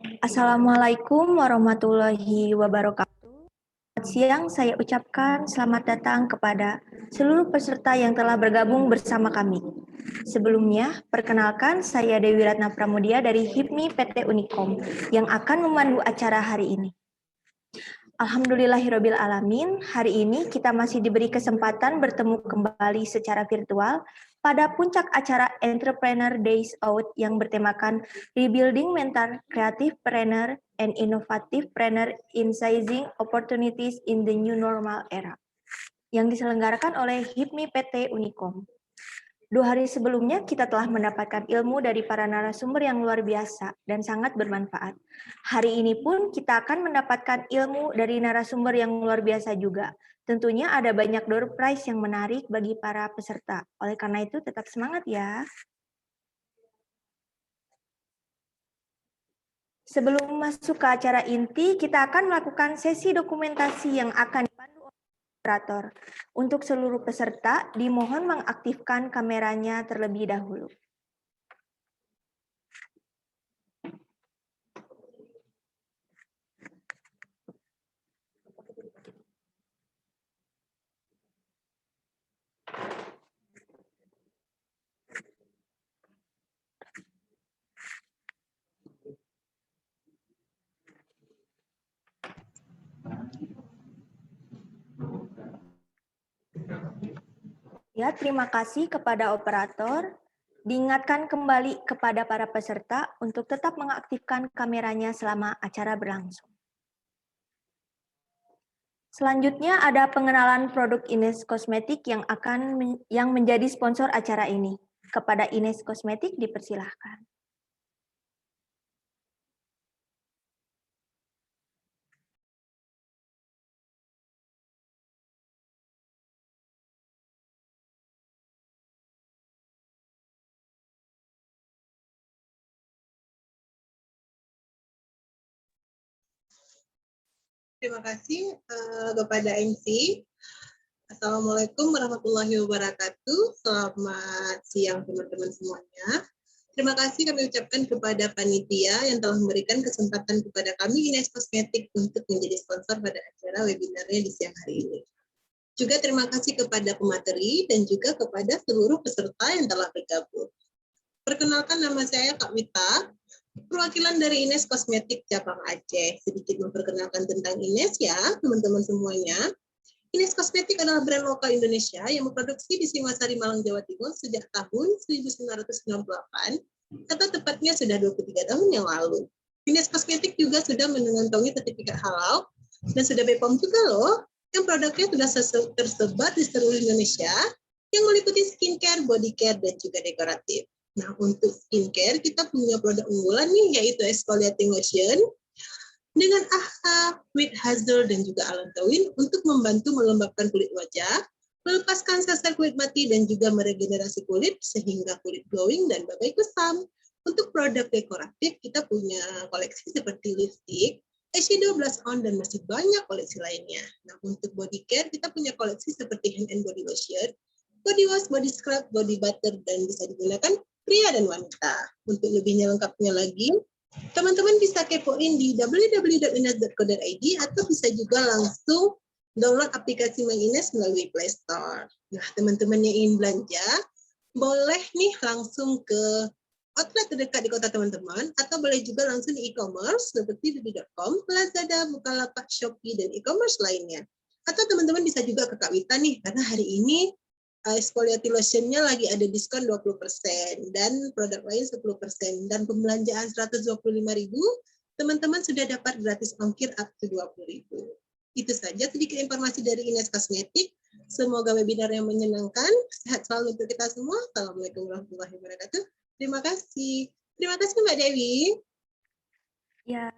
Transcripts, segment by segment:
Assalamualaikum warahmatullahi wabarakatuh. Selamat siang, saya ucapkan selamat datang kepada seluruh peserta yang telah bergabung bersama kami. Sebelumnya, perkenalkan saya Dewi Ratna Pramudia dari HIPMI PT Unikom yang akan memandu acara hari ini. Alhamdulillahirabbil alamin, hari ini kita masih diberi kesempatan bertemu kembali secara virtual pada puncak acara Entrepreneur Days Out yang bertemakan Rebuilding Mental Creative Planner and Innovative Planner in Seizing Opportunities in the New Normal Era yang diselenggarakan oleh HIPMI PT Unikom. 2 hari sebelumnya kita telah mendapatkan ilmu dari para narasumber yang luar biasa dan sangat bermanfaat. Hari ini pun kita akan mendapatkan ilmu dari narasumber yang luar biasa juga. Tentunya ada banyak door prize yang menarik bagi para peserta. Oleh karena itu tetap semangat ya. Sebelum masuk ke acara inti, kita akan melakukan sesi dokumentasi yang akan dipandu oleh operator. Untuk seluruh peserta, dimohon mengaktifkan kameranya terlebih dahulu. Ya, terima kasih kepada operator. Diingatkan kembali kepada para peserta untuk tetap mengaktifkan kameranya selama acara berlangsung. Selanjutnya ada pengenalan produk Ines Kosmetik yang menjadi sponsor acara ini. Kepada Ines Kosmetik dipersilahkan. Terima kasih kepada MC. Assalamualaikum warahmatullahi wabarakatuh. Selamat siang teman-teman semuanya. Terima kasih kami ucapkan kepada panitia yang telah memberikan kesempatan kepada kami Ines Kosmetik untuk menjadi sponsor pada acara webinarnya di siang hari ini. Juga terima kasih kepada pemateri dan juga kepada seluruh peserta yang telah bergabung. Perkenalkan, nama saya Kak Wita, perwakilan dari Ines Kosmetik cabang Aceh. Sedikit memperkenalkan tentang Ines ya, teman-teman semuanya. Ines Kosmetik adalah brand lokal Indonesia yang memproduksi di Singosari, Malang, Jawa Timur sejak tahun 1998, atau tepatnya sudah 23 tahun yang lalu. Ines Kosmetik juga sudah mengantongi sertifikat halal dan sudah BPOM juga loh, yang produknya sudah tersebar di seluruh Indonesia, yang meliputi skincare, body care, dan juga dekoratif. Nah, untuk skincare, kita punya produk unggulan nih, yaitu exfoliating lotion dengan AHA, with Hazel, dan juga allantoin untuk membantu melembabkan kulit wajah, melepaskan sel-sel kulit mati, dan juga meregenerasi kulit sehingga kulit glowing dan bagai kusam. Untuk produk dekoratif, kita punya koleksi seperti lipstick, eyeshadow, blush on, dan masih banyak koleksi lainnya. Nah, untuk body care, kita punya koleksi seperti hand and body lotion, body wash, body scrub, body butter, dan bisa digunakan pria dan wanita. Untuk lebihnya lengkapnya lagi, teman-teman bisa kepoin di www.ines.co.id atau bisa juga langsung download aplikasi My Ines melalui Play Store. Nah, teman-teman yang ingin belanja, boleh nih langsung ke outlet terdekat di kota teman-teman, atau boleh juga langsung di e-commerce seperti didi.com, Lazada, Bukalapak, Shopee, dan e-commerce lainnya. Atau teman-teman bisa juga ke Kak Wita nih, karena hari ini exfoliating lotion-nya lagi ada diskon 20% dan produk lain 10%, dan pembelanjaan 125.000 teman-teman sudah dapat gratis ongkir up to 20.000. Itu saja sedikit informasi dari Ines Kosmetik. Semoga webinar yang menyenangkan. Sehat selalu untuk kita semua. Assalamualaikum warahmatullahi wabarakatuh. Terima kasih. Terima kasih Mbak Dewi. Ya,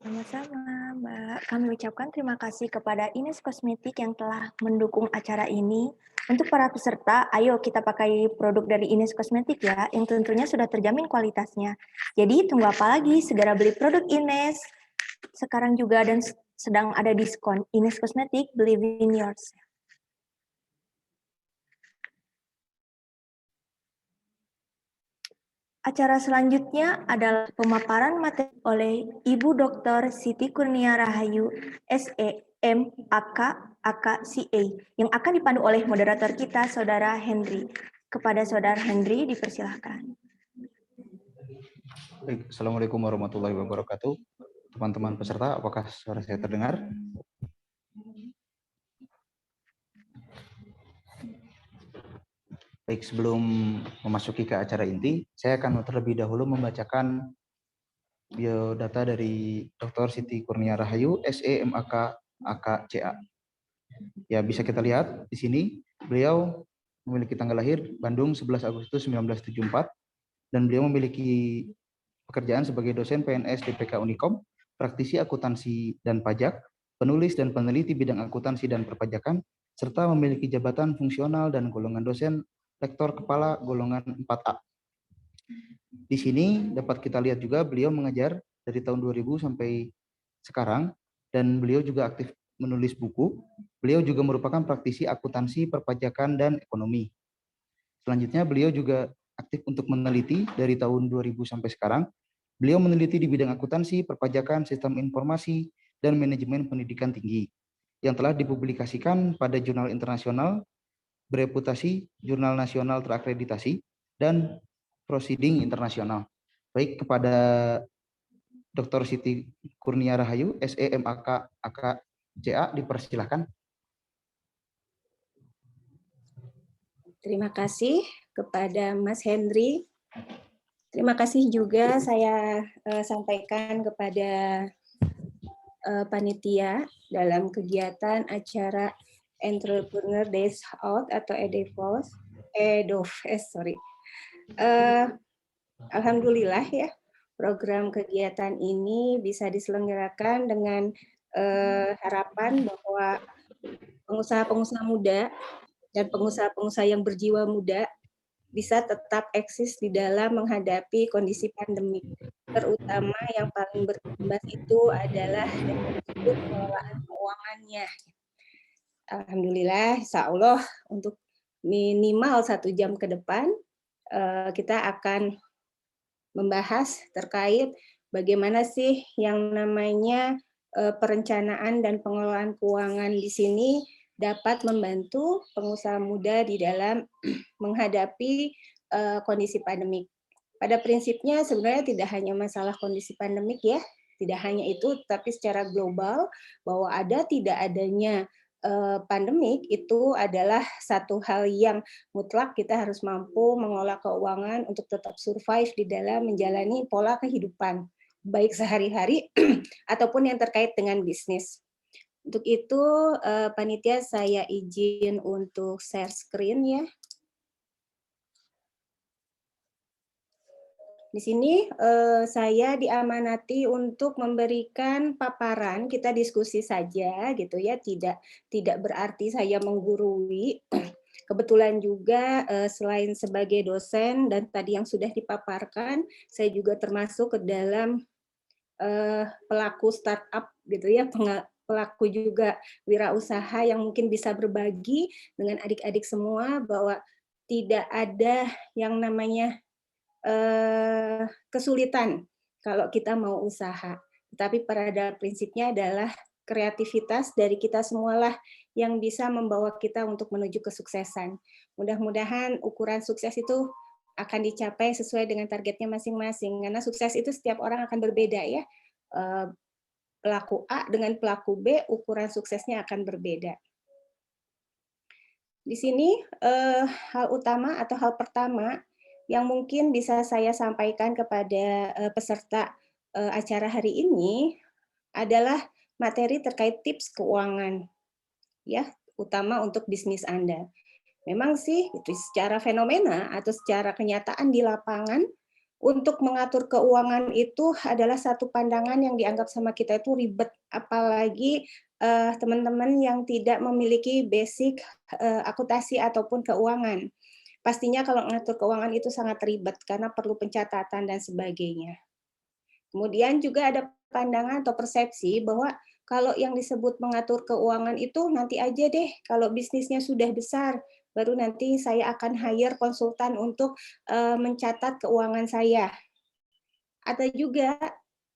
sama-sama, Mbak. Kami ucapkan terima kasih kepada Ines Kosmetik yang telah mendukung acara ini. Untuk para peserta, ayo kita pakai produk dari Ines Kosmetik ya, yang tentunya sudah terjamin kualitasnya. Jadi tunggu apa lagi? Segera beli produk Ines. Sekarang juga dan sedang ada diskon. Ines Kosmetik, believe in yourself. Acara selanjutnya adalah pemaparan materi oleh Ibu Dr. Siti Kurnia Rahayu, SEM, AK, AKCA, yang akan dipandu oleh moderator kita, Saudara Henry. Kepada Saudara Henry, dipersilahkan. Baik, Assalamualaikum warahmatullahi wabarakatuh. Teman-teman peserta, apakah suara saya terdengar? Baik, sebelum memasuki ke acara inti, saya akan terlebih dahulu membacakan biodata dari Dr. Siti Kurnia Rahayu, SEMAK AKCA. Ya, bisa kita lihat di sini, beliau memiliki tanggal lahir Bandung 11 Agustus 1974, dan beliau memiliki pekerjaan sebagai dosen PNS DPK Unikom, praktisi akuntansi dan pajak, penulis dan peneliti bidang akuntansi dan perpajakan, serta memiliki jabatan fungsional dan golongan dosen lektor kepala golongan 4A. Di sini dapat kita lihat juga beliau mengajar dari tahun 2000 sampai sekarang, dan beliau juga aktif menulis buku. Beliau juga merupakan praktisi akuntansi, perpajakan, dan ekonomi. Selanjutnya beliau juga aktif untuk meneliti dari tahun 2000 sampai sekarang. Beliau meneliti di bidang akuntansi, perpajakan, sistem informasi, dan manajemen pendidikan tinggi yang telah dipublikasikan pada jurnal internasional bereputasi, jurnal nasional terakreditasi, dan proceeding internasional. Baik, kepada Dr. Siti Kurnia Rahayu, SEMAK AKCA, dipersilahkan. Terima kasih kepada Mas Henry. Terima kasih juga saya sampaikan kepada panitia dalam kegiatan acara Entrepreneur Days Out atau EDOFES. Alhamdulillah ya, program kegiatan ini bisa diselenggarakan dengan harapan bahwa pengusaha-pengusaha muda dan pengusaha-pengusaha yang berjiwa muda bisa tetap eksis di dalam menghadapi kondisi pandemi. Terutama yang paling berimbas itu adalah dari sudut pengelolaan keuangannya. Alhamdulillah, insya Allah untuk minimal 1 jam ke depan kita akan membahas terkait bagaimana sih yang namanya perencanaan dan pengelolaan keuangan di sini dapat membantu pengusaha muda di dalam menghadapi kondisi pandemik. Pada prinsipnya sebenarnya tidak hanya masalah kondisi pandemik ya, tidak hanya itu, tapi secara global bahwa tidak adanya pandemik itu adalah satu hal yang mutlak kita harus mampu mengolah keuangan untuk tetap survive di dalam menjalani pola kehidupan, baik sehari-hari ataupun yang terkait dengan bisnis. Untuk itu, panitia saya izin untuk share screen ya. Di sini saya diamanati untuk memberikan paparan, kita diskusi saja gitu ya, tidak berarti saya menggurui. Kebetulan juga selain sebagai dosen dan tadi yang sudah dipaparkan, saya juga termasuk ke dalam pelaku startup gitu ya, pelaku juga wirausaha yang mungkin bisa berbagi dengan adik-adik semua bahwa tidak ada yang namanya kesulitan kalau kita mau usaha. Tapi pada prinsipnya adalah kreativitas dari kita semualah yang bisa membawa kita untuk menuju kesuksesan. Mudah-mudahan ukuran sukses itu akan dicapai sesuai dengan targetnya masing-masing. Karena sukses itu setiap orang akan berbeda ya. Pelaku A dengan pelaku B, ukuran suksesnya akan berbeda. Di sini hal utama atau hal pertama yang mungkin bisa saya sampaikan kepada peserta acara hari ini adalah materi terkait tips keuangan, ya, utama untuk bisnis Anda. Memang sih itu secara fenomena atau secara kenyataan di lapangan untuk mengatur keuangan itu adalah satu pandangan yang dianggap sama kita itu ribet, apalagi teman-teman yang tidak memiliki basic akuntansi ataupun keuangan. Pastinya kalau mengatur keuangan itu sangat ribet karena perlu pencatatan dan sebagainya. Kemudian juga ada pandangan atau persepsi bahwa kalau yang disebut mengatur keuangan itu nanti aja deh kalau bisnisnya sudah besar, baru nanti saya akan hire konsultan untuk mencatat keuangan saya. Atau juga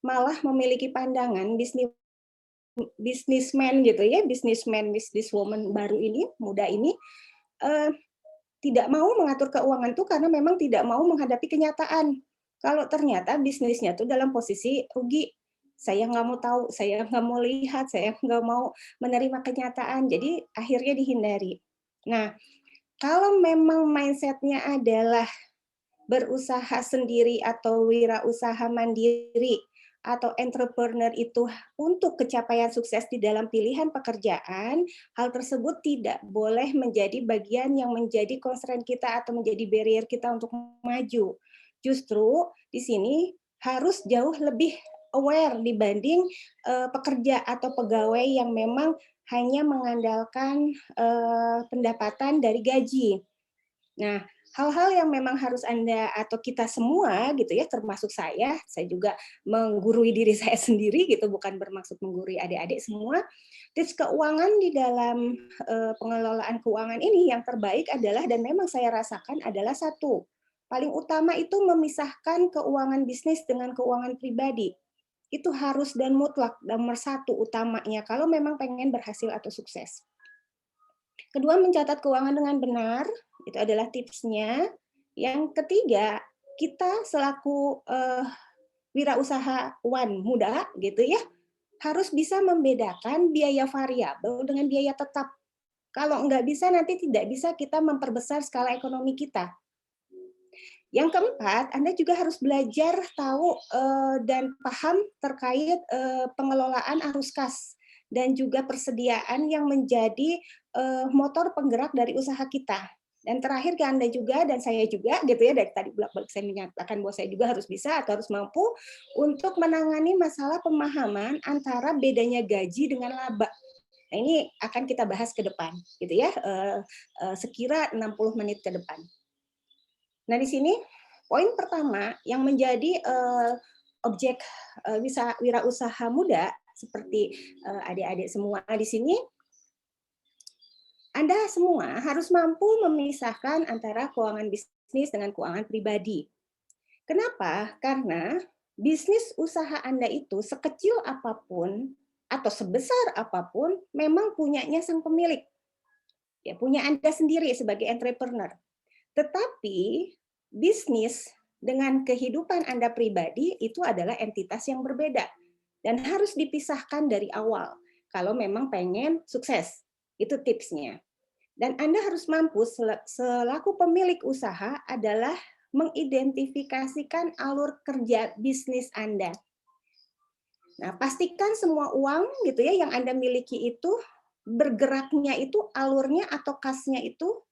malah memiliki pandangan bisnismen gitu ya, bisniswoman baru ini, muda ini, tidak mau mengatur keuangan tuh karena memang tidak mau menghadapi kenyataan. Kalau ternyata bisnisnya tuh dalam posisi rugi, saya nggak mau tahu, saya nggak mau lihat, saya nggak mau menerima kenyataan, jadi akhirnya dihindari. Nah, kalau memang mindset-nya adalah berusaha sendiri atau wirausaha mandiri atau entrepreneur itu untuk pencapaian sukses di dalam pilihan pekerjaan, hal tersebut tidak boleh menjadi bagian yang menjadi constraint kita atau menjadi barrier kita untuk maju. Justru di sini harus jauh lebih aware dibanding pekerja atau pegawai yang memang hanya mengandalkan pendapatan dari gaji. Nah, hal-hal yang memang harus Anda atau kita semua gitu ya, termasuk saya juga menggurui diri saya sendiri gitu, bukan bermaksud menggurui adik-adik semua. Tips keuangan di dalam pengelolaan keuangan ini yang terbaik adalah, dan memang saya rasakan adalah satu, paling utama itu memisahkan keuangan bisnis dengan keuangan pribadi. Itu harus dan mutlak, nomor satu utamanya kalau memang pengen berhasil atau sukses. Kedua, mencatat keuangan dengan benar, itu adalah tipsnya. Yang ketiga, kita selaku wirausahawan muda gitu ya, harus bisa membedakan biaya variabel dengan biaya tetap. Kalau nggak bisa, nanti tidak bisa kita memperbesar skala ekonomi kita. Yang keempat, Anda juga harus belajar tahu dan paham terkait pengelolaan arus kas dan juga persediaan yang menjadi motor penggerak dari usaha kita. Dan terakhir ke Anda juga dan saya juga gitu ya, dari tadi bolak-balik saya menyatakan bahwa saya juga harus bisa atau harus mampu untuk menangani masalah pemahaman antara bedanya gaji dengan laba. Nah, ini akan kita bahas ke depan gitu ya, sekira 60 menit ke depan. Nah, di sini poin pertama yang menjadi objek wirausaha muda seperti adik-adik semua di sini, Anda semua harus mampu memisahkan antara keuangan bisnis dengan keuangan pribadi. Kenapa? Karena bisnis usaha Anda itu sekecil apapun atau sebesar apapun memang punyanya sang pemilik. Ya, punya Anda sendiri sebagai entrepreneur. Tetapi bisnis dengan kehidupan Anda pribadi itu adalah entitas yang berbeda dan harus dipisahkan dari awal kalau memang pengen sukses. Itu tipsnya. Dan Anda harus mampu selaku pemilik usaha adalah mengidentifikasikan alur kerja bisnis Anda. Nah, pastikan semua uang gitu ya yang Anda miliki itu bergeraknya itu alurnya atau kasnya itu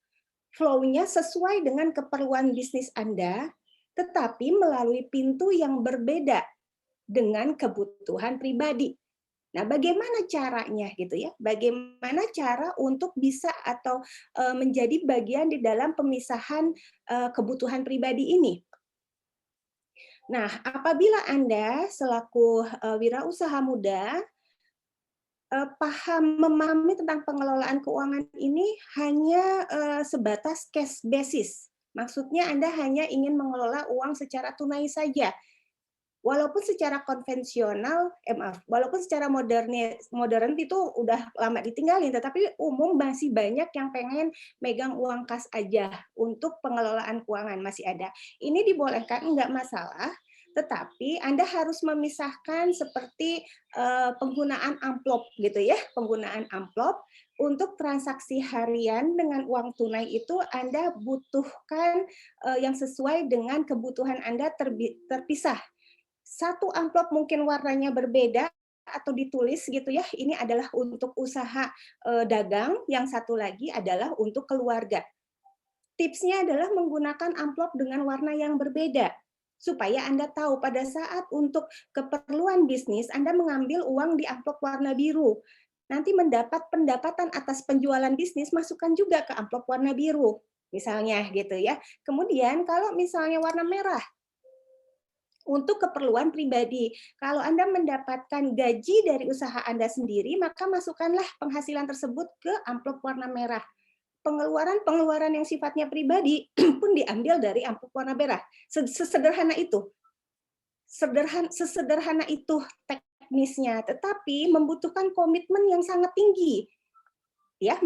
flow-nya sesuai dengan keperluan bisnis Anda, tetapi melalui pintu yang berbeda dengan kebutuhan pribadi. Nah, bagaimana caranya gitu ya? Bagaimana cara untuk bisa atau menjadi bagian di dalam pemisahan kebutuhan pribadi ini? Nah, apabila Anda selaku wirausaha muda memahami tentang pengelolaan keuangan ini hanya sebatas cash basis. Maksudnya Anda hanya ingin mengelola uang secara tunai saja. Walaupun secara konvensional, walaupun secara modern itu udah lama ditinggalin, tetapi umum masih banyak yang pengen megang uang kas aja untuk pengelolaan keuangan, masih ada. Ini dibolehkan, enggak masalah, tetapi Anda harus memisahkan seperti penggunaan amplop gitu ya, penggunaan amplop untuk transaksi harian dengan uang tunai itu Anda butuhkan yang sesuai dengan kebutuhan Anda terpisah. Satu amplop mungkin warnanya berbeda atau ditulis gitu ya, ini adalah untuk usaha dagang, yang satu lagi adalah untuk keluarga. Tipsnya adalah menggunakan amplop dengan warna yang berbeda, supaya Anda tahu pada saat untuk keperluan bisnis, Anda mengambil uang di amplop warna biru. Nanti mendapat pendapatan atas penjualan bisnis, masukkan juga ke amplop warna biru, misalnya gitu ya. Kemudian kalau misalnya warna merah, untuk keperluan pribadi. Kalau Anda mendapatkan gaji dari usaha Anda sendiri, maka masukkanlah penghasilan tersebut ke amplop warna merah. pengeluaran yang sifatnya pribadi pun diambil dari amplop warna merah. Sesederhana itu. Sesederhana itu teknisnya, tetapi membutuhkan komitmen yang sangat tinggi. Ya,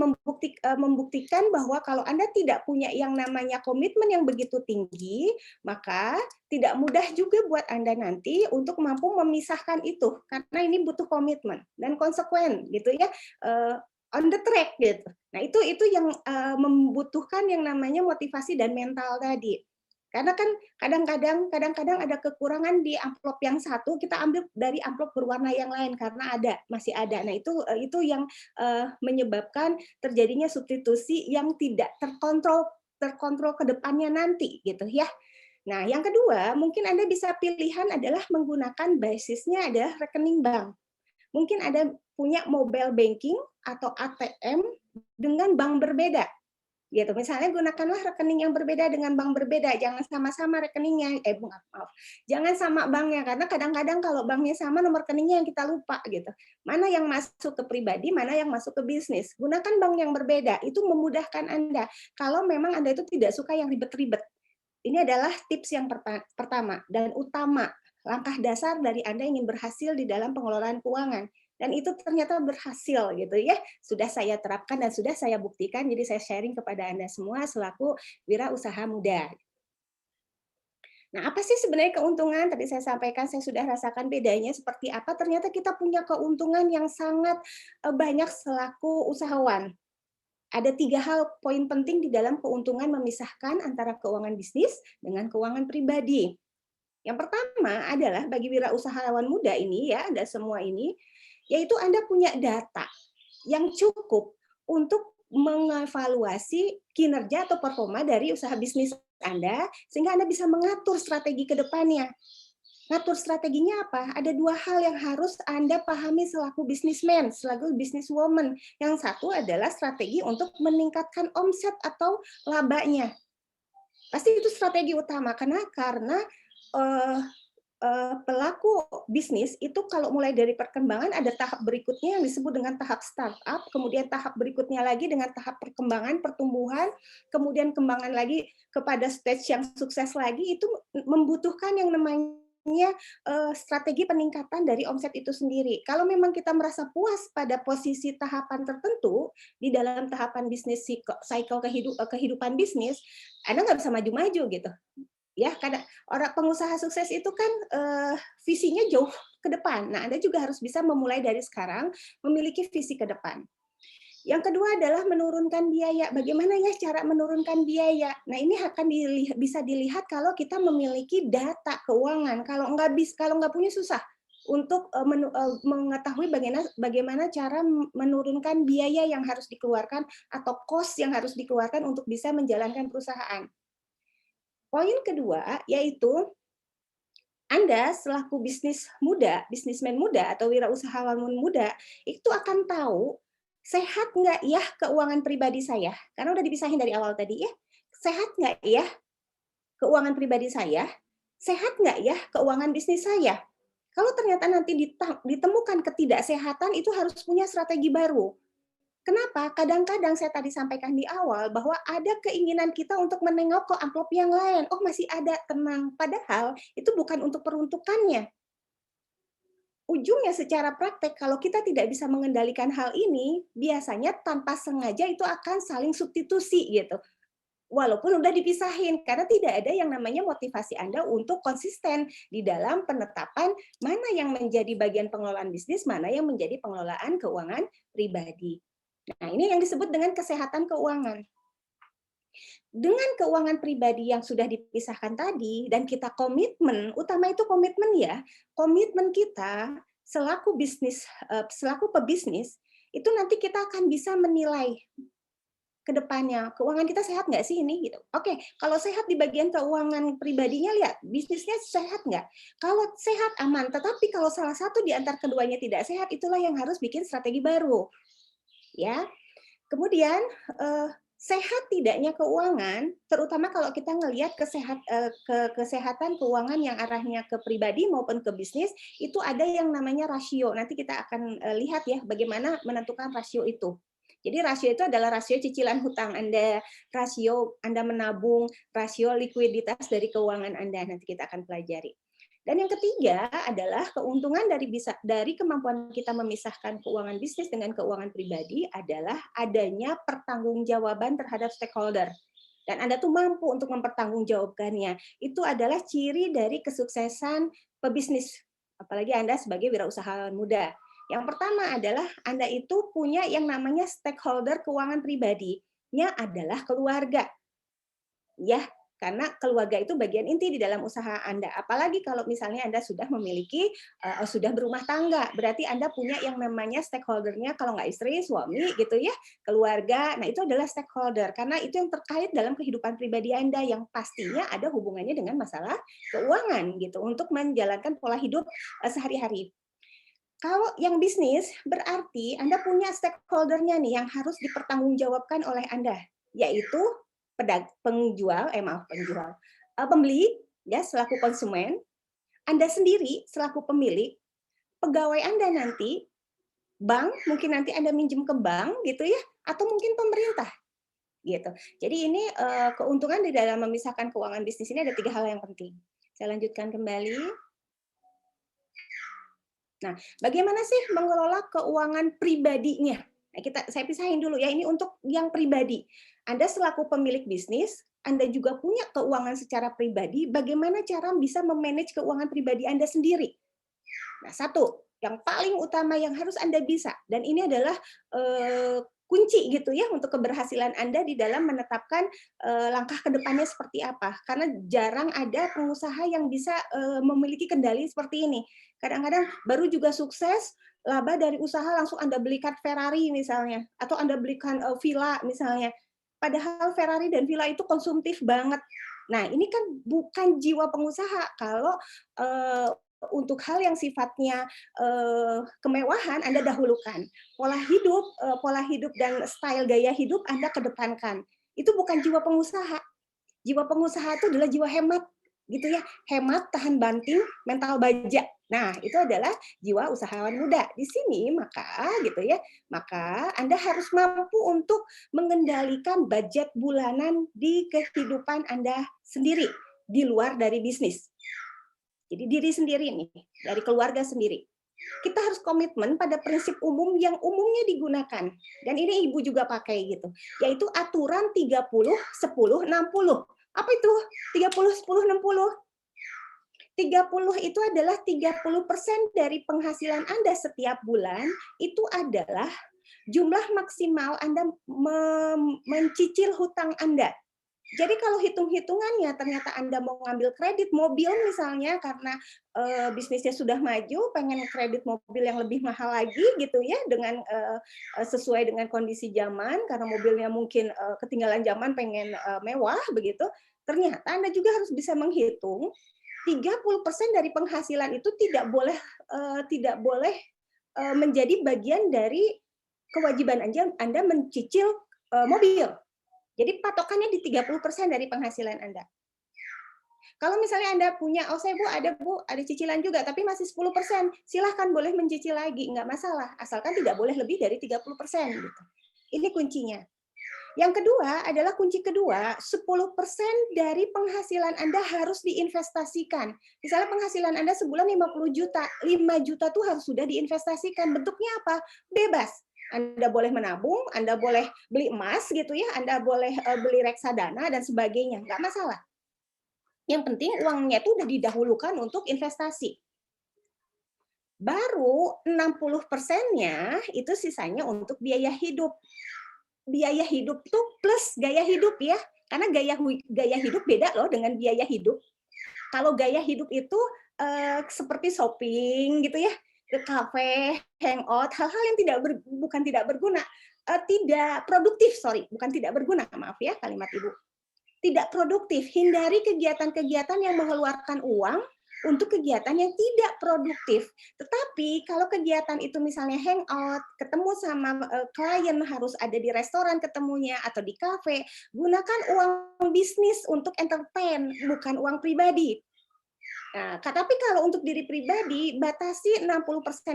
membuktikan bahwa kalau Anda tidak punya yang namanya komitmen yang begitu tinggi, maka tidak mudah juga buat Anda nanti untuk mampu memisahkan itu, karena ini butuh komitmen dan konsekuen gitu ya, on the track gitu. Nah, itu yang membutuhkan yang namanya motivasi dan mental tadi. Karena kan kadang-kadang ada kekurangan di amplop yang satu, kita ambil dari amplop berwarna yang lain karena masih ada. Nah, itu yang menyebabkan terjadinya substitusi yang tidak terkontrol ke depannya nanti gitu ya. Nah, yang kedua, mungkin Anda bisa pilihan adalah menggunakan basisnya adalah rekening bank. Mungkin Anda punya mobile banking atau ATM dengan bank berbeda. Gitu. Misalnya gunakanlah rekening yang berbeda dengan bank berbeda, jangan sama-sama rekeningnya, maaf, jangan sama banknya, karena kadang-kadang kalau banknya sama, nomor rekeningnya yang kita lupa gitu. Mana yang masuk ke pribadi, mana yang masuk ke bisnis. Gunakan bank yang berbeda, itu memudahkan Anda. Kalau memang Anda itu tidak suka yang ribet-ribet. Ini adalah tips yang pertama dan utama, langkah dasar dari Anda ingin berhasil di dalam pengelolaan keuangan. Dan itu ternyata berhasil gitu ya. Sudah saya terapkan dan sudah saya buktikan, jadi saya sharing kepada Anda semua selaku wirausaha muda. Nah, apa sih sebenarnya keuntungan? Tadi saya sampaikan, saya sudah rasakan bedanya seperti apa. Ternyata kita punya keuntungan yang sangat banyak selaku usahawan. Ada 3 hal poin penting di dalam keuntungan memisahkan antara keuangan bisnis dengan keuangan pribadi. Yang pertama adalah bagi wirausahawan muda ini ya, Anda semua ini, yaitu Anda punya data yang cukup untuk mengevaluasi kinerja atau performa dari usaha bisnis Anda, sehingga Anda bisa mengatur strategi ke depannya. Ngatur strateginya apa? Ada 2 hal yang harus Anda pahami selaku bisnismen, selaku businesswoman. Yang satu adalah strategi untuk meningkatkan omset atau labanya. Pasti itu strategi utama, karena pelaku bisnis itu kalau mulai dari perkembangan ada tahap berikutnya yang disebut dengan tahap startup, kemudian tahap berikutnya lagi dengan tahap perkembangan, pertumbuhan, kemudian kembangan lagi kepada stage yang sukses lagi, itu membutuhkan yang namanya strategi peningkatan dari omset itu sendiri. Kalau memang kita merasa puas pada posisi tahapan tertentu di dalam tahapan bisnis cycle kehidupan bisnis, Anda nggak bisa maju-maju gitu. Ya, karena orang pengusaha sukses itu kan visinya jauh ke depan. Nah, Anda juga harus bisa memulai dari sekarang memiliki visi ke depan. Yang kedua adalah menurunkan biaya. Bagaimana ya cara menurunkan biaya? Nah, ini akan bisa dilihat kalau kita memiliki data keuangan. Kalau nggak punya susah untuk mengetahui bagaimana cara menurunkan biaya yang harus dikeluarkan atau cost yang harus dikeluarkan untuk bisa menjalankan perusahaan. Poin kedua yaitu Anda selaku bisnismen muda atau wirausahawan muda itu akan tahu sehat nggak ya keuangan pribadi saya, karena udah dipisahin dari awal tadi ya. Sehat nggak ya keuangan pribadi saya? Sehat nggak ya keuangan bisnis saya? Kalau ternyata nanti ditemukan ketidaksehatan, itu harus punya strategi baru. Kenapa? Kadang-kadang saya tadi sampaikan di awal bahwa ada keinginan kita untuk menengok ke amplop yang lain. Oh, masih ada, tenang. Padahal itu bukan untuk peruntukannya. Ujungnya secara praktek, kalau kita tidak bisa mengendalikan hal ini, biasanya tanpa sengaja itu akan saling substitusi gitu. Walaupun udah dipisahin, karena tidak ada yang namanya motivasi Anda untuk konsisten di dalam penetapan mana yang menjadi bagian pengelolaan bisnis, mana yang menjadi pengelolaan keuangan pribadi. Nah, ini yang disebut dengan kesehatan keuangan. Dengan keuangan pribadi yang sudah dipisahkan tadi, dan kita komitmen, utama itu komitmen ya, komitmen kita selaku pebisnis, itu nanti kita akan bisa menilai ke depannya, keuangan kita sehat nggak sih ini? Gitu. Oke, kalau sehat di bagian keuangan pribadinya, lihat bisnisnya sehat nggak? Kalau sehat aman, tetapi kalau salah satu di antara keduanya tidak sehat, itulah yang harus bikin strategi baru. Ya, kemudian sehat tidaknya keuangan, terutama kalau kita ngelihat kesehatan keuangan yang arahnya ke pribadi maupun ke bisnis, itu ada yang namanya rasio. Nanti kita akan lihat ya bagaimana menentukan rasio itu. Jadi rasio itu adalah rasio cicilan hutang Anda, rasio Anda menabung, rasio likuiditas dari keuangan Anda. Nanti kita akan pelajari. Dan yang ketiga adalah keuntungan dari kemampuan kita memisahkan keuangan bisnis dengan keuangan pribadi adalah adanya pertanggungjawaban terhadap stakeholder. Dan Anda tuh mampu untuk mempertanggungjawabkannya. Itu adalah ciri dari kesuksesan pebisnis, apalagi Anda sebagai wirausahawan muda. Yang pertama adalah Anda itu punya yang namanya stakeholder keuangan pribadinya adalah keluarga. Ya, karena keluarga itu bagian inti di dalam usaha Anda. Apalagi kalau misalnya Anda sudah memiliki, sudah berumah tangga, berarti Anda punya yang namanya stakeholder-nya, kalau nggak istri, suami, gitu ya, keluarga. Nah, itu adalah stakeholder, karena itu yang terkait dalam kehidupan pribadi Anda, yang pastinya ada hubungannya dengan masalah keuangan, gitu, untuk menjalankan pola hidup sehari-hari. Kalau yang bisnis, berarti Anda punya stakeholder-nya nih, yang harus dipertanggungjawabkan oleh Anda, yaitu pembeli ya selaku konsumen, Anda sendiri selaku pemilik, pegawai Anda nanti, bank, mungkin nanti Anda minjem ke bank gitu ya, atau mungkin pemerintah gitu. Jadi ini keuntungan di dalam memisahkan keuangan bisnis ini ada 3 hal yang penting. Saya lanjutkan kembali. Nah, bagaimana sih mengelola keuangan pribadinya? Nah, saya pisahin dulu ya, ini untuk yang pribadi. Anda selaku pemilik bisnis, Anda juga punya keuangan secara pribadi, bagaimana cara bisa memanage keuangan pribadi Anda sendiri? Nah, satu, yang paling utama yang harus Anda bisa, dan ini adalah kunci gitu ya untuk keberhasilan Anda di dalam menetapkan langkah ke depannya seperti apa. Karena jarang ada pengusaha yang bisa memiliki kendali seperti ini. Kadang-kadang baru juga sukses, laba dari usaha langsung Anda belikan Ferrari misalnya, atau Anda belikan villa misalnya. Padahal Ferrari dan villa itu konsumtif banget. Nah, ini kan bukan jiwa pengusaha. Kalau untuk hal yang sifatnya kemewahan Anda dahulukan. Pola hidup dan style gaya hidup Anda kedepankan. Itu bukan jiwa pengusaha. Jiwa pengusaha itu adalah jiwa hemat, gitu ya. Hemat, tahan banting, mental baja. Nah, itu adalah jiwa usahawan muda. Di sini maka Anda harus mampu untuk mengendalikan budget bulanan di kehidupan Anda sendiri di luar dari bisnis. Jadi diri sendiri nih, dari keluarga sendiri. Kita harus komitmen pada prinsip umum yang umumnya digunakan. Dan ini Ibu juga pakai gitu. Yaitu aturan 30, 10, 60. Apa itu 30, 10, 60? 30 itu adalah 30% dari penghasilan Anda setiap bulan, itu adalah jumlah maksimal Anda mencicil hutang Anda. Jadi kalau hitung-hitungannya ternyata Anda mau ngambil kredit mobil misalnya karena bisnisnya sudah maju, pengen kredit mobil yang lebih mahal lagi gitu ya, dengan sesuai dengan kondisi zaman, karena mobilnya mungkin ketinggalan zaman, pengen mewah begitu. Ternyata Anda juga harus bisa menghitung 30% dari penghasilan itu tidak boleh menjadi bagian dari kewajiban Anda mencicil mobil. Jadi patokannya di 30% dari penghasilan Anda. Kalau misalnya Anda punya, ada cicilan juga, tapi masih 10%, silahkan boleh mencicil lagi, nggak masalah, asalkan tidak boleh lebih dari 30%. Gitu. Ini kuncinya. Yang kedua adalah kunci kedua, 10% dari penghasilan Anda harus diinvestasikan. Misalnya penghasilan Anda sebulan 50 juta, 5 juta tuh harus sudah diinvestasikan. Bentuknya apa? Bebas. Anda boleh menabung, Anda boleh beli emas gitu ya, Anda boleh beli reksadana dan sebagainya, nggak masalah. Yang penting uangnya itu udah didahulukan untuk investasi. Baru 60%-nya itu sisanya untuk biaya hidup. Biaya hidup tuh plus gaya hidup ya, karena gaya hidup beda loh dengan biaya hidup. Kalau gaya hidup itu seperti shopping gitu ya, ke kafe, hangout, hal-hal yang bukan tidak berguna, tidak produktif, bukan tidak berguna, maaf ya kalimat Ibu. Tidak produktif, hindari kegiatan-kegiatan yang mengeluarkan uang untuk kegiatan yang tidak produktif. Tetapi kalau kegiatan itu misalnya hangout, ketemu sama klien, harus ada di restoran ketemunya atau di kafe, gunakan uang bisnis untuk entertain, bukan uang pribadi. Nah, tapi kalau untuk diri pribadi, batasi 60%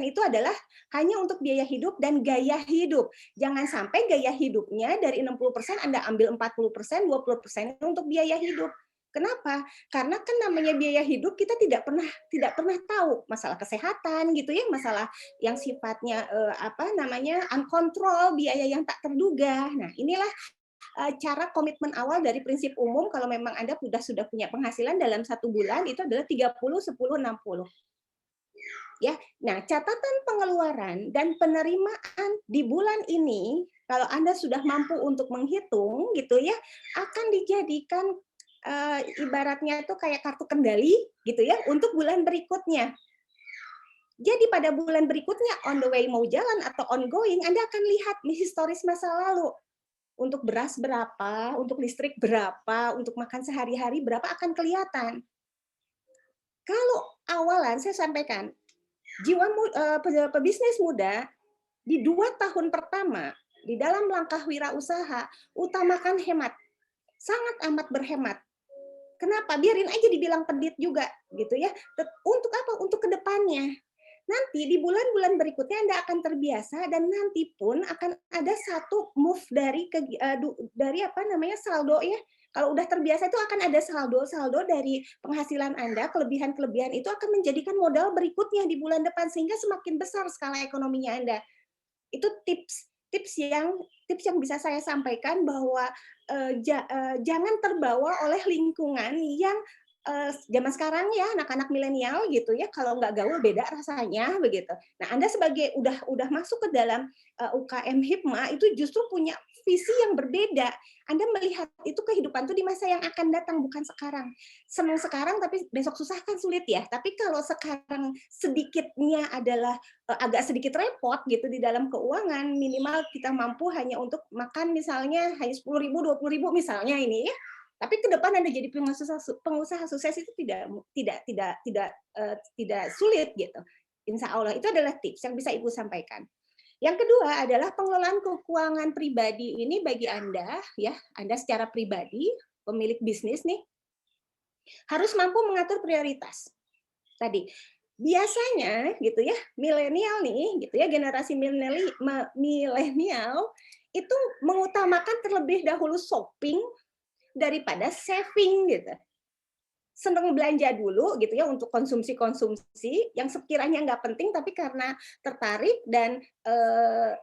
itu adalah hanya untuk biaya hidup dan gaya hidup. Jangan sampai gaya hidupnya dari 60% Anda ambil 40%, 20% untuk biaya hidup. Kenapa? Karena kan namanya biaya hidup kita tidak pernah tahu masalah kesehatan gitu ya, masalah yang sifatnya uncontrol, biaya yang tak terduga. Nah, inilah cara komitmen awal dari prinsip umum kalau memang Anda sudah punya penghasilan dalam 1 bulan itu adalah 30, 10, 60. Ya. Nah, catatan pengeluaran dan penerimaan di bulan ini kalau Anda sudah mampu untuk menghitung gitu ya, akan dijadikan ibaratnya itu kayak kartu kendali gitu ya untuk bulan berikutnya. Jadi pada bulan berikutnya on the way mau jalan atau ongoing, Anda akan lihat historis masa lalu. Untuk beras berapa, untuk listrik berapa, untuk makan sehari-hari berapa akan kelihatan. Kalau awalan saya sampaikan, pebisnis muda di 2 tahun pertama di dalam langkah wirausaha utamakan hemat, sangat amat berhemat. Kenapa? Biarin aja dibilang pedit juga, gitu ya. Untuk apa? Untuk kedepannya. Nanti di bulan-bulan berikutnya Anda akan terbiasa dan nanti pun akan ada satu move dari saldo ya. Kalau udah terbiasa itu akan ada saldo dari penghasilan Anda, kelebihan-kelebihan itu akan menjadikan modal berikutnya di bulan depan sehingga semakin besar skala ekonominya Anda. Itu tips yang bisa saya sampaikan bahwa jangan terbawa oleh lingkungan yang zaman sekarang ya anak-anak milenial gitu ya, kalau nggak gaul beda rasanya begitu. Nah, Anda sebagai udah masuk ke dalam UKM Hipma itu justru punya visi yang berbeda. Anda melihat itu kehidupan tuh di masa yang akan datang, bukan sekarang. Senang sekarang tapi besok susah kan sulit ya. Tapi kalau sekarang sedikitnya adalah agak sedikit repot gitu di dalam keuangan, minimal kita mampu hanya untuk makan misalnya hanya 10.000, 20.000 misalnya ini ya. Tapi ke depan Anda jadi pengusaha sukses itu tidak sulit gitu. Insya Allah itu adalah tips yang bisa Ibu sampaikan. Yang kedua adalah pengelolaan keuangan pribadi ini bagi Anda ya, Anda secara pribadi pemilik bisnis nih harus mampu mengatur prioritas. Tadi biasanya gitu ya, milenial nih gitu ya, generasi milenial itu mengutamakan terlebih dahulu shopping daripada saving gitu. Seneng belanja dulu gitu ya untuk konsumsi yang sekiranya nggak penting tapi karena tertarik dan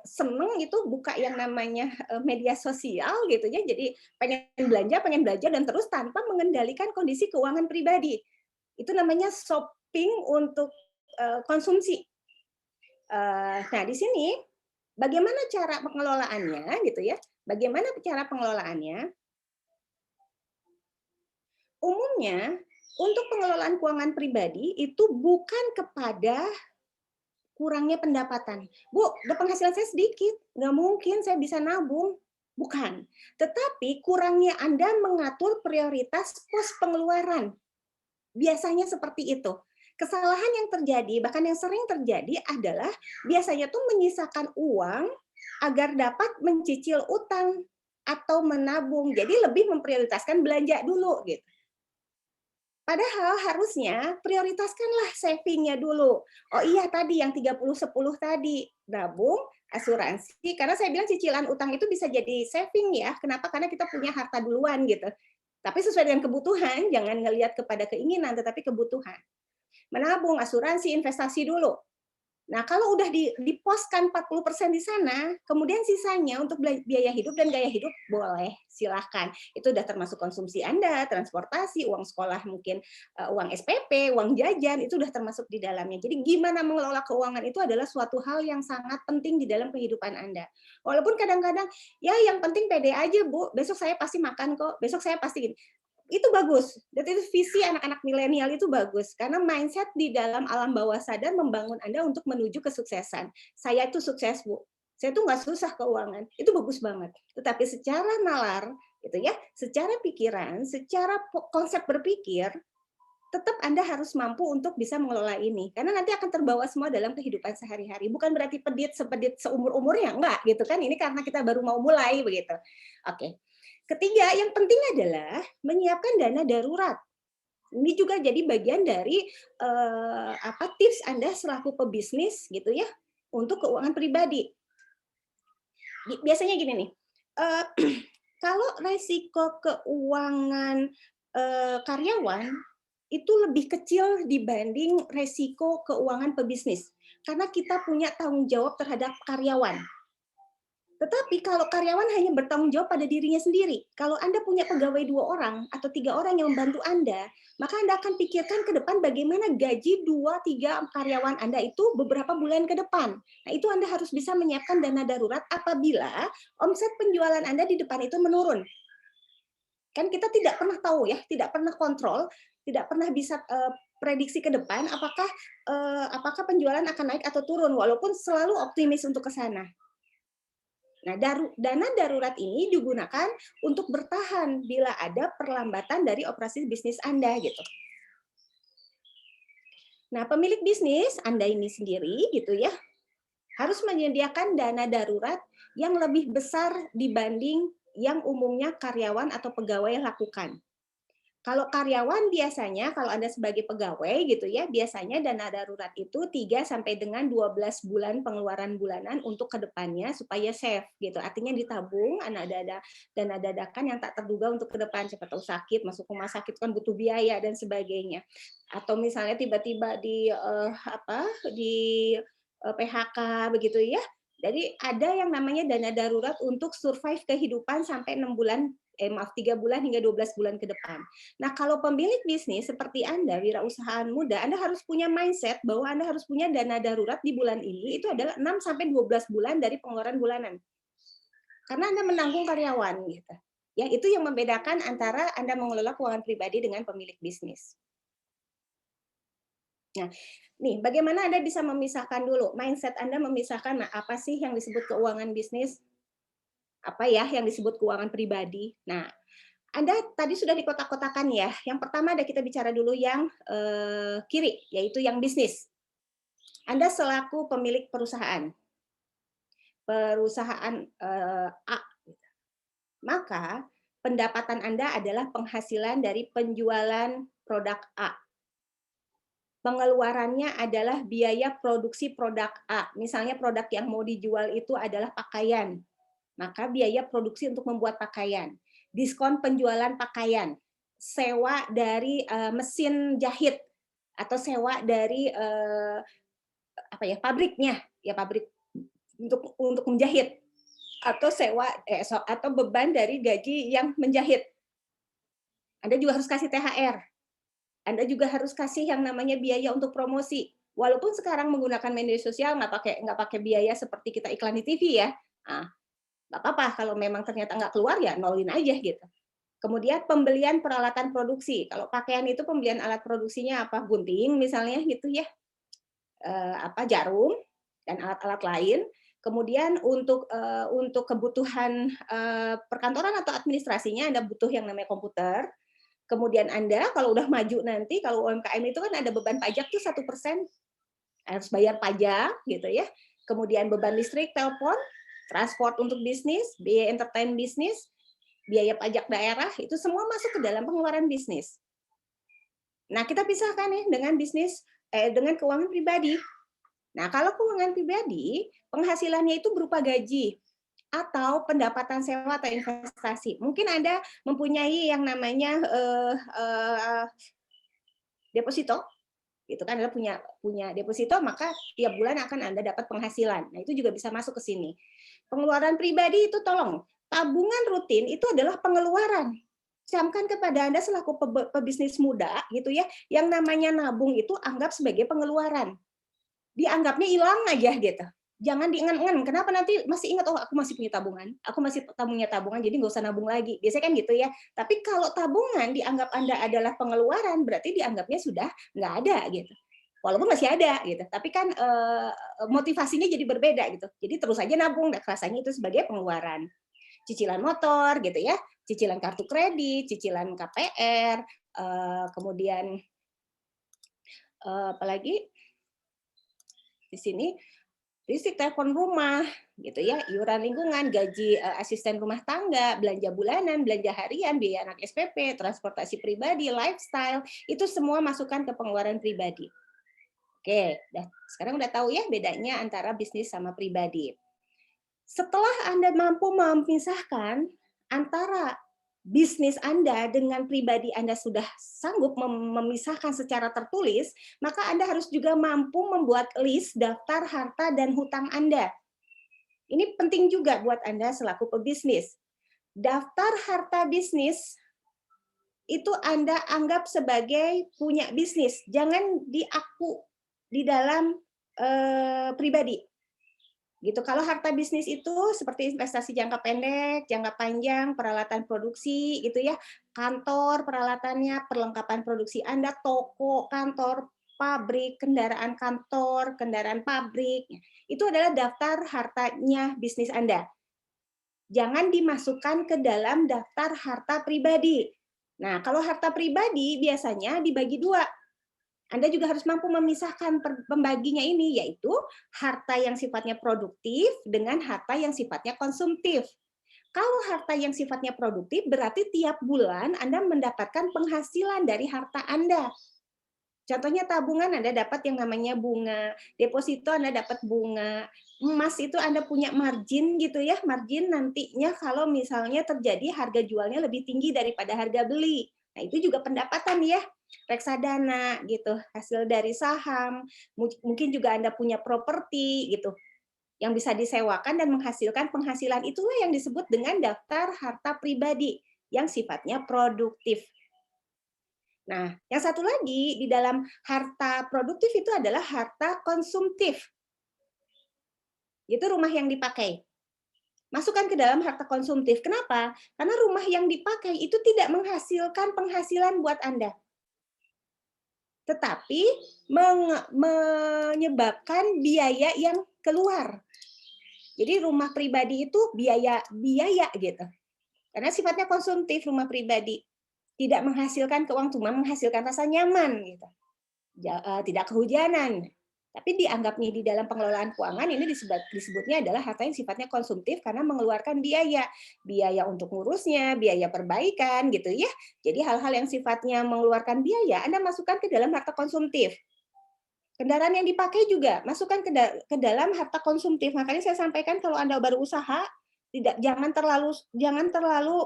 seneng itu buka yang namanya media sosial gitu ya, jadi pengen belanja dan terus tanpa mengendalikan kondisi keuangan pribadi. Itu namanya shopping untuk konsumsi. Nah di sini bagaimana cara pengelolaannya gitu ya? Bagaimana cara pengelolaannya? Umumnya, untuk pengelolaan keuangan pribadi itu bukan kepada kurangnya pendapatan. Bu, penghasilan saya sedikit, nggak mungkin saya bisa nabung. Bukan. Tetapi kurangnya Anda mengatur prioritas pos pengeluaran. Biasanya seperti itu. Kesalahan yang terjadi, bahkan yang sering terjadi adalah biasanya tuh menyisakan uang agar dapat mencicil utang atau menabung. Jadi lebih memprioritaskan belanja dulu gitu. Padahal harusnya prioritaskanlah savingnya dulu. Oh iya tadi yang 30-10 tadi, nabung, asuransi. Karena saya bilang cicilan utang itu bisa jadi saving ya. Kenapa? Karena kita punya harta duluan gitu. Tapi sesuai dengan kebutuhan, jangan ngelihat kepada keinginan, tetapi kebutuhan. Menabung, asuransi, investasi dulu. Nah, kalau udah diposkan 40% di sana, kemudian sisanya untuk biaya hidup dan gaya hidup boleh, silahkan. Itu udah termasuk konsumsi Anda, transportasi, uang sekolah mungkin, uang SPP, uang jajan, itu udah termasuk di dalamnya. Jadi gimana mengelola keuangan itu adalah suatu hal yang sangat penting di dalam kehidupan Anda. Walaupun kadang-kadang, ya yang penting pede aja Bu, besok saya pasti makan kok, besok saya pasti gini. Itu bagus. Dan itu visi anak-anak milenial itu bagus. Karena mindset di dalam alam bawah sadar membangun Anda untuk menuju kesuksesan. Saya itu sukses, Bu. Saya tuh nggak susah keuangan. Itu bagus banget. Tetapi secara nalar, gitu ya, secara pikiran, secara konsep berpikir, tetap Anda harus mampu untuk bisa mengelola ini. Karena nanti akan terbawa semua dalam kehidupan sehari-hari. Bukan berarti sepedit seumur-umurnya, enggak. Gitu kan. Ini karena kita baru mau mulai, begitu. Oke. Ketiga, yang penting adalah menyiapkan dana darurat. Ini juga jadi bagian dari tips Anda selaku pebisnis gitu ya untuk keuangan pribadi. Biasanya gini nih, kalau resiko keuangan karyawan itu lebih kecil dibanding resiko keuangan pebisnis, karena kita punya tanggung jawab terhadap karyawan. Tetapi kalau karyawan hanya bertanggung jawab pada dirinya sendiri, kalau Anda punya pegawai 2 orang atau 3 orang yang membantu Anda, maka Anda akan pikirkan ke depan bagaimana gaji 2-3 karyawan Anda itu beberapa bulan ke depan. Nah, itu Anda harus bisa menyiapkan dana darurat apabila omset penjualan Anda di depan itu menurun. Kan kita tidak pernah tahu ya, tidak pernah kontrol, tidak pernah bisa prediksi ke depan apakah penjualan akan naik atau turun, walaupun selalu optimis untuk ke sana. Nah, dana darurat ini digunakan untuk bertahan bila ada perlambatan dari operasi bisnis Anda gitu. Nah, pemilik bisnis Anda ini sendiri gitu ya, harus menyediakan dana darurat yang lebih besar dibanding yang umumnya karyawan atau pegawai lakukan. Kalau karyawan biasanya, kalau Anda sebagai pegawai gitu ya, biasanya dana darurat itu 3 sampai dengan 12 bulan pengeluaran bulanan untuk ke depannya supaya safe gitu. Artinya ditabung, ada dana dadakan yang tak terduga untuk ke depan, siapa tahu sakit, masuk rumah sakit kan butuh biaya dan sebagainya. Atau misalnya tiba-tiba di PHK begitu ya. Jadi ada yang namanya dana darurat untuk survive kehidupan sampai 3 bulan hingga 12 bulan ke depan. Nah, kalau pemilik bisnis seperti Anda, wirausahaan muda, Anda harus punya mindset bahwa Anda harus punya dana darurat di bulan ini itu adalah 6 sampai 12 bulan dari pengeluaran bulanan. Karena Anda menanggung karyawan gitu. Ya, itu yang membedakan antara Anda mengelola keuangan pribadi dengan pemilik bisnis. Nah, nih bagaimana Anda bisa memisahkan dulu mindset Anda memisahkan apa sih yang disebut keuangan bisnis? Apa ya yang disebut keuangan pribadi? Nah, Anda tadi sudah dikotak-kotakan ya. Yang pertama ada kita bicara dulu yang kiri, yaitu yang bisnis. Anda selaku pemilik perusahaan A, maka pendapatan Anda adalah penghasilan dari penjualan produk A. Pengeluarannya adalah biaya produksi produk A. Misalnya produk yang mau dijual itu adalah pakaian, maka biaya produksi untuk membuat pakaian. Diskon penjualan pakaian, sewa dari mesin jahit atau sewa dari pabriknya, ya pabrik untuk menjahit, atau sewa atau beban dari gaji yang menjahit. Anda juga harus kasih THR. Anda juga harus kasih yang namanya biaya untuk promosi. Walaupun sekarang menggunakan media sosial nggak pakai biaya seperti kita iklan di TV ya. Nah, nggak apa-apa kalau memang ternyata nggak keluar ya nolin aja gitu. Kemudian pembelian peralatan produksi. Kalau pakaian itu pembelian alat produksinya apa? Gunting misalnya gitu ya. Jarum dan alat-alat lain. Kemudian untuk kebutuhan perkantoran atau administrasinya Anda butuh yang namanya komputer. Kemudian Anda kalau udah maju nanti, kalau UMKM itu kan ada beban pajak tuh 1%, harus bayar pajak gitu ya. Kemudian beban listrik, telepon, transport untuk bisnis, biaya entertain bisnis, biaya pajak daerah, itu semua masuk ke dalam pengeluaran bisnis. Nah, kita pisahkan ya dengan dengan keuangan pribadi. Nah, kalau keuangan pribadi, penghasilannya itu berupa gaji atau pendapatan sewa atau investasi. Mungkin Anda mempunyai yang namanya deposito, gitu kan, Anda punya deposito, maka tiap bulan akan Anda dapat penghasilan. Nah, itu juga bisa masuk ke sini. Pengeluaran pribadi itu tolong, tabungan rutin itu adalah pengeluaran. Camkan kepada Anda selaku pebisnis muda gitu ya, yang namanya nabung itu anggap sebagai pengeluaran. Dianggapnya hilang aja gitu. Jangan diingat-ingat. Kenapa nanti masih ingat, oh aku masih punya tabungan, aku masih punya tabungan, jadi nggak usah nabung lagi. Biasanya kan gitu ya. Tapi kalau tabungan dianggap Anda adalah pengeluaran, berarti dianggapnya sudah nggak ada gitu. Walaupun masih ada gitu, tapi kan motivasinya jadi berbeda gitu. Jadi terus aja nabung, rasanya itu sebagai pengeluaran. Cicilan motor gitu ya, cicilan kartu kredit, cicilan KPR, kemudian apalagi di sini listrik, telepon rumah, gitu ya, iuran lingkungan, gaji asisten rumah tangga, belanja bulanan, belanja harian, biaya anak SPP, transportasi pribadi, lifestyle, itu semua masukkan ke pengeluaran pribadi. Oke, sekarang udah tahu ya bedanya antara bisnis sama pribadi. Setelah Anda mampu memisahkan antara bisnis Anda dengan pribadi Anda sudah sanggup memisahkan secara tertulis, maka Anda harus juga mampu membuat list daftar harta dan hutang Anda. Ini penting juga buat Anda selaku pebisnis. Daftar harta bisnis itu Anda anggap sebagai punya bisnis, jangan diaku di dalam pribadi. Gitu. Kalau harta bisnis itu seperti investasi jangka pendek, jangka panjang, peralatan produksi gitu ya, kantor peralatannya, perlengkapan produksi Anda, toko, kantor, pabrik, kendaraan kantor, kendaraan pabrik. Itu adalah daftar hartanya bisnis Anda. Jangan dimasukkan ke dalam daftar harta pribadi. Nah, kalau harta pribadi biasanya dibagi dua. Anda juga harus mampu memisahkan pembaginya ini, yaitu harta yang sifatnya produktif dengan harta yang sifatnya konsumtif. Kalau harta yang sifatnya produktif, berarti tiap bulan Anda mendapatkan penghasilan dari harta Anda. Contohnya tabungan Anda dapat yang namanya bunga, deposito Anda dapat bunga, emas itu Anda punya margin gitu ya, margin nantinya kalau misalnya terjadi harga jualnya lebih tinggi daripada harga beli. Nah, itu juga pendapatan ya. Reksadana gitu, hasil dari saham, mungkin juga Anda punya properti gitu, yang bisa disewakan dan menghasilkan penghasilan, itulah yang disebut dengan daftar harta pribadi yang sifatnya produktif. Nah, yang satu lagi di dalam harta produktif itu adalah harta konsumtif. Itu rumah yang dipakai. Masukkan ke dalam harta konsumtif. Kenapa? Karena rumah yang dipakai itu tidak menghasilkan penghasilan buat Anda, tetapi menyebabkan biaya yang keluar. Jadi rumah pribadi itu biaya gitu. Karena sifatnya konsumtif rumah pribadi. Tidak menghasilkan keuangan, cuma menghasilkan rasa nyaman gitu. Tidak kehujanan. Tapi dianggapnya di dalam pengelolaan keuangan ini disebutnya adalah harta yang sifatnya konsumtif karena mengeluarkan biaya untuk ngurusnya, biaya perbaikan gitu ya. Jadi hal-hal yang sifatnya mengeluarkan biaya Anda masukkan ke dalam harta konsumtif. Kendaraan yang dipakai juga masukkan ke dalam harta konsumtif. Makanya saya sampaikan kalau Anda baru usaha, jangan terlalu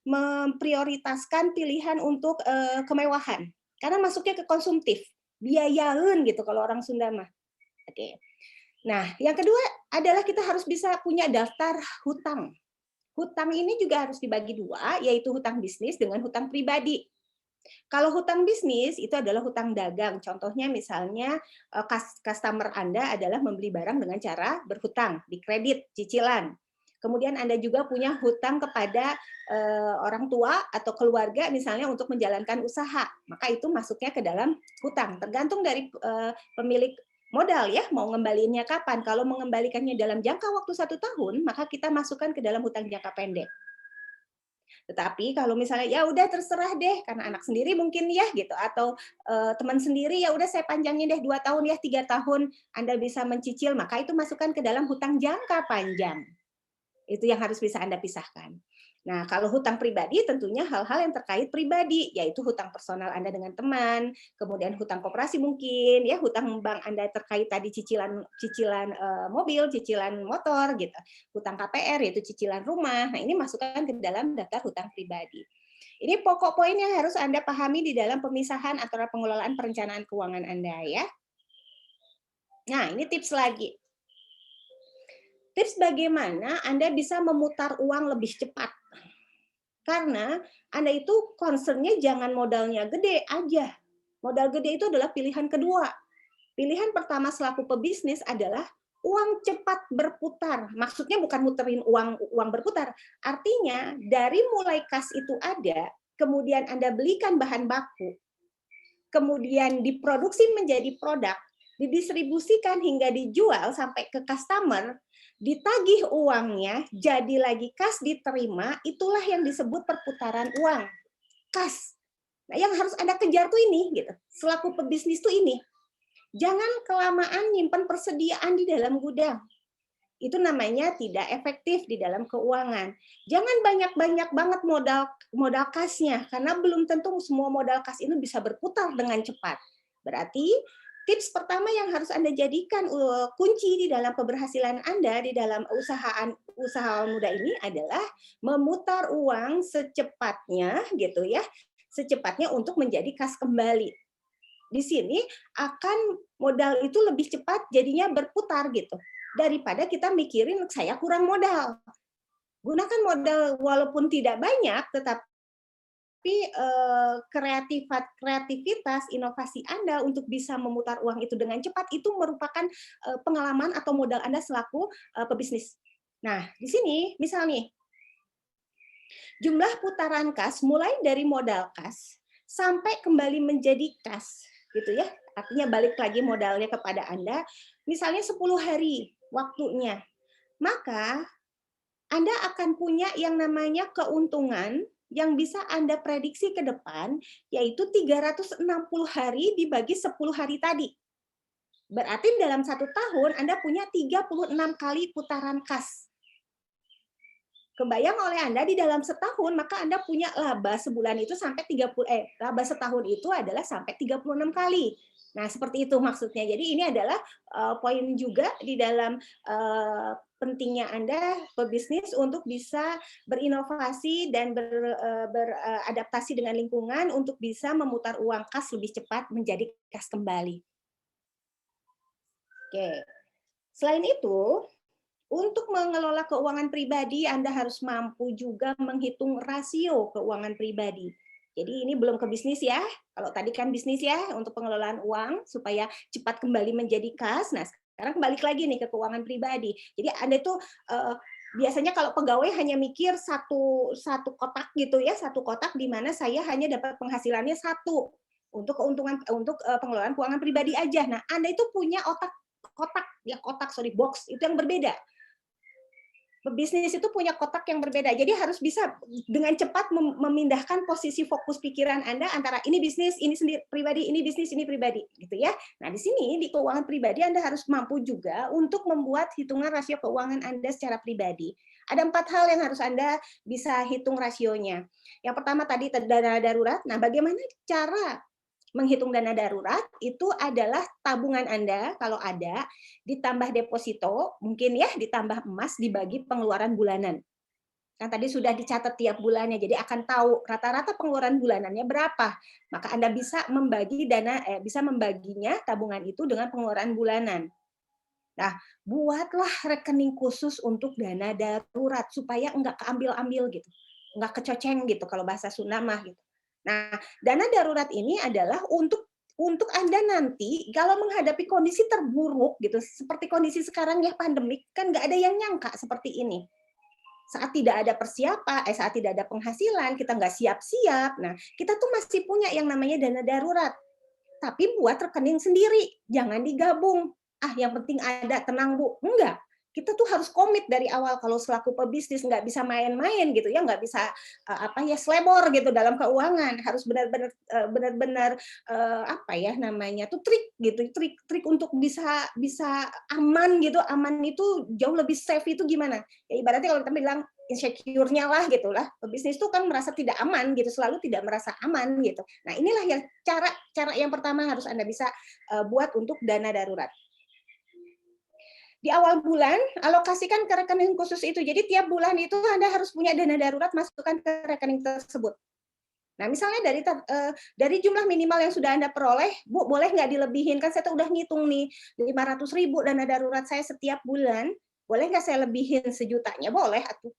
memprioritaskan pilihan untuk kemewahan karena masuknya ke konsumtif. Biayaun gitu kalau orang Sunda mah. Oke. Nah, yang kedua adalah kita harus bisa punya daftar hutang. Hutang ini juga harus dibagi dua, yaitu hutang bisnis dengan hutang pribadi. Kalau hutang bisnis itu adalah hutang dagang. Contohnya misalnya customer Anda adalah membeli barang dengan cara berhutang, di kredit, cicilan. Kemudian Anda juga punya hutang kepada orang tua atau keluarga misalnya untuk menjalankan usaha, maka itu masuknya ke dalam hutang. Tergantung dari pemilik modal ya, mau ngembaliinnya kapan. Kalau mengembalikannya dalam jangka waktu 1 tahun, maka kita masukkan ke dalam hutang jangka pendek. Tetapi kalau misalnya ya udah terserah deh karena anak sendiri mungkin ya gitu, atau teman sendiri ya udah saya panjangin deh 2 tahun ya 3 tahun Anda bisa mencicil, maka itu masukkan ke dalam hutang jangka panjang. Itu yang harus bisa Anda pisahkan. Nah, kalau hutang pribadi tentunya hal-hal yang terkait pribadi, yaitu hutang personal Anda dengan teman, kemudian hutang koperasi mungkin, ya hutang bank Anda terkait tadi cicilan mobil, cicilan motor gitu, hutang KPR yaitu cicilan rumah. Nah, ini masukkan ke dalam daftar hutang pribadi. Ini pokok poin yang harus Anda pahami di dalam pemisahan antara pengelolaan perencanaan keuangan Anda ya. Nah, ini tips lagi. Tips bagaimana Anda bisa memutar uang lebih cepat. Karena Anda itu concern-nya jangan modalnya gede aja. Modal gede itu adalah pilihan kedua. Pilihan pertama selaku pebisnis adalah uang cepat berputar. Maksudnya bukan muterin uang berputar. Artinya dari mulai kas itu ada, kemudian Anda belikan bahan baku, kemudian diproduksi menjadi produk, didistribusikan hingga dijual sampai ke customer, ditagih uangnya, jadi lagi kas diterima, itulah yang disebut perputaran uang. Kas. Nah, yang harus Anda kejar tuh ini, gitu. Selaku pebisnis tuh ini. Jangan kelamaan nyimpan persediaan di dalam gudang. Itu namanya tidak efektif di dalam keuangan. Jangan banyak-banyak banget modal kasnya, karena belum tentu semua modal kas ini bisa berputar dengan cepat. Berarti tips pertama yang harus Anda jadikan kunci di dalam keberhasilan Anda di dalam usaha muda ini adalah memutar uang secepatnya gitu ya, secepatnya untuk menjadi kas kembali. Di sini akan modal itu lebih cepat jadinya berputar gitu. Daripada kita mikirin saya kurang modal. Gunakan modal walaupun tidak banyak, tetapi kreativitas, inovasi Anda untuk bisa memutar uang itu dengan cepat, itu merupakan pengalaman atau modal Anda selaku pebisnis. Nah, di sini misal nih, jumlah putaran kas mulai dari modal kas sampai kembali menjadi kas, gitu ya. Artinya balik lagi modalnya kepada Anda, misalnya 10 hari waktunya, maka Anda akan punya yang namanya keuntungan yang bisa Anda prediksi ke depan, yaitu 360 hari dibagi 10 hari tadi. Berarti dalam 1 tahun Anda punya 36 kali putaran kas. Kebayang oleh Anda di dalam setahun, maka Anda punya laba sebulan itu sampai laba setahun itu adalah sampai 36 kali. Nah, seperti itu maksudnya. Jadi ini adalah poin juga di dalam pentingnya Anda pebisnis untuk bisa berinovasi dan beradaptasi dengan lingkungan untuk bisa memutar uang kas lebih cepat menjadi kas kembali. Oke. Selain itu, untuk mengelola keuangan pribadi, Anda harus mampu juga menghitung rasio keuangan pribadi. Jadi ini belum ke bisnis ya. Kalau tadi kan bisnis ya untuk pengelolaan uang supaya cepat kembali menjadi kas. Nah, sekarang balik lagi nih ke keuangan pribadi. Jadi Anda itu biasanya kalau pegawai hanya mikir satu kotak gitu ya, satu kotak di mana saya hanya dapat penghasilannya satu untuk keuntungan untuk pengelolaan keuangan pribadi aja. Nah, Anda itu punya box itu yang berbeda. Pebisnis itu punya kotak yang berbeda. Jadi harus bisa dengan cepat memindahkan posisi fokus pikiran Anda antara ini bisnis, ini sendiri pribadi, ini bisnis, ini pribadi, gitu ya. Nah, di sini di keuangan pribadi Anda harus mampu juga untuk membuat hitungan rasio keuangan Anda secara pribadi. Ada 4 hal yang harus Anda bisa hitung rasionya. Yang pertama tadi dana darurat. Nah, bagaimana cara menghitung dana darurat itu adalah tabungan Anda kalau ada ditambah deposito, mungkin ya ditambah emas dibagi pengeluaran bulanan. Kan tadi sudah dicatat tiap bulannya, jadi akan tahu rata-rata pengeluaran bulanannya berapa. Maka Anda bisa bisa membaginya tabungan itu dengan pengeluaran bulanan. Nah, buatlah rekening khusus untuk dana darurat supaya enggak keambil-ambil gitu. Enggak kecoceng gitu kalau bahasa Sunda mah gitu. Nah, dana darurat ini adalah untuk Anda nanti kalau menghadapi kondisi terburuk gitu, seperti kondisi sekarang ya pandemik, kan nggak ada yang nyangka seperti ini. Saat tidak ada persiapan, saat tidak ada penghasilan, kita nggak siap-siap. Nah, kita tuh masih punya yang namanya dana darurat. Tapi buat rekening sendiri, jangan digabung. Ah, yang penting ada, tenang Bu. Enggak. Kita tuh harus komit dari awal kalau selaku pebisnis, nggak bisa main-main gitu ya, nggak bisa selebor gitu dalam keuangan, harus benar-benar tuh trik gitu, trik untuk bisa aman gitu. Aman itu jauh lebih safe itu gimana? Ya ibaratnya kalau kita bilang insecure-nya lah gitu lah. Pebisnis itu kan merasa tidak aman gitu, selalu tidak merasa aman gitu. Nah, inilah yang cara yang pertama harus Anda bisa buat untuk dana darurat. Di awal bulan, alokasikan ke rekening khusus itu. Jadi tiap bulan itu Anda harus punya dana darurat, masukkan ke rekening tersebut. Nah, misalnya dari jumlah minimal yang sudah Anda peroleh, Bu, boleh nggak dilebihin? Kan saya tuh udah ngitung nih, 500.000 dana darurat saya setiap bulan, boleh nggak saya lebihin sejutanya? Boleh, atuh.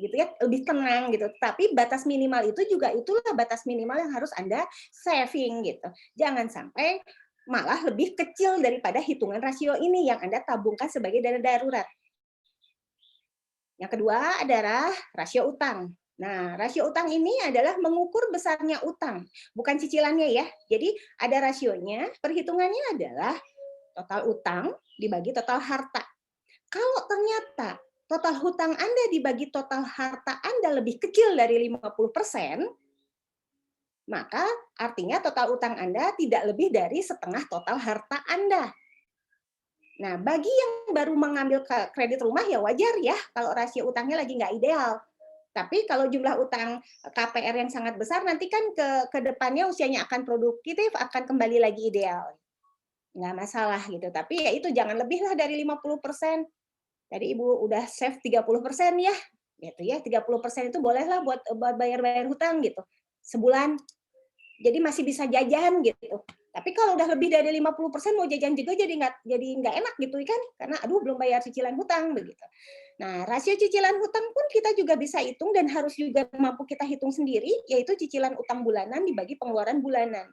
Gitu ya, lebih tenang gitu. Tapi batas minimal itu juga itulah batas minimal yang harus Anda saving gitu. Jangan sampai malah lebih kecil daripada hitungan rasio ini yang Anda tabungkan sebagai dana darurat. Yang kedua adalah rasio utang. Nah, rasio utang ini adalah mengukur besarnya utang, bukan cicilannya ya. Jadi ada rasionya, perhitungannya adalah total utang dibagi total harta. Kalau ternyata total hutang Anda dibagi total harta Anda lebih kecil dari 50%, maka artinya total utang Anda tidak lebih dari setengah total harta Anda. Nah, bagi yang baru mengambil kredit rumah ya wajar ya kalau rasio utangnya lagi nggak ideal. Tapi kalau jumlah utang KPR yang sangat besar nanti kan ke depannya usianya akan produktif, akan kembali lagi ideal. Nggak masalah gitu. Tapi ya itu jangan lebih lah dari 50%. Tadi Ibu udah save 30% ya. Gitu ya, 30% itu bolehlah buat bayar-bayar hutang gitu. Sebulan. Jadi masih bisa jajan gitu. Tapi kalau udah lebih dari 50% mau jajan juga jadi nggak enak gitu kan, karena aduh belum bayar cicilan hutang begitu. Nah, rasio cicilan hutang pun kita juga bisa hitung dan harus juga mampu kita hitung sendiri, yaitu cicilan utang bulanan dibagi pengeluaran bulanan.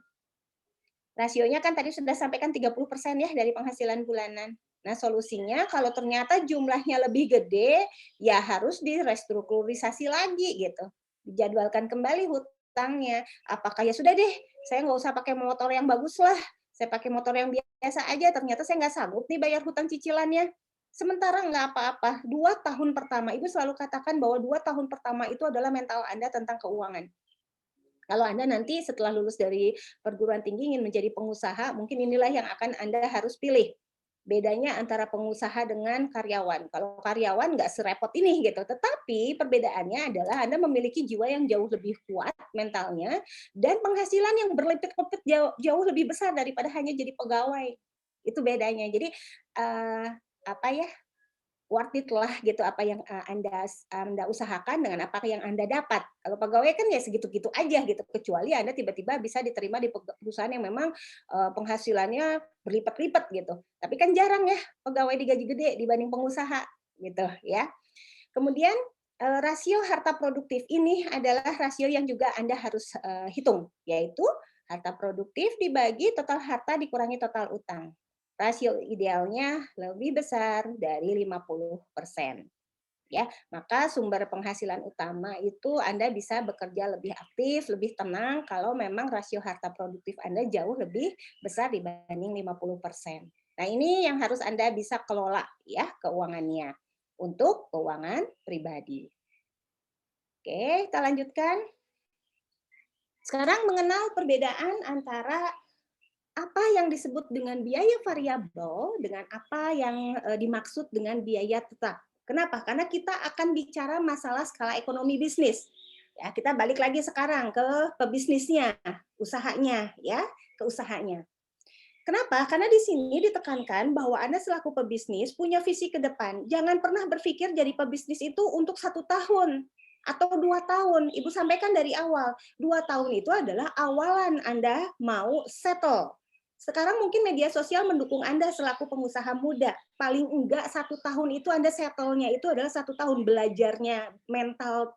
Rasionya kan tadi sudah sampaikan 30% ya dari penghasilan bulanan. Nah, solusinya kalau ternyata jumlahnya lebih gede, ya harus direstrukturisasi lagi gitu. Dijadwalkan kembali hutangnya. Apakah ya sudah deh, saya nggak usah pakai motor yang bagus lah. Saya pakai motor yang biasa aja, ternyata saya nggak sanggup nih bayar hutang cicilannya. Sementara nggak apa-apa, 2 tahun pertama, Ibu selalu katakan bahwa 2 tahun pertama itu adalah mental Anda tentang keuangan. Kalau Anda nanti setelah lulus dari perguruan tinggi ingin menjadi pengusaha, mungkin inilah yang akan Anda harus pilih. Bedanya antara pengusaha dengan karyawan. Kalau karyawan nggak serepot ini gitu, tetapi perbedaannya adalah Anda memiliki jiwa yang jauh lebih kuat mentalnya dan penghasilan yang berlipat-lipat jauh lebih besar daripada hanya jadi pegawai. Itu bedanya. Jadi apa ya? Worth it lah gitu apa yang Anda usahakan dengan apa yang Anda dapat. Kalau pegawai kan ya segitu-gitu aja gitu, kecuali Anda tiba-tiba bisa diterima di perusahaan yang memang penghasilannya berlipat-lipat gitu. Tapi kan jarang ya pegawai digaji gede dibanding pengusaha gitu ya. Kemudian rasio harta produktif ini adalah rasio yang juga Anda harus hitung, yaitu harta produktif dibagi total harta dikurangi total utang. Rasio idealnya lebih besar dari 50%. Ya, maka sumber penghasilan utama itu Anda bisa bekerja lebih aktif, lebih tenang kalau memang rasio harta produktif Anda jauh lebih besar dibanding 50%. Nah, ini yang harus Anda bisa kelola ya keuangannya untuk keuangan pribadi. Oke, kita lanjutkan. Sekarang mengenal perbedaan antara apa yang disebut dengan biaya variabel dengan apa yang dimaksud dengan biaya tetap. Kenapa? Karena kita akan bicara masalah skala ekonomi bisnis. Ya, kita balik lagi sekarang ke pebisnisnya, usahanya, ya, ke usahanya. Kenapa? Karena di sini ditekankan bahwa Anda selaku pebisnis punya visi ke depan. Jangan pernah berpikir jadi pebisnis itu untuk 1 tahun atau 2 tahun. Ibu sampaikan dari awal, 2 tahun itu adalah awalan Anda mau settle. Sekarang mungkin media sosial mendukung Anda selaku pengusaha muda. Paling enggak 1 tahun itu Anda settle-nya itu adalah 1 tahun belajarnya mental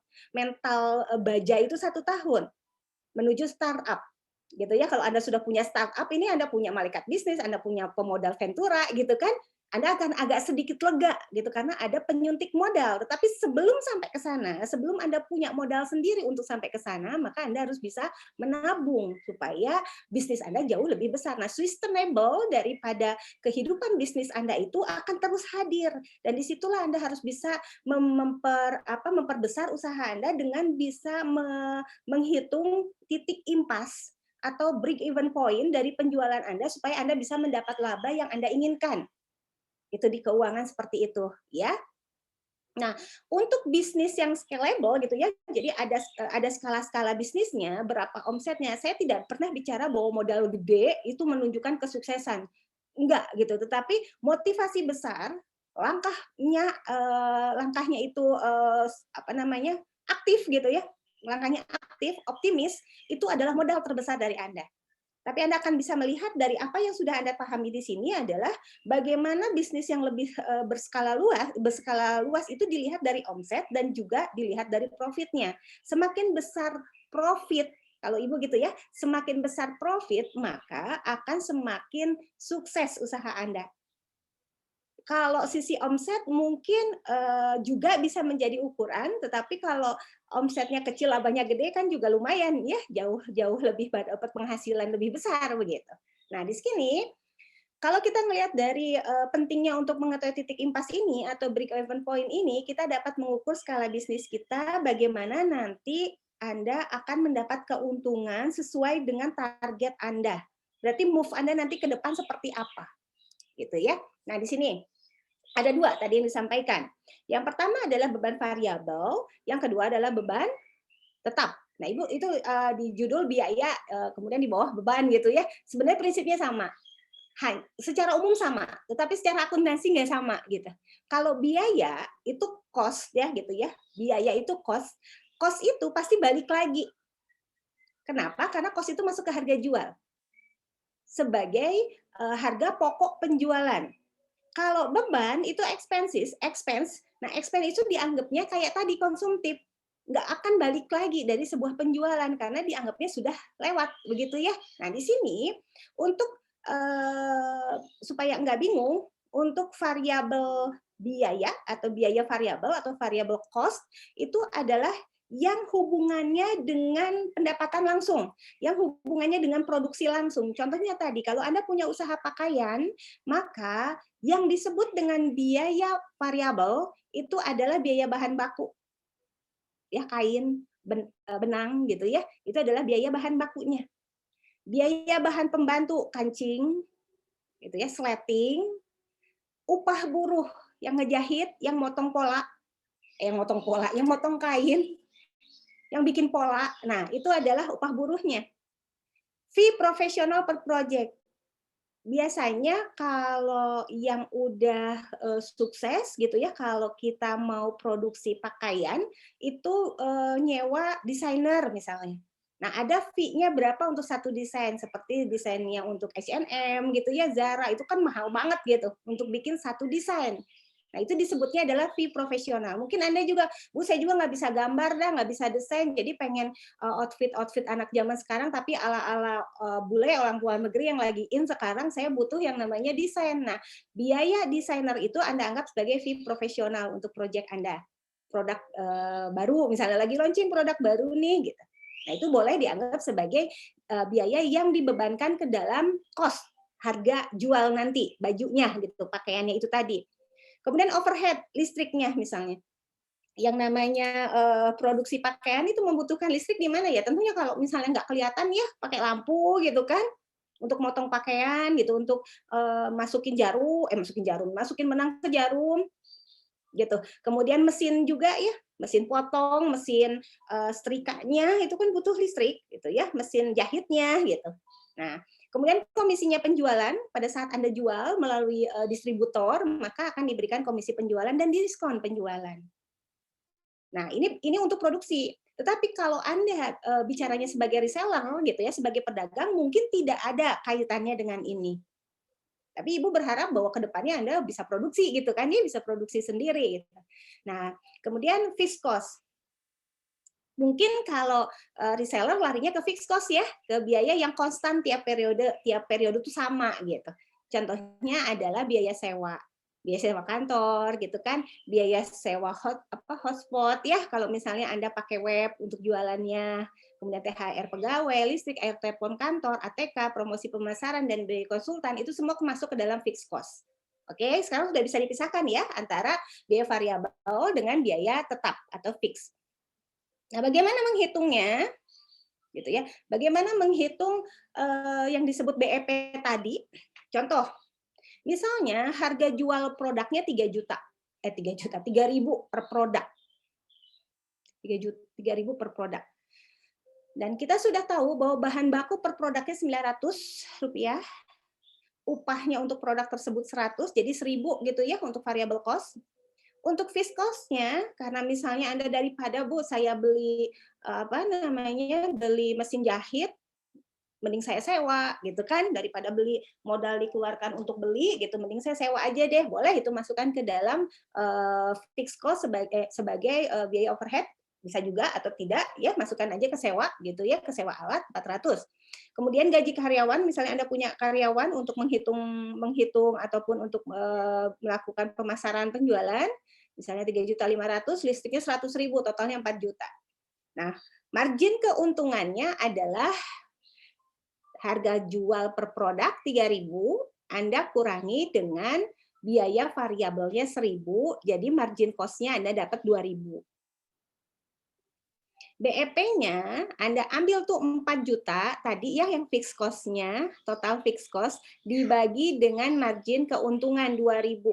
baja itu 1 tahun menuju startup. Gitu ya, kalau Anda sudah punya startup ini Anda punya malaikat bisnis, Anda punya pemodal Ventura gitu kan, Anda akan agak sedikit lega gitu karena ada penyuntik modal. Tetapi sebelum sampai ke sana, sebelum Anda punya modal sendiri untuk sampai ke sana, maka Anda harus bisa menabung supaya bisnis Anda jauh lebih besar. Nah, sustainable daripada kehidupan bisnis Anda itu akan terus hadir dan disitulah Anda harus bisa memperbesar usaha Anda dengan bisa menghitung titik impas atau break even point dari penjualan Anda supaya Anda bisa mendapat laba yang Anda inginkan. Itu di keuangan seperti itu, ya. Nah, untuk bisnis yang scalable gitu ya, jadi ada skala-skala bisnisnya, berapa omsetnya. Saya tidak pernah bicara bahwa modal gede itu menunjukkan kesuksesan. Enggak gitu, tetapi motivasi besar, langkahnya itu aktif gitu ya. Langkahnya aktif, optimis, itu adalah modal terbesar dari Anda. Tapi Anda akan bisa melihat dari apa yang sudah Anda pahami di sini adalah bagaimana bisnis yang lebih berskala luas itu dilihat dari omset dan juga dilihat dari profitnya. Semakin besar profit, kalau Ibu gitu ya, semakin besar profit, maka akan semakin sukses usaha Anda. Kalau sisi omset mungkin juga bisa menjadi ukuran, tetapi kalau omsetnya kecil, labanya gede kan juga lumayan ya, jauh lebih dapat penghasilan lebih besar begitu. Nah, di sini kalau kita melihat dari pentingnya untuk mengetahui titik impas ini atau break even point ini, kita dapat mengukur skala bisnis kita bagaimana nanti Anda akan mendapat keuntungan sesuai dengan target Anda. Berarti move Anda nanti ke depan seperti apa, gitu ya. Nah, di sini ada 2 tadi yang disampaikan. Yang pertama adalah beban variabel, yang kedua adalah beban tetap. Nah, Ibu itu di judul biaya, kemudian di bawah beban gitu ya. Sebenarnya prinsipnya sama. Secara umum sama, tetapi secara akuntansi nggak sama gitu. Kalau biaya itu cost ya gitu ya. Biaya itu cost. Cost itu pasti balik lagi. Kenapa? Karena cost itu masuk ke harga jual sebagai harga pokok penjualan. Kalau beban itu expense. Nah, expense itu dianggapnya kayak tadi konsumtif, nggak akan balik lagi dari sebuah penjualan karena dianggapnya sudah lewat, begitu ya. Nah, di sini untuk supaya nggak bingung, untuk variabel biaya atau biaya variabel atau variabel cost itu adalah yang hubungannya dengan pendapatan langsung, yang hubungannya dengan produksi langsung. Contohnya tadi, kalau Anda punya usaha pakaian, maka yang disebut dengan biaya variabel itu adalah biaya bahan baku. Ya, kain, benang gitu ya. Itu adalah biaya bahan bakunya. Biaya bahan pembantu, kancing gitu ya, sleting, upah buruh yang ngejahit, yang motong kain, yang bikin pola. Nah, itu adalah upah buruhnya. Fee profesional per project. Biasanya kalau yang udah sukses gitu ya, kalau kita mau produksi pakaian itu nyewa desainer misalnya. Nah, ada fee-nya berapa untuk satu desain, seperti desainnya untuk H&M gitu ya, Zara, itu kan mahal banget gitu untuk bikin satu desain. Nah, itu disebutnya adalah fee profesional. Mungkin Anda juga, Bu, saya juga nggak bisa gambar dah, nggak bisa desain, jadi pengen outfit anak zaman sekarang, tapi ala-ala bule orang luar negeri yang lagi in sekarang, saya butuh yang namanya desain. Nah, biaya desainer itu Anda anggap sebagai fee profesional untuk project Anda. Produk baru, misalnya lagi launching produk baru nih, gitu. Nah, itu boleh dianggap sebagai biaya yang dibebankan ke dalam cost, harga jual nanti, bajunya gitu, pakaiannya itu tadi. Kemudian overhead, listriknya misalnya. Yang namanya produksi pakaian itu membutuhkan listrik di mana ya? Tentunya kalau misalnya nggak kelihatan ya, pakai lampu gitu kan, untuk motong pakaian gitu, untuk masukin benang ke jarum gitu. Kemudian mesin juga ya, mesin potong, mesin setrikanya itu kan butuh listrik gitu ya, mesin jahitnya gitu. Nah, kemudian komisinya penjualan, pada saat Anda jual melalui distributor, maka akan diberikan komisi penjualan dan diskon penjualan. Nah, ini untuk produksi. Tetapi kalau Anda bicaranya sebagai reseller gitu ya, sebagai pedagang, mungkin tidak ada kaitannya dengan ini. Tapi Ibu berharap bahwa ke depannya Anda bisa produksi gitu kan, dia bisa produksi sendiri gitu. Nah, kemudian fixed cost. Mungkin kalau reseller larinya ke fixed cost ya, ke biaya yang konstan tiap periode itu sama gitu. Contohnya adalah biaya sewa kantor gitu kan, biaya sewa hotspot ya kalau misalnya Anda pakai web untuk jualannya, kemudian THR pegawai, listrik, air telepon kantor, ATK, promosi pemasaran dan biaya konsultan itu semua masuk ke dalam fixed cost. Oke, sekarang sudah bisa dipisahkan ya antara biaya variabel dengan biaya tetap atau fix. Nah, bagaimana menghitungnya? Gitu ya. Bagaimana menghitung yang disebut BEP tadi? Contoh, misalnya harga jual produknya 3.000 per produk. 3.000 per produk. Dan kita sudah tahu bahwa bahan baku per produknya Rp900, upahnya untuk produk tersebut 100, jadi 1.000 gitu ya untuk variable cost. Untuk fixed cost-nya, karena misalnya Anda daripada, Bu, saya beli beli mesin jahit, mending saya sewa gitu kan, daripada beli modal dikeluarkan untuk beli gitu, mending saya sewa aja deh. Boleh itu masukkan ke dalam fixed cost sebagai biaya overhead, bisa juga atau tidak ya, masukkan aja ke sewa gitu ya, ke sewa alat 400. Kemudian gaji karyawan, misalnya Anda punya karyawan untuk menghitung ataupun untuk melakukan pemasaran penjualan, misalnya 3.500.000, listriknya 100.000, totalnya 4 juta. Nah, margin keuntungannya adalah harga jual per produk 3.000, Anda kurangi dengan biaya variabelnya 1.000, jadi margin cost-nya Anda dapat 2.000. BEP-nya Anda ambil tuh 4 juta tadi ya yang fixed cost-nya, total fixed cost dibagi dengan margin keuntungan 2.000.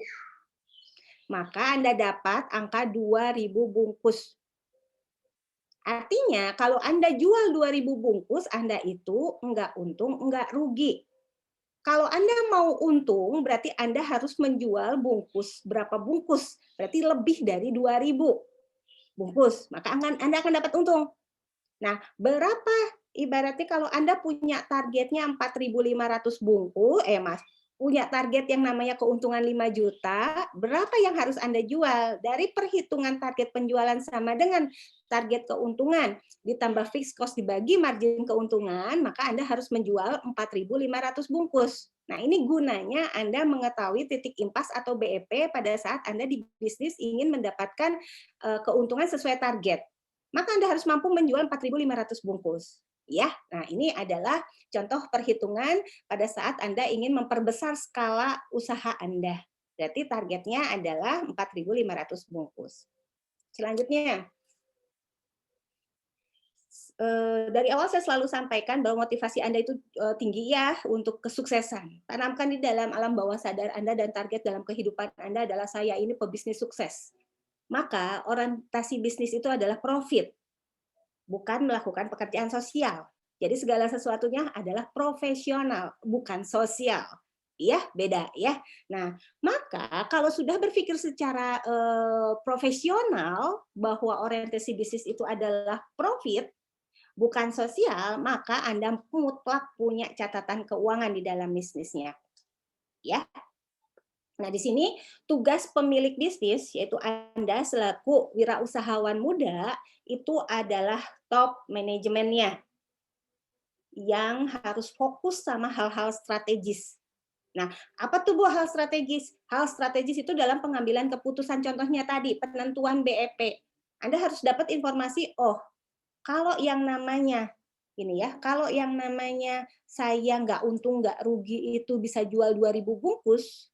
Maka Anda dapat angka 2.000 bungkus. Artinya kalau Anda jual 2.000 bungkus, Anda itu enggak untung, enggak rugi. Kalau Anda mau untung, berarti Anda harus menjual bungkus. Berapa bungkus? Berarti lebih dari 2.000 bungkus. Maka Anda akan dapat untung. Nah, berapa ibaratnya kalau Anda punya targetnya 4.500 bungkus, punya target yang namanya keuntungan 5 juta, berapa yang harus Anda jual? Dari perhitungan target penjualan sama dengan target keuntungan, ditambah fixed cost dibagi margin keuntungan, maka Anda harus menjual 4.500 bungkus. Nah, ini gunanya Anda mengetahui titik impas atau BEP pada saat Anda di bisnis ingin mendapatkan keuntungan sesuai target. Maka Anda harus mampu menjual 4.500 bungkus. Ya, nah ini adalah contoh perhitungan pada saat Anda ingin memperbesar skala usaha Anda. Berarti targetnya adalah 4.500 bungkus. Selanjutnya, dari awal saya selalu sampaikan bahwa motivasi Anda itu tinggi ya untuk kesuksesan. Tanamkan di dalam alam bawah sadar Anda dan target dalam kehidupan Anda adalah saya ini pebisnis sukses. Maka orientasi bisnis itu adalah profit, bukan melakukan pekerjaan sosial. Jadi segala sesuatunya adalah profesional, bukan sosial. Iya, beda ya. Nah, maka kalau sudah berpikir secara profesional bahwa orientasi bisnis itu adalah profit, bukan sosial, maka Anda mutlak punya catatan keuangan di dalam bisnisnya. Ya. Nah, di sini tugas pemilik bisnis, yaitu Anda selaku wirausahawan muda, itu adalah top manajemennya yang harus fokus sama hal-hal strategis. Nah, apa tuh Bu hal strategis? Hal strategis itu dalam pengambilan keputusan, contohnya tadi, penentuan BEP. Anda harus dapat informasi, oh, kalau yang namanya ini ya, kalau yang namanya saya nggak untung, nggak rugi itu bisa jual 2.000 bungkus,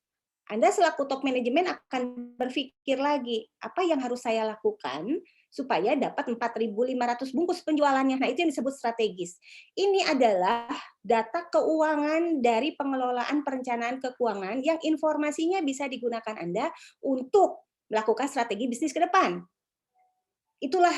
Anda selaku top manajemen akan berpikir lagi, apa yang harus saya lakukan supaya dapat 4.500 bungkus penjualannya. Nah, itu yang disebut strategis. Ini adalah data keuangan dari pengelolaan perencanaan keuangan yang informasinya bisa digunakan Anda untuk melakukan strategi bisnis ke depan. Itulah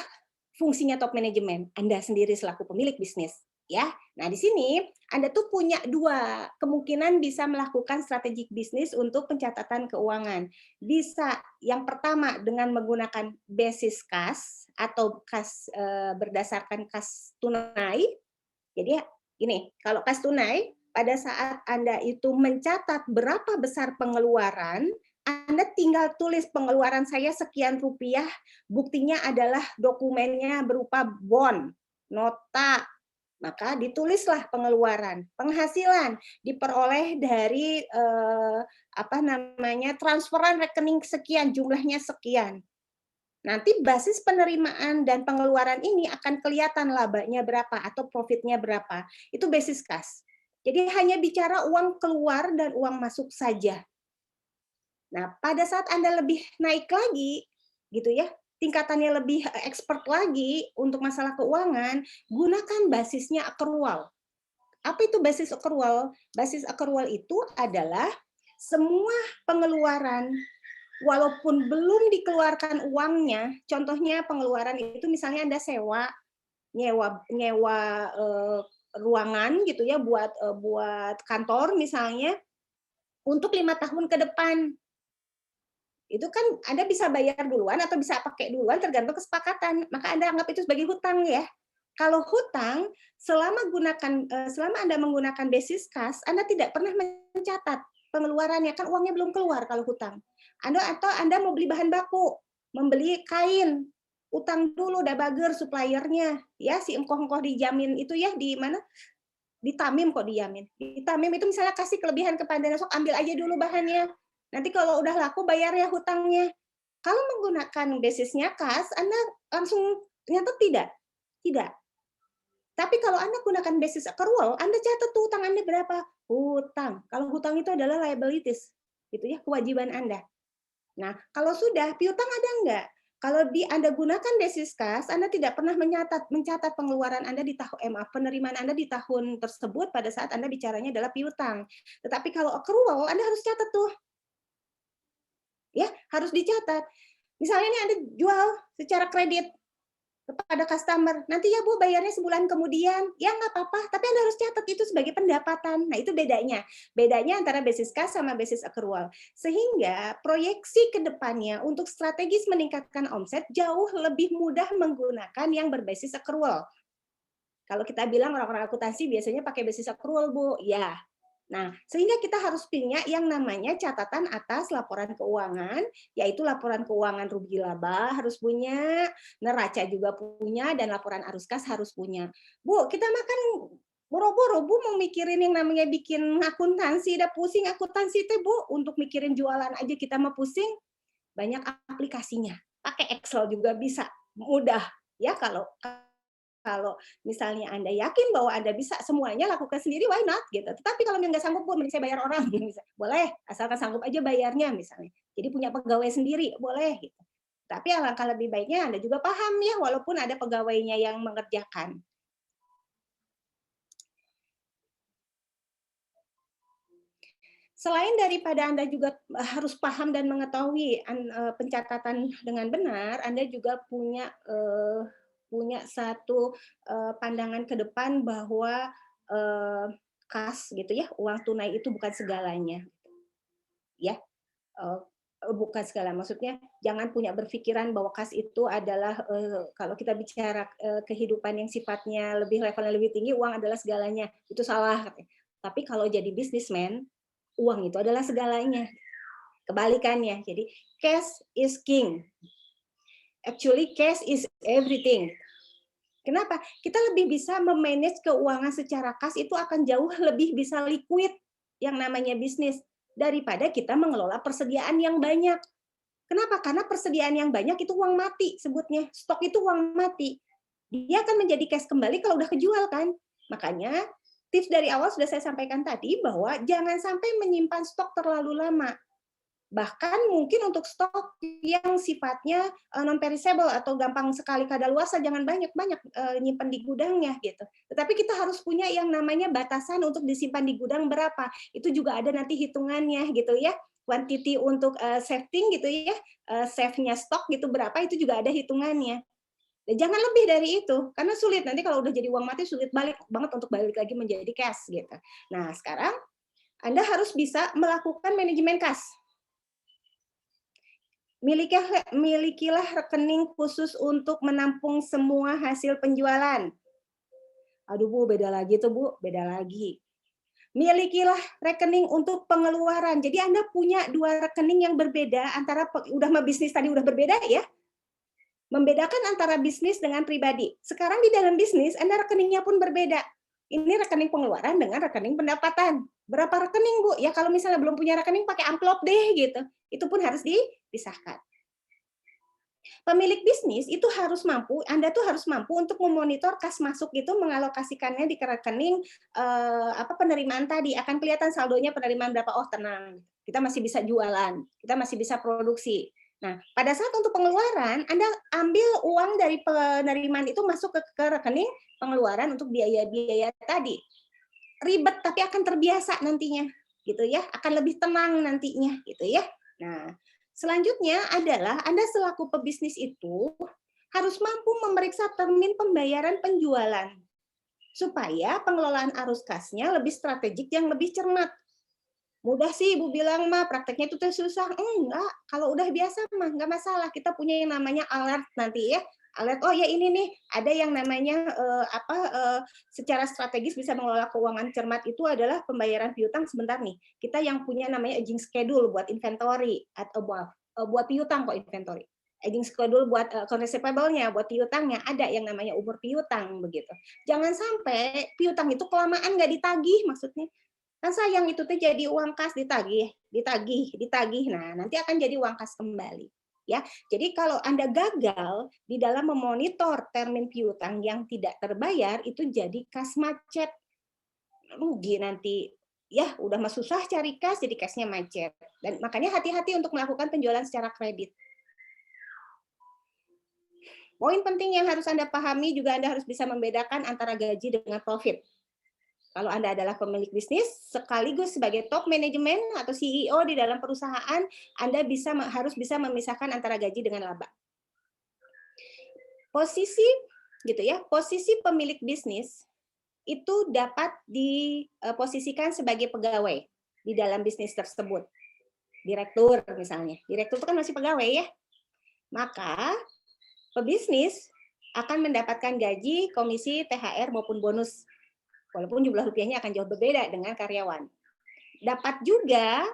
fungsinya top manajemen, Anda sendiri selaku pemilik bisnis. Ya, nah di sini Anda tuh punya dua kemungkinan bisa melakukan strategik bisnis untuk pencatatan keuangan. Bisa yang pertama dengan menggunakan basis kas atau kas berdasarkan kas tunai. Jadi ini kalau kas tunai pada saat Anda itu mencatat berapa besar pengeluaran, Anda tinggal tulis pengeluaran saya sekian rupiah, buktinya adalah dokumennya berupa bond, nota. Maka ditulislah pengeluaran, penghasilan diperoleh dari transferan rekening sekian, jumlahnya sekian. Nanti basis penerimaan dan pengeluaran ini akan kelihatan labanya berapa atau profitnya berapa. Itu basis kas. Jadi hanya bicara uang keluar dan uang masuk saja. Nah, pada saat Anda lebih naik lagi, gitu ya, tingkatannya lebih expert lagi untuk masalah keuangan, gunakan basisnya accrual. Apa itu basis accrual? Basis accrual itu adalah semua pengeluaran walaupun belum dikeluarkan uangnya, contohnya pengeluaran itu misalnya Anda sewa, nyewa ruangan gitu ya buat kantor misalnya untuk 5 tahun ke depan. Itu kan Anda bisa bayar duluan atau bisa pakai duluan tergantung kesepakatan. Maka Anda anggap itu sebagai hutang ya. Kalau hutang, selama Anda menggunakan basis kas, Anda tidak pernah mencatat pengeluarannya, kan uangnya belum keluar kalau hutang. Anda mau beli bahan baku, membeli kain, utang dulu udah bager suppliernya, ya si engkoh-engkoh dijamin itu ya di mana? Di Tamim kok dijamin. Di Tamim itu misalnya kasih kelebihan kepada sok ambil aja dulu bahannya. Nanti kalau udah laku bayar ya hutangnya. Kalau menggunakan basisnya kas, Anda langsung nyatet tidak? Tidak. Tapi kalau Anda gunakan basis accrual, Anda catat tuh hutang Anda berapa? Hutang. Kalau hutang itu adalah liabilities, gitu ya, kewajiban Anda. Nah, kalau sudah piutang ada enggak? Kalau Anda gunakan basis kas, Anda tidak pernah mencatat pengeluaran Anda di tahun penerimaan Anda di tahun tersebut pada saat Anda bicaranya adalah piutang. Tetapi kalau accrual, Anda harus catat tuh. Ya, harus dicatat. Misalnya nih Anda jual secara kredit kepada customer, nanti ya Bu bayarnya sebulan kemudian, ya nggak apa-apa, tapi Anda harus catat itu sebagai pendapatan. Nah itu bedanya antara basis kas sama basis accrual. Sehingga proyeksi ke depannya untuk strategis meningkatkan omset jauh lebih mudah menggunakan yang berbasis accrual. Kalau kita bilang orang-orang akuntansi biasanya pakai basis accrual Bu, ya. Nah, sehingga kita harus punya yang namanya catatan atas laporan keuangan, yaitu laporan keuangan rugi laba harus punya, neraca juga punya, dan laporan arus kas harus punya. Bu, kita makan boro-boro, Bu mau mikirin yang namanya bikin akuntansi, udah pusing akuntansi teh Bu, untuk mikirin jualan aja kita mau pusing, banyak aplikasinya. Pakai Excel juga bisa, mudah. Ya, kalau misalnya Anda yakin bahwa Anda bisa semuanya lakukan sendiri, why not gitu. Tetapi kalau nggak sanggup, Bu, mending saya bayar orang, boleh, asalkan sanggup aja bayarnya misalnya. Jadi punya pegawai sendiri, boleh gitu. Tapi alangkah lebih baiknya Anda juga paham ya, walaupun ada pegawainya yang mengerjakan. Selain daripada Anda juga harus paham dan mengetahui pencatatan dengan benar, Anda juga punya satu pandangan ke depan bahwa kas gitu ya, uang tunai itu bukan segalanya. Ya. Bukan segala, maksudnya jangan punya berpikiran bahwa kas itu adalah kalau kita bicara kehidupan yang sifatnya levelnya lebih tinggi, uang adalah segalanya. Itu salah. Tapi kalau jadi bisnismen, uang itu adalah segalanya. Kebalikannya. Jadi cash is king. Actually cash is everything. Kenapa? Kita lebih bisa memanage keuangan secara kas, itu akan jauh lebih bisa liquid yang namanya bisnis daripada kita mengelola persediaan yang banyak. Kenapa? Karena persediaan yang banyak itu uang mati sebutnya. Stok itu uang mati. Dia akan menjadi cash kembali kalau udah kejual kan. Makanya tips dari awal sudah saya sampaikan tadi bahwa jangan sampai menyimpan stok terlalu lama. Bahkan mungkin untuk stok yang sifatnya non-perishable atau gampang sekali kadaluarsa, jangan banyak-banyak nyimpan di gudangnya gitu. Tetapi kita harus punya yang namanya batasan untuk disimpan di gudang berapa. Itu juga ada nanti hitungannya gitu ya. Quantity untuk saving gitu ya, save-nya stok gitu berapa, itu juga ada hitungannya. Dan jangan lebih dari itu, karena sulit nanti kalau udah jadi uang mati, sulit banget untuk balik lagi menjadi cash gitu. Nah sekarang Anda harus bisa melakukan manajemen kas. Milikilah rekening khusus untuk menampung semua hasil penjualan. Aduh Bu, beda lagi tuh Bu, beda lagi. Milikilah rekening untuk pengeluaran. Jadi Anda punya dua rekening yang berbeda, antara udah bisnis tadi udah berbeda ya. Membedakan antara bisnis dengan pribadi. Sekarang di dalam bisnis Anda rekeningnya pun berbeda. Ini rekening pengeluaran dengan rekening pendapatan. Berapa rekening Bu? Ya kalau misalnya belum punya rekening pakai amplop deh gitu. Itu pun harus dipisahkan. Pemilik bisnis itu harus mampu, Anda tuh harus mampu untuk memonitor kas masuk itu, mengalokasikannya di rekening penerimaan tadi. Akan kelihatan saldonya penerimaan berapa. Oh tenang, kita masih bisa jualan, kita masih bisa produksi. Nah, pada saat untuk pengeluaran, Anda ambil uang dari penerimaan itu masuk ke rekening pengeluaran untuk biaya-biaya tadi. Ribet tapi akan terbiasa nantinya, gitu ya. Akan lebih tenang nantinya, gitu ya. Nah, selanjutnya adalah Anda selaku pebisnis itu harus mampu memeriksa termin pembayaran penjualan supaya pengelolaan arus kasnya lebih strategik yang lebih cermat. Mudah sih Ibu bilang mah prakteknya itu susah. Enggak, kalau udah biasa mah enggak masalah. Kita punya yang namanya alert nanti ya. Alert, oh ya ini nih ada yang namanya secara strategis bisa mengelola keuangan cermat itu adalah pembayaran piutang sebentar nih. Kita yang punya namanya aging schedule buat inventory atau buat piutang kok inventory. Aging schedule buat accounts receivable-nya, buat piutangnya ada yang namanya umur piutang begitu. Jangan sampai piutang itu kelamaan nggak ditagih maksudnya. Kan sayang itu tuh jadi uang kas ditagih. Nah, nanti akan jadi uang kas kembali. Ya, jadi kalau Anda gagal di dalam memonitor termin piutang yang tidak terbayar, itu jadi kas macet. Rugi nanti. Ya, udah mah susah cari kas, jadi kasnya macet. Dan makanya hati-hati untuk melakukan penjualan secara kredit. Poin penting yang harus Anda pahami juga Anda harus bisa membedakan antara gaji dengan profit. Kalau Anda adalah pemilik bisnis sekaligus sebagai top manajemen atau CEO di dalam perusahaan, Anda harus bisa memisahkan antara gaji dengan laba. Posisi gitu ya, posisi pemilik bisnis itu dapat diposisikan sebagai pegawai di dalam bisnis tersebut. Direktur misalnya. Direktur itu kan masih pegawai ya. Maka pebisnis akan mendapatkan gaji, komisi, THR maupun bonus. Walaupun jumlah rupiahnya akan jauh berbeda dengan karyawan. Dapat juga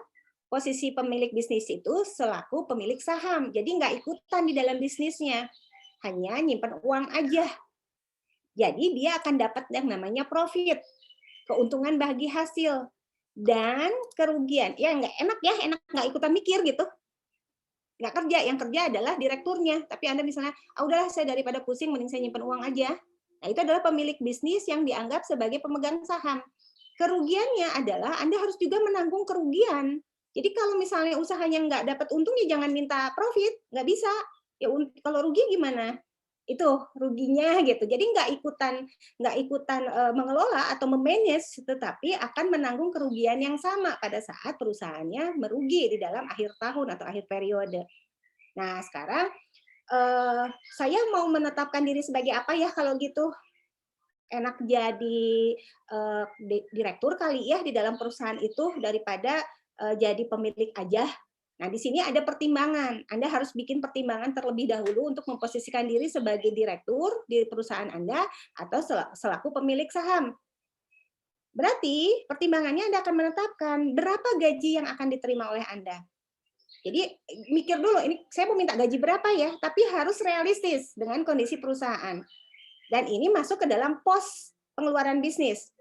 posisi pemilik bisnis itu selaku pemilik saham. Jadi nggak ikutan di dalam bisnisnya. Hanya nyimpan uang aja. Jadi dia akan dapat yang namanya profit. Keuntungan bagi hasil. Dan kerugian. Ya nggak enak ya, enak nggak ikutan mikir gitu. Nggak kerja, yang kerja adalah direkturnya. Tapi Anda misalnya, udahlah saya daripada pusing, mending saya nyimpan uang aja. Nah, itu adalah pemilik bisnis yang dianggap sebagai pemegang saham. Kerugiannya adalah Anda harus juga menanggung kerugian. Jadi kalau misalnya usahanya nggak dapat untung, ya jangan minta profit, nggak bisa. Ya kalau rugi gimana? Itu ruginya gitu. Jadi nggak ikutan mengelola atau memanage, tetapi akan menanggung kerugian yang sama pada saat perusahaannya merugi di dalam akhir tahun atau akhir periode. Nah, sekarang saya mau menetapkan diri sebagai apa ya kalau gitu? Enak jadi direktur kali ya di dalam perusahaan itu daripada jadi pemilik aja. Nah, di sini ada pertimbangan. Anda harus bikin pertimbangan terlebih dahulu untuk memposisikan diri sebagai direktur di perusahaan Anda atau selaku pemilik saham. Berarti pertimbangannya Anda akan menetapkan berapa gaji yang akan diterima oleh Anda. Jadi mikir dulu, ini saya mau minta gaji berapa ya, tapi harus realistis dengan kondisi perusahaan. Dan ini masuk ke dalam pos pengeluaran bisnis.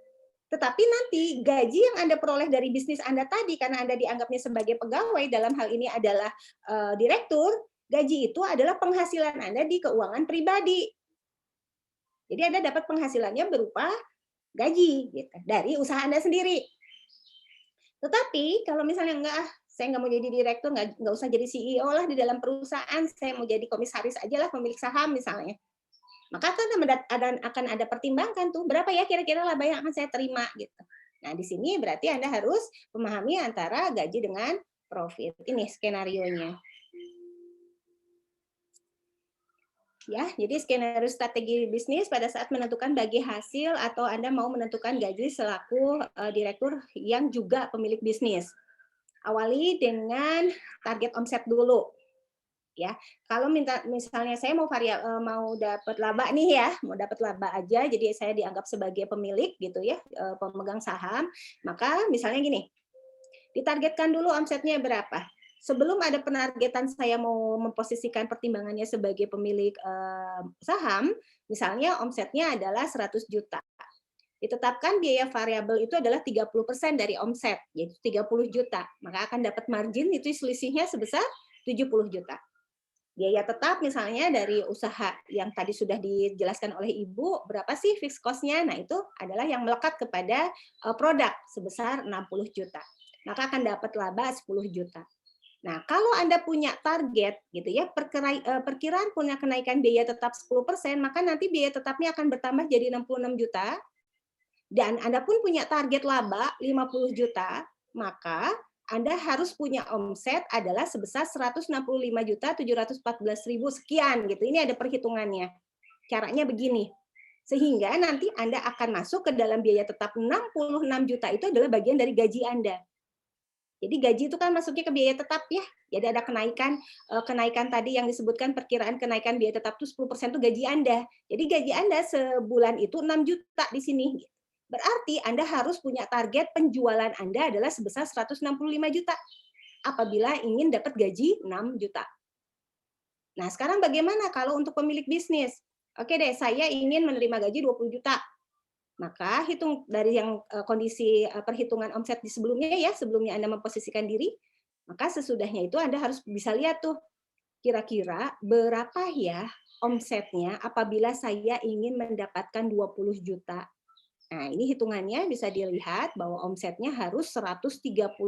Tetapi nanti gaji yang Anda peroleh dari bisnis Anda tadi, karena Anda dianggapnya sebagai pegawai, dalam hal ini adalah direktur, gaji itu adalah penghasilan Anda di keuangan pribadi. Jadi Anda dapat penghasilannya berupa gaji gitu, dari usaha Anda sendiri. Tetapi kalau misalnya enggak, saya nggak mau jadi direktur, nggak usah jadi CEO lah di dalam perusahaan, saya mau jadi komisaris aja lah, pemilik saham misalnya. Maka akan ada pertimbangkan tuh, berapa ya kira-kira laba yang akan saya terima gitu. Nah, di sini berarti Anda harus memahami antara gaji dengan profit. Ini skenarionya. Ya, jadi skenario strategi bisnis pada saat menentukan bagi hasil atau Anda mau menentukan gaji selaku direktur yang juga pemilik bisnis. Awali dengan target omset dulu. Ya, kalau misalnya saya mau dapat laba nih ya, mau dapat laba aja, jadi saya dianggap sebagai pemilik gitu ya, pemegang saham, maka misalnya gini, ditargetkan dulu omsetnya berapa. Sebelum ada penargetan saya mau memposisikan pertimbangannya sebagai pemilik saham, misalnya omsetnya adalah 100 juta. Ditetapkan biaya variabel itu adalah 30% dari omset, yaitu 30 juta. Maka akan dapat margin itu selisihnya sebesar 70 juta. Biaya tetap misalnya dari usaha yang tadi sudah dijelaskan oleh Ibu, berapa sih fixed cost-nya? Nah, itu adalah yang melekat kepada produk sebesar 60 juta. Maka akan dapat laba 10 juta. Nah, kalau Anda punya target gitu ya, perkiraan punya kenaikan biaya tetap 10%, maka nanti biaya tetapnya akan bertambah jadi 66 juta. Dan Anda pun punya target laba 50 juta, maka Anda harus punya omset adalah sebesar 165.714.000 sekian gitu. Ini ada perhitungannya. Caranya begini. Sehingga nanti Anda akan masuk ke dalam biaya tetap 66 juta itu adalah bagian dari gaji Anda. Jadi gaji itu kan masuknya ke biaya tetap ya. Jadi ada kenaikan tadi yang disebutkan perkiraan kenaikan biaya tetap itu 10% itu gaji Anda. Jadi gaji Anda sebulan itu 6 juta di sini. Berarti Anda harus punya target penjualan Anda adalah sebesar 165 juta apabila ingin dapat gaji 6 juta. Nah, sekarang bagaimana kalau untuk pemilik bisnis? Oke deh, saya ingin menerima gaji 20 juta. Maka hitung dari yang kondisi perhitungan omset di sebelumnya ya, sebelumnya Anda memposisikan diri, maka sesudahnya itu Anda harus bisa lihat tuh kira-kira berapa ya omsetnya apabila saya ingin mendapatkan 20 juta. Nah, ini hitungannya bisa dilihat bahwa omsetnya harus 139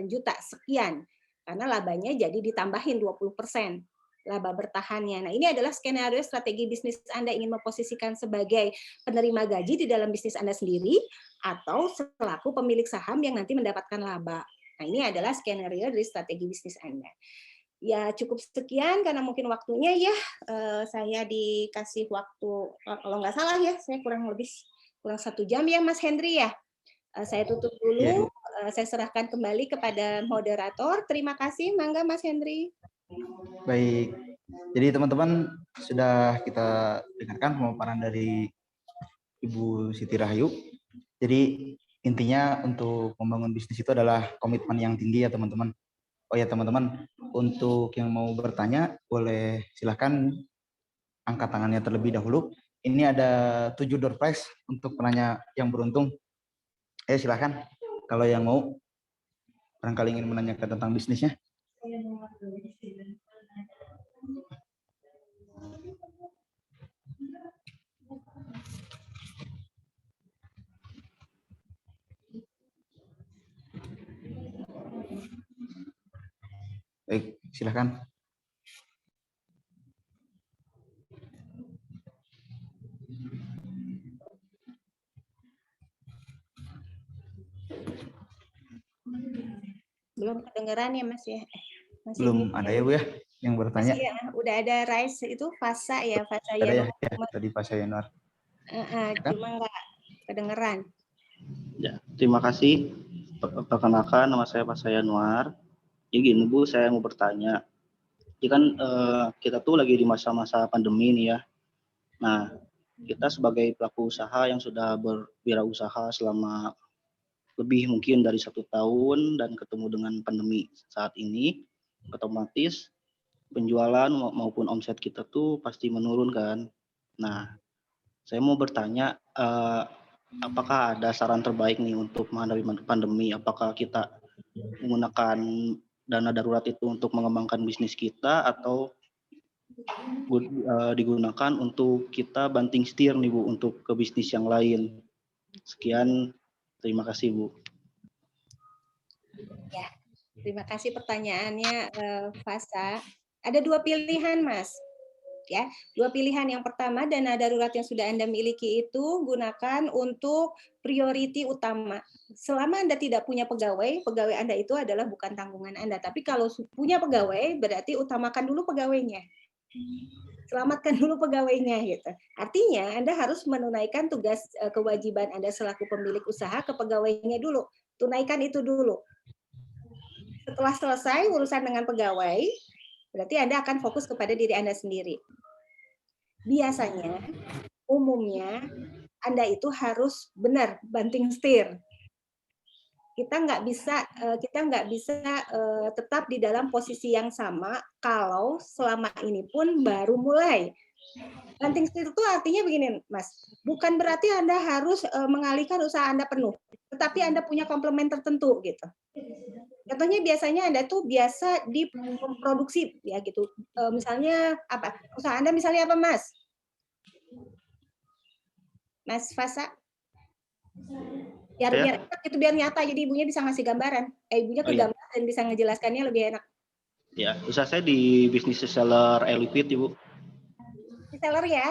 juta sekian. Karena labanya jadi ditambahin 20%. laba bertahannya. Nah, ini adalah skenario strategi bisnis Anda ingin memposisikan sebagai penerima gaji di dalam bisnis Anda sendiri atau selaku pemilik saham yang nanti mendapatkan laba. Nah, ini adalah skenario dari strategi bisnis Anda. Ya, cukup sekian karena mungkin waktunya ya, saya dikasih waktu, kalau nggak salah ya, saya kurang 1 jam ya, Mas Hendri ya. Saya tutup dulu, saya serahkan kembali kepada moderator. Terima kasih, mangga Mas Hendri. Baik, jadi teman-teman sudah kita dengarkan pemaparan dari Ibu Siti Rahayu. Jadi intinya untuk membangun bisnis itu adalah komitmen yang tinggi ya teman-teman. Oh ya teman-teman, untuk yang mau bertanya boleh silahkan angkat tangannya terlebih dahulu. Ini ada 7 door prize untuk penanya yang beruntung. Silahkan kalau yang mau barangkali ingin menanyakan tentang bisnisnya. Baik, silahkan. Belum kedengeran ya Mas ya? Masih Belum ada ya Bu ya yang bertanya? Masih ya, udah ada Rise itu Fasa ya, Fasa ada ya, ya, tadi Pak Sayanuar. cuma nggak kedengeran. Ya, terima kasih. Perkenalkan, nama saya Pak Sayanuar. Jadi gini Bu, saya mau bertanya. Jadi kan kita tuh lagi di masa-masa pandemi nih ya. Nah, kita sebagai pelaku usaha yang sudah berwirausaha selama lebih mungkin dari 1 tahun dan ketemu dengan pandemi saat ini, otomatis penjualan maupun omset kita tuh pasti menurun kan. Nah, saya mau bertanya, apakah ada saran terbaik nih untuk menghadapi pandemi? Apakah kita menggunakan dana darurat itu untuk mengembangkan bisnis kita atau digunakan untuk kita banting setir nih Bu untuk ke bisnis yang lain? Sekian, terima kasih Bu. Ya, terima kasih pertanyaannya, Fasa. Ada 2 pilihan, Mas. Ya, 2 pilihan. Yang pertama, dana darurat yang sudah Anda miliki itu gunakan untuk priority utama. Selama Anda tidak punya pegawai, pegawai Anda itu adalah bukan tanggungan Anda. Tapi kalau punya pegawai, berarti utamakan dulu pegawainya. Selamatkan dulu pegawainya gitu. Artinya Anda harus menunaikan tugas kewajiban Anda selaku pemilik usaha ke pegawainya dulu. Tunaikan itu dulu. Setelah selesai urusan dengan pegawai, berarti Anda akan fokus kepada diri Anda sendiri. Biasanya, umumnya, Anda itu harus benar banting setir. Kita nggak bisa tetap di dalam posisi yang sama kalau selama ini pun baru mulai. Banting setir itu artinya begini, Mas. Bukan berarti Anda harus mengalihkan usaha Anda penuh, tetapi Anda punya komplement tertentu gitu. Contohnya biasanya Anda tuh biasa di produksi ya gitu. Misalnya apa? Usaha Anda misalnya apa, Mas? Mas Fasa? Biar itu biar nyata jadi ibunya bisa ngasih gambaran. Ibunya ke gambar dan bisa ngejelaskannya lebih enak. Ya, usaha saya di bisnis reseller e-liquid, Ibu. Reseller ya?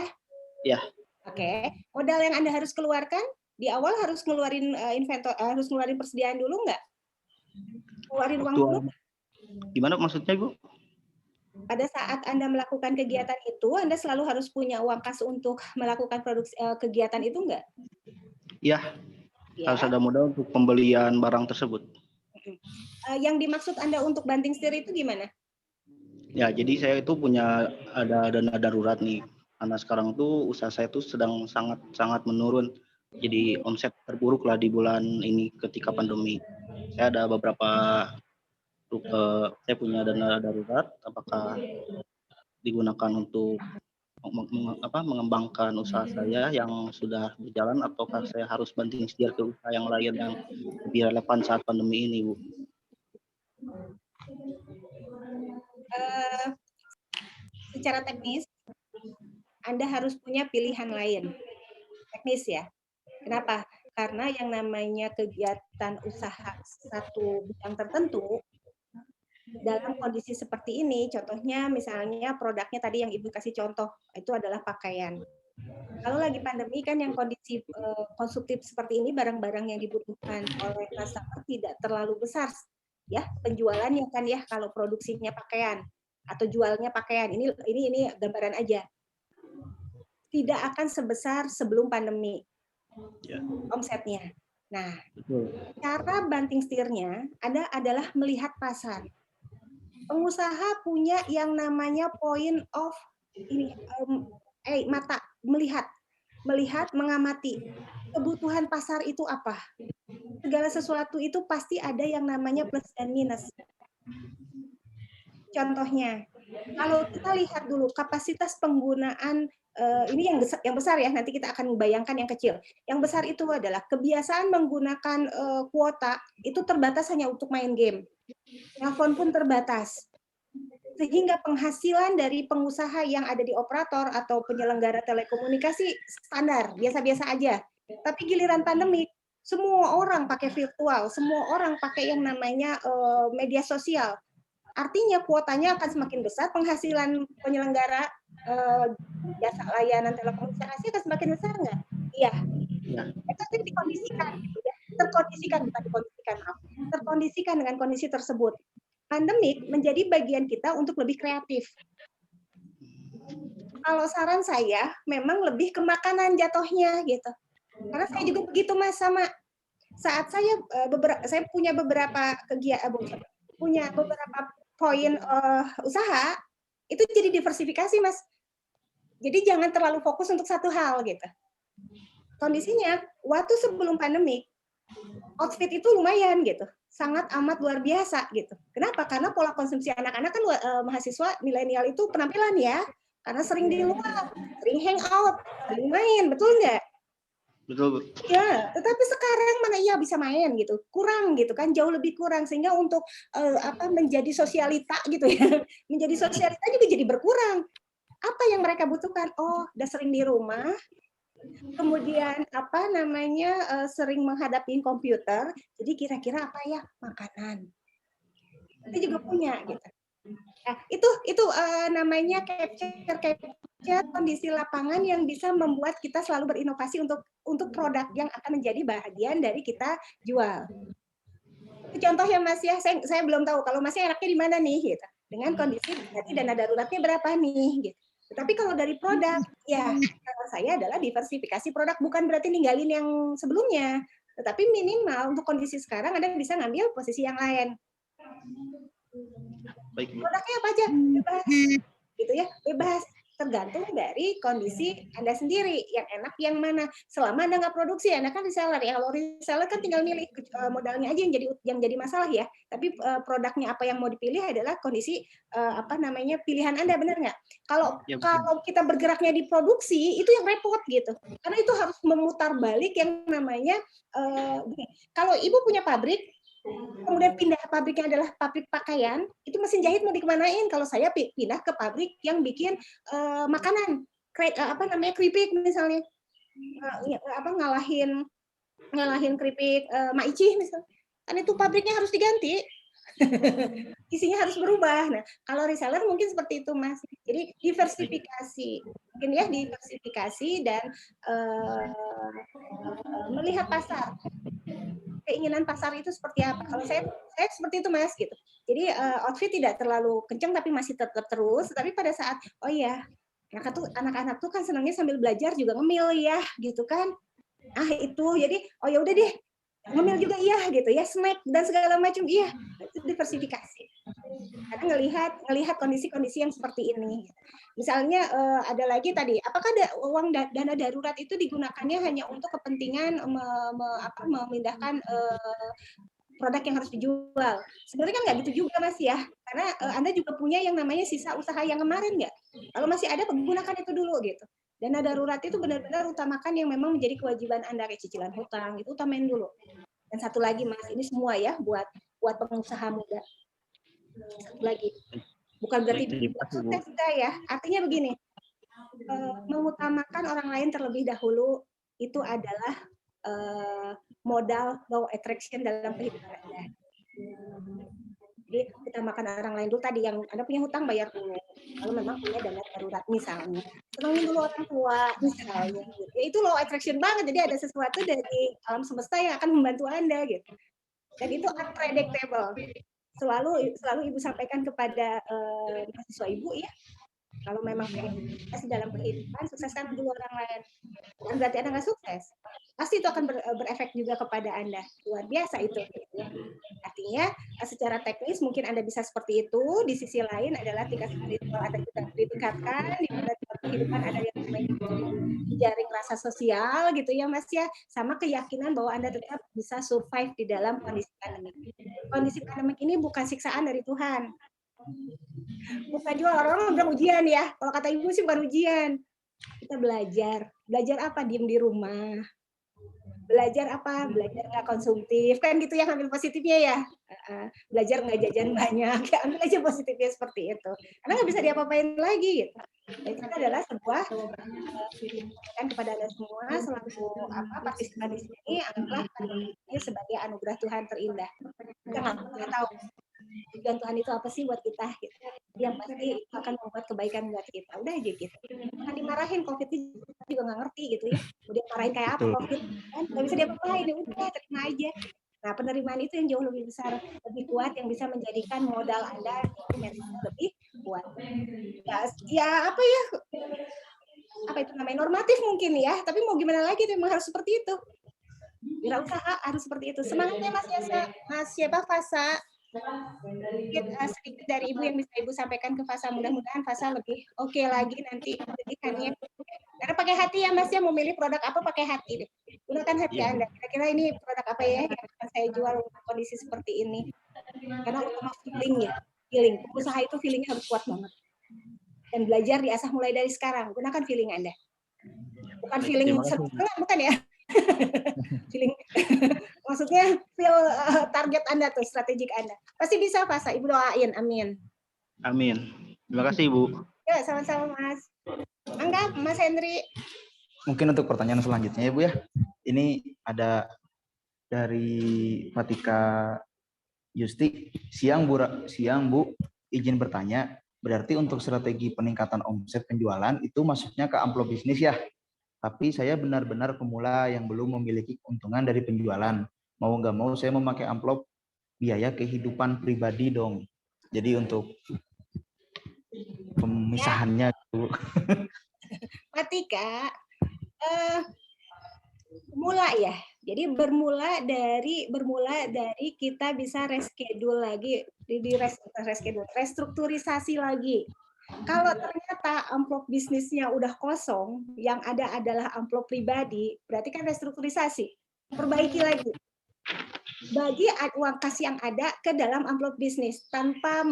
Ya. Oke. Modal yang Anda harus keluarkan di awal harus ngeluarin harus ngeluarin persediaan dulu nggak? Keluarin uang dulu. Gimana maksudnya, Ibu? Pada saat Anda melakukan kegiatan itu, Anda selalu harus punya uang kas untuk melakukan produksi kegiatan itu enggak? Iya. Ya. Harus ada modal untuk pembelian barang tersebut. Yang dimaksud Anda untuk banting setir itu gimana? Ya, jadi saya itu punya ada dana darurat nih. Karena sekarang tuh usaha saya tuh sedang sangat menurun. Jadi omset terburuk lah di bulan ini ketika pandemi. Saya ada beberapa saya punya dana darurat, apakah digunakan untuk mengembangkan usaha saya yang sudah berjalan ataukah saya harus banting setir ke usaha yang lain yang lebih relevan saat pandemi ini, Bu? Secara teknis, Anda harus punya pilihan lain. Teknis ya. Kenapa? Karena yang namanya kegiatan usaha satu bidang tertentu dalam kondisi seperti ini, contohnya misalnya produknya tadi yang Ibu kasih contoh, itu adalah pakaian. Kalau lagi pandemi kan yang kondisi konsumtif seperti ini, barang-barang yang dibutuhkan oleh customer tidak terlalu besar ya penjualannya kan ya, kalau produksinya pakaian atau jualnya pakaian. Ini gambaran aja. Tidak akan sebesar sebelum pandemi omsetnya. Nah, cara banting setirnya adalah melihat pasar. Pengusaha punya yang namanya point of mata, melihat, mengamati kebutuhan pasar itu apa. Segala sesuatu itu pasti ada yang namanya plus dan minus. Contohnya, kalau kita lihat dulu kapasitas penggunaan ini yang besar ya, nanti kita akan bayangkan yang kecil. Yang besar itu adalah kebiasaan menggunakan kuota itu terbatas hanya untuk main game. Telepon pun terbatas. Sehingga penghasilan dari pengusaha yang ada di operator atau penyelenggara telekomunikasi standar, biasa-biasa aja. Tapi giliran pandemi, semua orang pakai virtual, semua orang pakai yang namanya media sosial. Artinya kuotanya akan semakin besar, penghasilan penyelenggara jasa layanan telekomunikasi akan semakin besar nggak? Iya. Itu dikondisikan, gitu ya. Terkondisikan dengan kondisi tersebut. Pandemik menjadi bagian kita untuk lebih kreatif. Kalau saran saya, memang lebih ke makanan jatuhnya gitu. Karena saya juga begitu Mas, sama saat saya punya beberapa kegiatan, punya beberapa poin usaha, itu jadi diversifikasi Mas. Jadi jangan terlalu fokus untuk satu hal gitu. Kondisinya waktu sebelum pandemik, outfit itu lumayan gitu, sangat amat luar biasa gitu. Kenapa? Karena pola konsumsi anak-anak kan mahasiswa milenial itu penampilan ya, karena sering di luar, sering hangout, sering main, betul nggak? Betul. Ya, tetapi sekarang mana iya bisa main gitu, kurang gitu kan, jauh lebih kurang, sehingga untuk menjadi sosialita gitu ya, menjadi sosialita juga jadi berkurang. Apa yang mereka butuhkan? Oh, udah sering di rumah, kemudian sering menghadapi komputer, jadi kira-kira apa ya? Makanan. Kita juga punya gitu. Nah, itu namanya capture kondisi lapangan yang bisa membuat kita selalu berinovasi untuk produk yang akan menjadi bagian dari kita jual. Itu contoh ya Mas ya, saya belum tahu kalau Masnya enaknya di mana nih gitu. Dengan kondisi berarti dana daruratnya berapa nih gitu. Tapi kalau dari produk, ya saran saya adalah diversifikasi produk, bukan berarti ninggalin yang sebelumnya, tetapi minimal untuk kondisi sekarang Anda bisa ngambil posisi yang lain. Baik, produknya apa aja bebas gitu ya, bebas, tergantung dari kondisi Anda sendiri, yang enak yang mana. Selama Anda nggak produksi, Anda kan reseller ya. Kalau reseller kan tinggal milih modalnya aja yang jadi masalah ya. Tapi produknya apa yang mau dipilih adalah kondisi pilihan Anda, benar nggak? Kalau kita bergeraknya di produksi, itu yang repot gitu. Karena itu harus memutar balik yang namanya kalau Ibu punya pabrik, kemudian pindah pabriknya adalah pabrik pakaian, itu mesin jahit mau dikemanain? Kalau saya pindah ke pabrik yang bikin makanan, keripik misalnya, ngalahin keripik Maici misalnya, kan itu pabriknya harus diganti, isinya harus berubah. Nah, kalau reseller mungkin seperti itu Mas. Jadi diversifikasi, mungkin ya diversifikasi dan melihat pasar. Keinginan pasar itu seperti apa? Kalau saya seperti itu Mas gitu. Jadi outfit tidak terlalu kencang tapi masih tetap terus. Tapi pada saat oh ya anak-anak tuh kan senangnya sambil belajar juga ngemil ya gitu kan. Ah itu jadi oh ya udah deh ngemil juga iya gitu ya, snack dan segala macam iya, itu diversifikasi. Karena ngelihat kondisi-kondisi yang seperti ini. Misalnya ada lagi tadi, apakah uang dana darurat itu digunakannya hanya untuk kepentingan memindahkan produk yang harus dijual? Sebenarnya kan nggak gitu juga Mas ya, karena Anda juga punya yang namanya sisa usaha yang kemarin nggak? Kalau masih ada, gunakan itu dulu gitu. Dana darurat itu benar-benar utamakan yang memang menjadi kewajiban Anda, kayak cicilan hutang, itu utamain dulu. Dan satu lagi Mas, ini semua ya buat pengusaha muda. Satu lagi, bukan berarti sukses enggak ya. Artinya begini, mengutamakan orang lain terlebih dahulu itu adalah modal law attraction dalam kehidupan Anda. Jadi kita makan orang lain dulu tadi, yang Anda punya hutang bayar dulu. Kalau memang punya dana darurat misalnya. Senengin dulu orang tua misalnya. Gitu. Ya, itu law attraction banget. Jadi ada sesuatu dari alam semesta yang akan membantu Anda gitu. Dan itu unpredictable. Selalu Ibu sampaikan kepada mahasiswa Ibu ya. Kalau memang pengen sukses dalam kehidupan, sukseskan dulu orang lain. Bukan berarti Anda nggak sukses. Pasti itu akan berefek juga kepada Anda. Luar biasa itu. Artinya, secara teknis mungkin Anda bisa seperti itu. Di sisi lain adalah tingkat spiritual Anda juga ditingkatkan. Di mana kehidupan ada yang namanya jaring rasa sosial gitu ya Mas ya. Sama keyakinan bahwa Anda tetap bisa survive di dalam kondisi pandemik. Kondisi pandemik ini bukan siksaan dari Tuhan. Bukan juga orang-orang bilang ujian ya. Kalau kata Ibu sih bukan ujian. Kita belajar. Belajar apa? Diem di rumah. Belajar apa? Belajar nggak konsumtif. Kan gitu ya, ambil positifnya ya. Belajar nggak jajan banyak. Ya, ambil aja positifnya seperti itu. Karena nggak bisa diapa-apain lagi gitu. Dan itu adalah sebuah kan kepada Anda semua selaku partisipan di sini, anggaplah pandemi ini sebagai anugerah Tuhan terindah. Kita nggak tahu tujuan Tuhan itu apa sih buat kita gitu. Yang pasti itu akan membuat kebaikan buat kita. Udah aja gitu. Jangan dimarahin, COVID juga nggak ngerti gitu ya. Udah marahin kayak apa COVID kan nggak bisa diapa-apain, ya udah terima aja. Nah, penerimaan itu yang jauh lebih besar, lebih kuat, yang bisa menjadikan modal Anda mental lebih kuat. Ya apa ya? Apa itu namanya, normatif mungkin ya, tapi mau gimana lagi, memang harus seperti itu. Wirausaha harus seperti itu. Semangatnya Mas Yasa, Mas siapa Fasa? Sedikit dari Ibu yang bisa Ibu sampaikan ke Fasa, mudah-mudahan Fasa lebih oke lagi nanti pendidikannya. Karena pakai hati ya Mas ya, mau milih produk apa pakai hati deh. Gunakan hati Anda. Kira-kira ini produk apa ya yang akan saya jual untuk kondisi seperti ini. Karena utama feeling ya, feeling. Usaha itu feelingnya harus kuat banget. Dan belajar diasah mulai dari sekarang. Gunakan feeling Anda. Bukan feeling bukan ya. Feeling maksudnya feel target Anda tuh, strategik Anda. Pasti bisa Fasa, Ibu doain, amin. Amin. Terima kasih Ibu. Ya, sama-sama Mas. Angga, Mas Henry. Mungkin untuk pertanyaan selanjutnya ya Bu ya. Ini ada dari Fatika Yusti. Siang Bu, izin bertanya. Berarti untuk strategi peningkatan omset penjualan itu masuknya ke amplop bisnis ya. Tapi saya benar-benar pemula yang belum memiliki keuntungan dari penjualan. Mau nggak mau saya memakai amplop biaya kehidupan pribadi dong. Jadi untuk pemisahannya Bu. Fatika, mulai ya. Jadi bermula dari kita bisa reschedule lagi, restrukturisasi lagi. Kalau ternyata amplop bisnisnya udah kosong, yang ada adalah amplop pribadi, berarti kan restrukturisasi. Perbaiki lagi. Bagi uang kas yang ada ke dalam amplop bisnis tanpa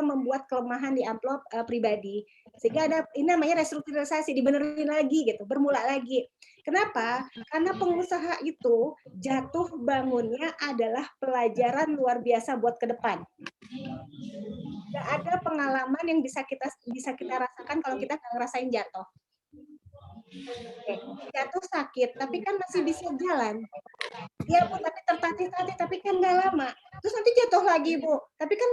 membuat kelemahan di amplop pribadi. Sehingga ini namanya restrukturisasi, dibenerin lagi gitu, bermula lagi. Kenapa? Karena pengusaha itu jatuh bangunnya adalah pelajaran luar biasa buat ke depan. Nggak ada pengalaman yang bisa kita rasakan kalau kita nggak ngerasain jatuh. Jatuh sakit, tapi kan masih bisa jalan. Ya Bu, tapi tertatih-tatih, tapi kan nggak lama. Terus nanti jatuh lagi Bu, tapi kan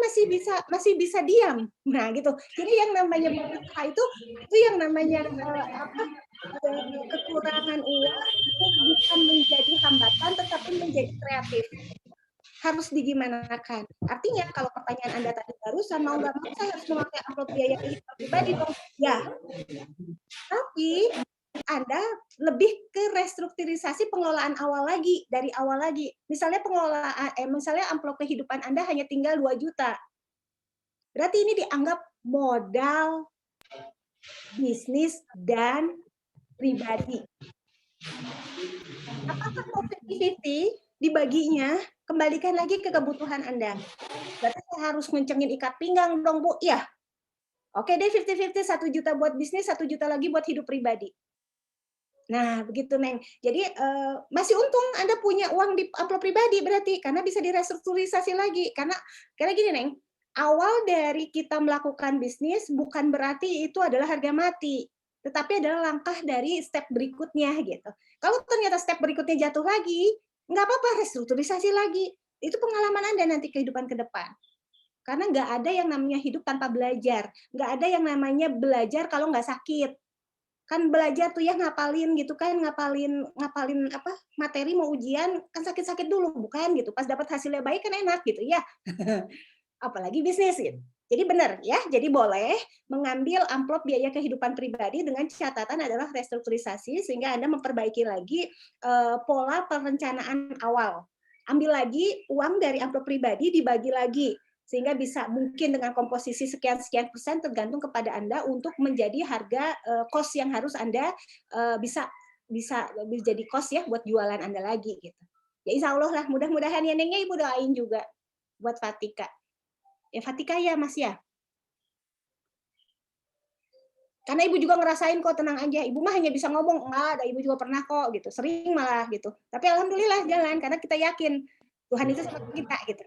masih bisa diam. Nah gitu. Jadi yang namanya berusaha itu yang namanya kekurangan uang itu bukan menjadi hambatan, tetapi menjadi kreatif. Harus digimanakan. Artinya kalau pertanyaan Anda tadi barusan, mau nggak mau saya harus memakai amplop biaya kehidupan pribadi dong. Ya. Tapi Anda lebih ke restrukturisasi pengelolaan awal lagi, dari awal lagi. Misalnya misalnya amplop kehidupan Anda hanya tinggal 2 juta. Berarti ini dianggap modal bisnis dan pribadi. Apakah mau 50-50 dibaginya, kembalikan lagi ke kebutuhan Anda. Berarti saya harus ngencengin ikat pinggang dong Bu. Ya. Oke deh 50-50, 1 juta buat bisnis, 1 juta lagi buat hidup pribadi. Nah, begitu Neng. Jadi masih untung Anda punya uang di amplop pribadi berarti, karena bisa direstrukturisasi lagi. Karena gini Neng, awal dari kita melakukan bisnis bukan berarti itu adalah harga mati, tetapi adalah langkah dari step berikutnya gitu. Kalau ternyata step berikutnya jatuh lagi, nggak apa-apa, restrukturisasi lagi. Itu pengalaman Anda nanti kehidupan ke depan. Karena nggak ada yang namanya hidup tanpa belajar. Nggak ada yang namanya belajar kalau nggak sakit. Kan belajar tuh ya ngapalin gitu kan, ngapalin apa materi mau ujian kan sakit-sakit dulu bukan gitu. Pas dapat hasilnya baik kan enak gitu ya. Apalagi bisnis gitu. Jadi benar ya, jadi boleh mengambil amplop biaya kehidupan pribadi dengan catatan adalah restrukturisasi sehingga Anda memperbaiki lagi pola perencanaan awal. Ambil lagi uang dari amplop pribadi dibagi lagi sehingga bisa mungkin dengan komposisi sekian-sekian persen tergantung kepada Anda untuk menjadi harga cost yang harus Anda bisa jadi cost ya buat jualan Anda lagi gitu. Ya insya Allah lah, mudah-mudahan ya Nengnya Ibu doain juga buat Fatika. Ya Fatika ya Mas ya. Karena Ibu juga ngerasain kok, tenang aja. Ibu mah hanya bisa ngomong, enggak ada, Ibu juga pernah kok gitu. Sering malah gitu. Tapi alhamdulillah jalan karena kita yakin Tuhan itu sama kita gitu.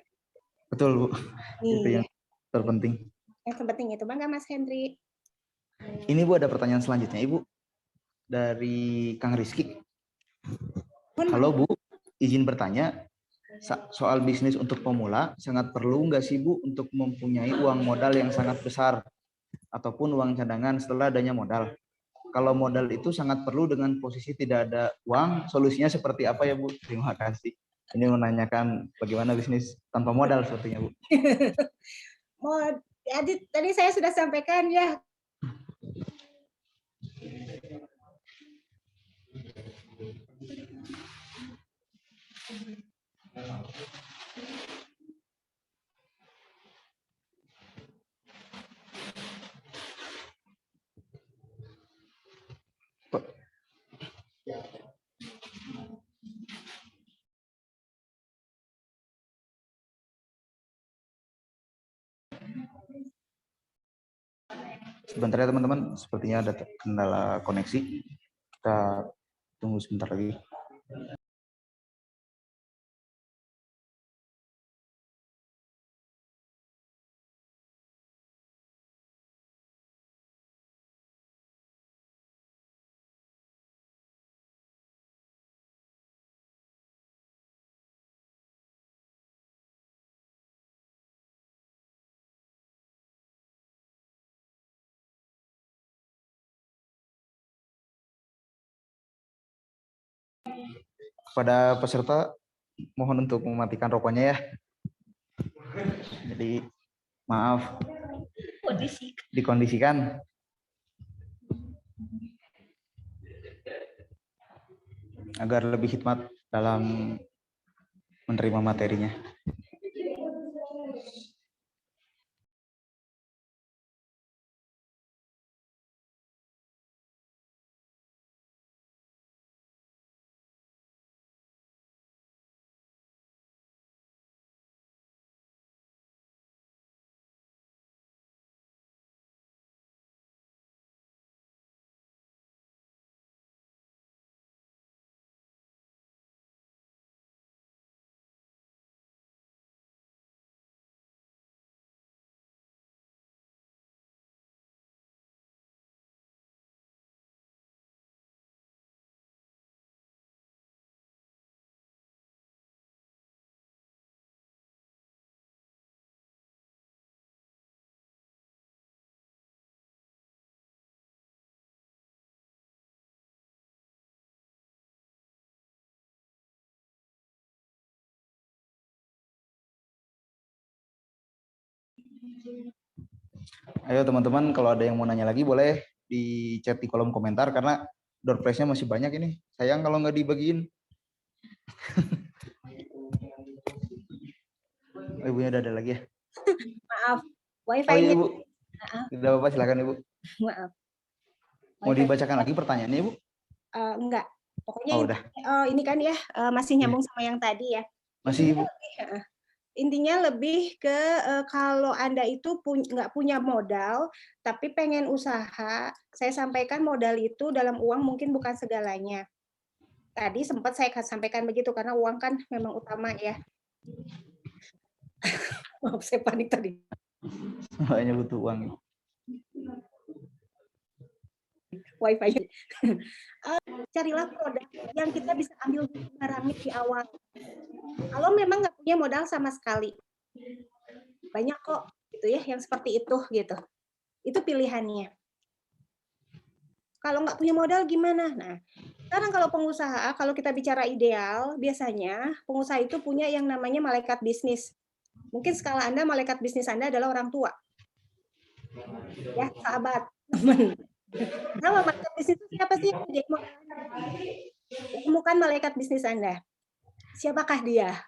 Betul, Bu. Iya. Itu yang terpenting. Yang terpenting itu bangga Mas Hendri. Ini Bu ada pertanyaan selanjutnya Ibu dari Kang Rizky. Halo Bu, izin bertanya soal bisnis untuk pemula sangat perlu nggak sih Bu untuk mempunyai uang modal yang sangat besar ataupun uang cadangan setelah adanya modal? Kalau modal itu sangat perlu dengan posisi tidak ada uang, solusinya seperti apa ya Bu? Terima kasih. Ini menanyakan bagaimana bisnis tanpa modal sepertinya Bu. Tadi saya sudah sampaikan ya. Sebentar ya teman-teman, sepertinya ada kendala koneksi. Kita tunggu sebentar lagi. Kepada peserta, mohon untuk mematikan rokoknya ya. Jadi maaf, dikondisikan. Agar lebih hikmat dalam menerima materinya. Ayo teman-teman, kalau ada yang mau nanya lagi boleh di chat di kolom komentar karena door prize-nya masih banyak ini. Sayang kalau nggak dibagiin. Ibunya udah ada lagi ya? Maaf, wifi-nya. Oh iya Ibu. Tidak apa-apa, silakan Ibu. Maaf. Mau dibacakan lagi pertanyaannya Ibu? Enggak. Pokoknya udah. Ini kan ya masih nyambung sama yang tadi ya. Masih Ibu. Intinya lebih ke kalau Anda itu nggak punya modal, tapi pengen usaha, saya sampaikan modal itu dalam uang mungkin bukan segalanya. Tadi sempat saya sampaikan begitu, karena uang kan memang utama ya. Maaf, saya panik tadi. Hanya butuh uang. Wifi. Carilah produk yang kita bisa ambil barangnya di awal. Kalau memang nggak punya modal sama sekali, banyak kok gitu ya yang seperti itu gitu. Itu pilihannya. Kalau nggak punya modal gimana? Nah, sekarang kalau pengusaha, kalau kita bicara ideal, biasanya pengusaha itu punya yang namanya malaikat bisnis. Mungkin skala Anda, malaikat bisnis Anda adalah orang tua. Ya, sahabat, teman. Nama malaikat bisnis itu siapa sih? Temukan malaikat bisnis Anda. Siapakah dia?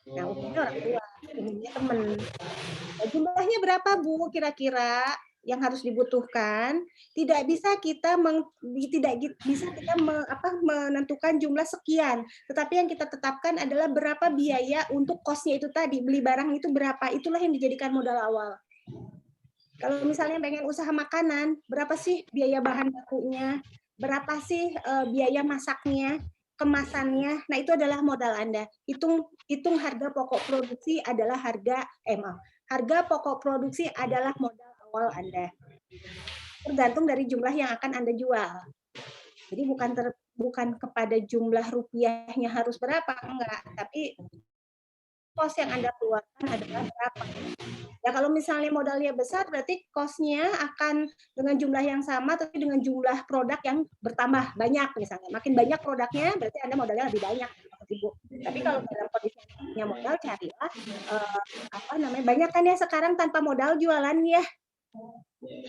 Nah, umumnya orang tua, umumnya teman. Nah, jumlahnya berapa, Bu, kira-kira yang harus dibutuhkan? Tidak bisa kita menentukan jumlah sekian, tetapi yang kita tetapkan adalah berapa biaya untuk cost-nya itu tadi, beli barang itu berapa, itulah yang dijadikan modal awal. Kalau misalnya pengen usaha makanan, berapa sih biaya bahan bakunya, berapa sih biaya masaknya, kemasannya, nah itu adalah modal Anda. Hitung harga pokok produksi adalah harga pokok produksi adalah modal awal Anda. Tergantung dari jumlah yang akan Anda jual. Jadi bukan kepada jumlah rupiahnya harus berapa, enggak, tapi cost yang Anda keluarkan adalah berapa. Ya kalau misalnya modalnya besar, berarti cost-nya akan dengan jumlah yang sama, tapi dengan jumlah produk yang bertambah banyak misalnya. Makin banyak produknya, berarti Anda modalnya lebih banyak. Tapi kalau dalam kondisi punya modal, carilah banyak kan ya sekarang tanpa modal jualan ya.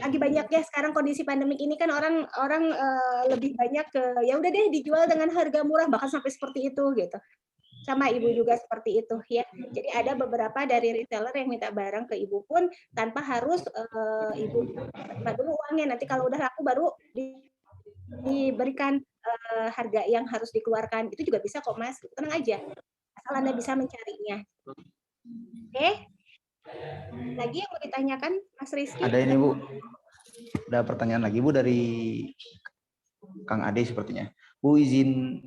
Lagi banyak ya sekarang kondisi pandemik ini kan orang lebih banyak ke ya udah deh dijual dengan harga murah, bahkan sampai seperti itu gitu. Sama Ibu juga seperti itu ya. Jadi ada beberapa dari reseller yang minta barang ke Ibu pun tanpa harus Ibu terima dulu uangnya. Nanti kalau udah laku baru diberikan harga yang harus dikeluarkan. Itu juga bisa kok Mas. Tenang aja. Asal Anda bisa mencarinya. Oke? Lagi yang mau ditanyakan Mas Rizky? Ada ini Bu. Ada pertanyaan lagi Bu dari Kang Ade sepertinya. Bu izin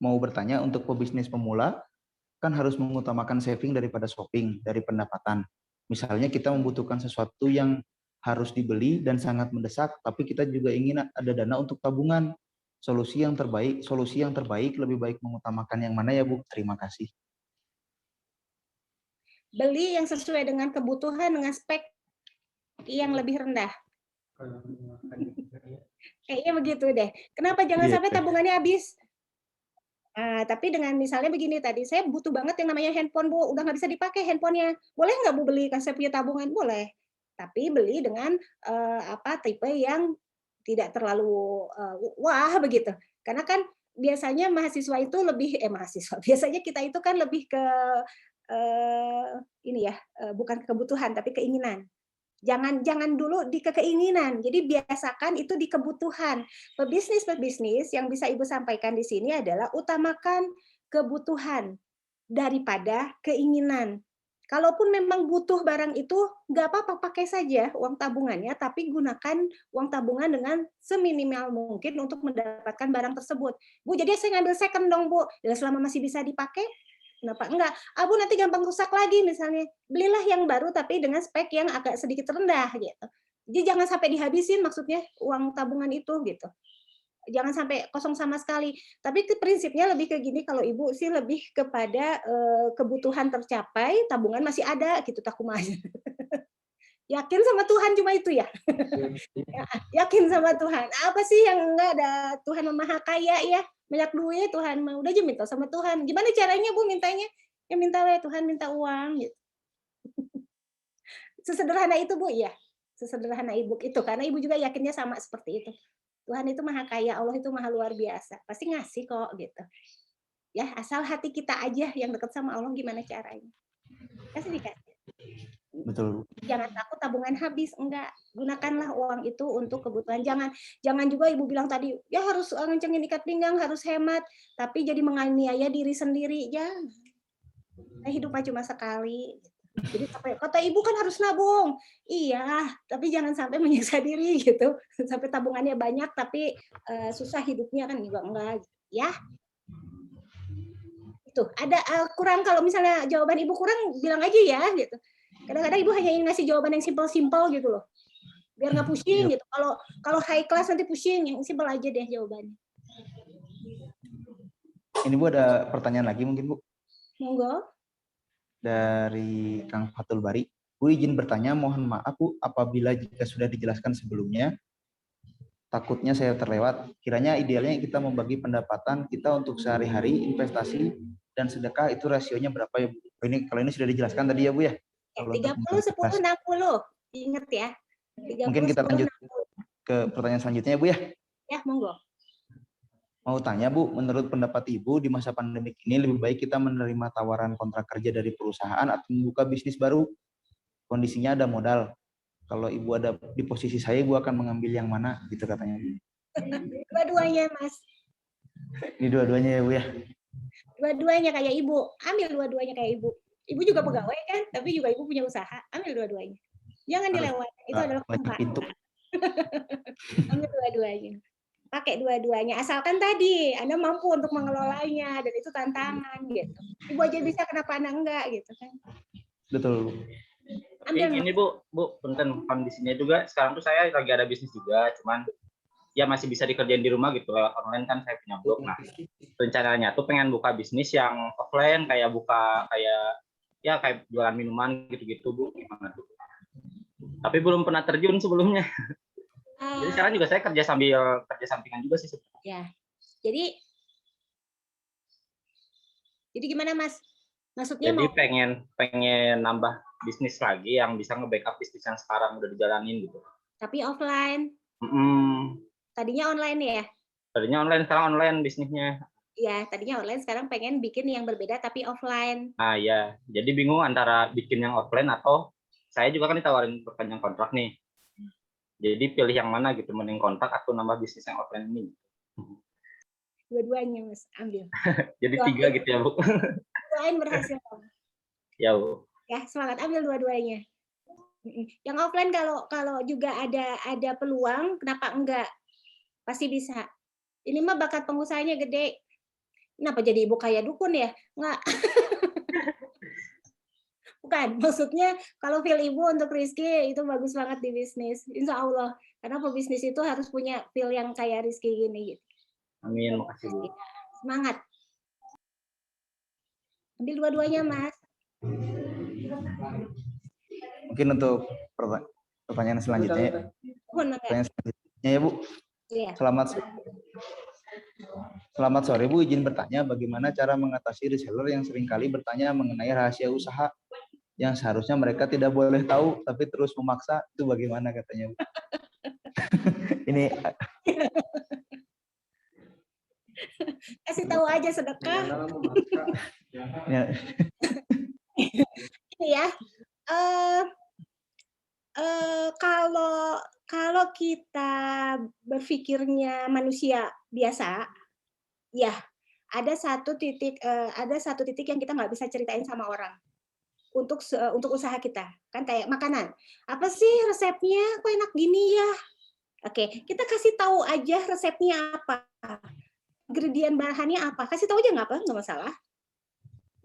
mau bertanya, untuk pebisnis pemula kan harus mengutamakan saving daripada shopping dari pendapatan. Misalnya kita membutuhkan sesuatu yang harus dibeli dan sangat mendesak, tapi kita juga ingin ada dana untuk tabungan. Solusi yang terbaik lebih baik mengutamakan yang mana ya Bu? Terima kasih. Beli yang sesuai dengan kebutuhan dengan spek yang lebih rendah. Kayaknya begitu deh. Kenapa jangan sampai tabungannya habis? Nah, tapi dengan misalnya begini tadi, saya butuh banget yang namanya handphone, Bu. Udah nggak bisa dipakai handphonenya. Boleh nggak Bu beli, kan saya punya tabungan? Boleh. Tapi beli dengan tipe yang tidak terlalu wah begitu. Karena kan biasanya mahasiswa itu lebih, biasanya kita itu kan lebih ke bukan kebutuhan, tapi keinginan. Jangan dulu di keinginan. Jadi biasakan itu di kebutuhan. Pebisnis yang bisa Ibu sampaikan di sini adalah utamakan kebutuhan daripada keinginan. Kalaupun memang butuh barang itu, nggak apa-apa, pakai saja uang tabungannya, tapi gunakan uang tabungan dengan seminimal mungkin untuk mendapatkan barang tersebut. Bu, jadi saya ngambil second dong, Bu. Dan selama masih bisa dipakai, kenapa enggak? Bu nanti gampang rusak lagi misalnya. Belilah yang baru tapi dengan spek yang agak sedikit rendah gitu. Jadi jangan sampai dihabisin maksudnya uang tabungan itu gitu. Jangan sampai kosong sama sekali. Tapi prinsipnya lebih ke gini, kalau Ibu sih lebih kepada kebutuhan tercapai, tabungan masih ada gitu takumah. Yakin sama Tuhan cuma itu ya. Yakin sama Tuhan. Apa sih yang enggak ada, Tuhan Maha Kaya ya. Banyak duit Tuhan mah, udah aja minta sama Tuhan. Gimana caranya Bu mintanya? Ya minta Tuhan, minta uang gitu. Sesederhana itu Bu ya. Sesederhana Ibu itu, karena Ibu juga yakinnya sama seperti itu. Tuhan itu Maha Kaya, Allah itu Maha luar biasa. Pasti ngasih kok gitu. Ya, asal hati kita aja yang dekat sama Allah gimana caranya. Kasih dikasih. Betul. Jangan takut tabungan habis, enggak. Gunakanlah uang itu untuk kebutuhan. Jangan juga Ibu bilang tadi, ya harus ngencengin ikat pinggang, harus hemat, tapi jadi menganiaya diri sendiri. Jangan. Hidup cuma sekali. Jadi kata Ibu kan harus nabung. Iya, tapi jangan sampai menyiksa diri gitu. Sampai tabungannya banyak tapi susah hidupnya kan juga enggak ya. Itu ada kurang, kalau misalnya jawaban Ibu kurang bilang aja ya gitu. Kadang-kadang Ibu hanya ingin ngasih jawaban yang simpel-simpel gitu loh. Biar nggak pusing gitu. Kalau high class nanti pusing, yang simpel aja deh jawabannya. Ini Bu ada pertanyaan lagi mungkin Bu? Monggo. dari Kang Fathul Bari. Bu izin bertanya, mohon maaf Bu, apabila jika sudah dijelaskan sebelumnya, takutnya saya terlewat. Kiranya idealnya kita membagi pendapatan kita untuk sehari-hari, investasi, dan sedekah itu rasionya berapa ya Bu? Kalau ini sudah dijelaskan tadi ya Bu ya? 30, 10, 60. Ingat ya. 30, mungkin kita 10, lanjut 60. ke pertanyaan selanjutnya ya Bu ya? Ya, monggo. Mau tanya Bu, menurut pendapat Ibu di masa pandemik ini lebih baik kita menerima tawaran kontrak kerja dari perusahaan atau membuka bisnis baru? Kondisinya ada modal. Kalau Ibu ada di posisi saya, Ibu akan mengambil yang mana? Gitu katanya. Dua-duanya, Mas. Ini dua-duanya ya Bu ya? Dua-duanya kayak Ibu. Ambil dua-duanya kayak Ibu. Ibu juga pegawai kan, tapi juga Ibu punya usaha. Ambil dua-duanya. Jangan dilewatkan. Itu adalah banyak pintu. Ambil dua-duanya. Pakai dua-duanya. Asalkan tadi Anda mampu untuk mengelolanya, dan itu tantangan gitu. Ibu aja bisa, kenapa Anda enggak gitu kan? Betul. Ambil. Ini Bu, punten kondisinya juga sekarang tuh saya lagi ada bisnis juga, cuman ya masih bisa dikerjain di rumah gitu lewat online kan, saya punya blog. Nah, rencananya tuh pengen buka bisnis yang offline, kayak kayak jualan minuman gitu-gitu Bu, gimana tuh? Tapi belum pernah terjun sebelumnya. Jadi sekarang juga saya kerja sampingan juga sih. Ya. Jadi gimana Mas? Maksudnya jadi mau pengen nambah bisnis lagi yang bisa nge-backup bisnis yang sekarang udah dijalanin gitu. Tapi offline. Tadinya online ya? Tadinya online, sekarang online bisnisnya. Ya, tadinya online, sekarang pengen bikin yang berbeda tapi offline. Ah ya, jadi bingung antara bikin yang offline atau saya juga kan ditawarin perpanjang kontrak nih. Jadi pilih yang mana gitu, mending kontrak atau nambah bisnis yang offline ini. Dua-duanya Mas, ambil. Jadi tiga gitu ya Bu. Offline berhasil. Ya Bu. Ya, semangat, ambil dua-duanya. Yang offline kalau juga ada peluang, kenapa enggak? Pasti bisa. Ini mah bakat pengusahanya gede. Kenapa jadi ibu kayak dukun ya? Enggak. Bukan, maksudnya kalau feel ibu untuk Rizky itu bagus banget di bisnis. Insya Allah. Karena pebisnis itu harus punya feel yang kayak Rizky gini. Gitu. Amin, makasih Bu. Semangat. Ambil dua-duanya Mas. Mungkin untuk pertanyaan selanjutnya. Pertanyaan selanjutnya ya Bu. Ya. Selamat sore Bu, izin bertanya bagaimana cara mengatasi reseller yang seringkali bertanya mengenai rahasia usaha yang seharusnya mereka tidak boleh tahu tapi terus memaksa, itu bagaimana katanya Bu? Ini kasih tahu aja sedekah. Ya. Ini ya. Kalau kita berpikirnya manusia biasa, ya ada satu titik yang kita nggak bisa ceritain sama orang untuk usaha kita, kan kayak makanan. Apa sih resepnya? Kok enak gini ya? Oke, kita kasih tahu aja resepnya apa, ingredient bahannya apa, kasih tahu aja nggak masalah.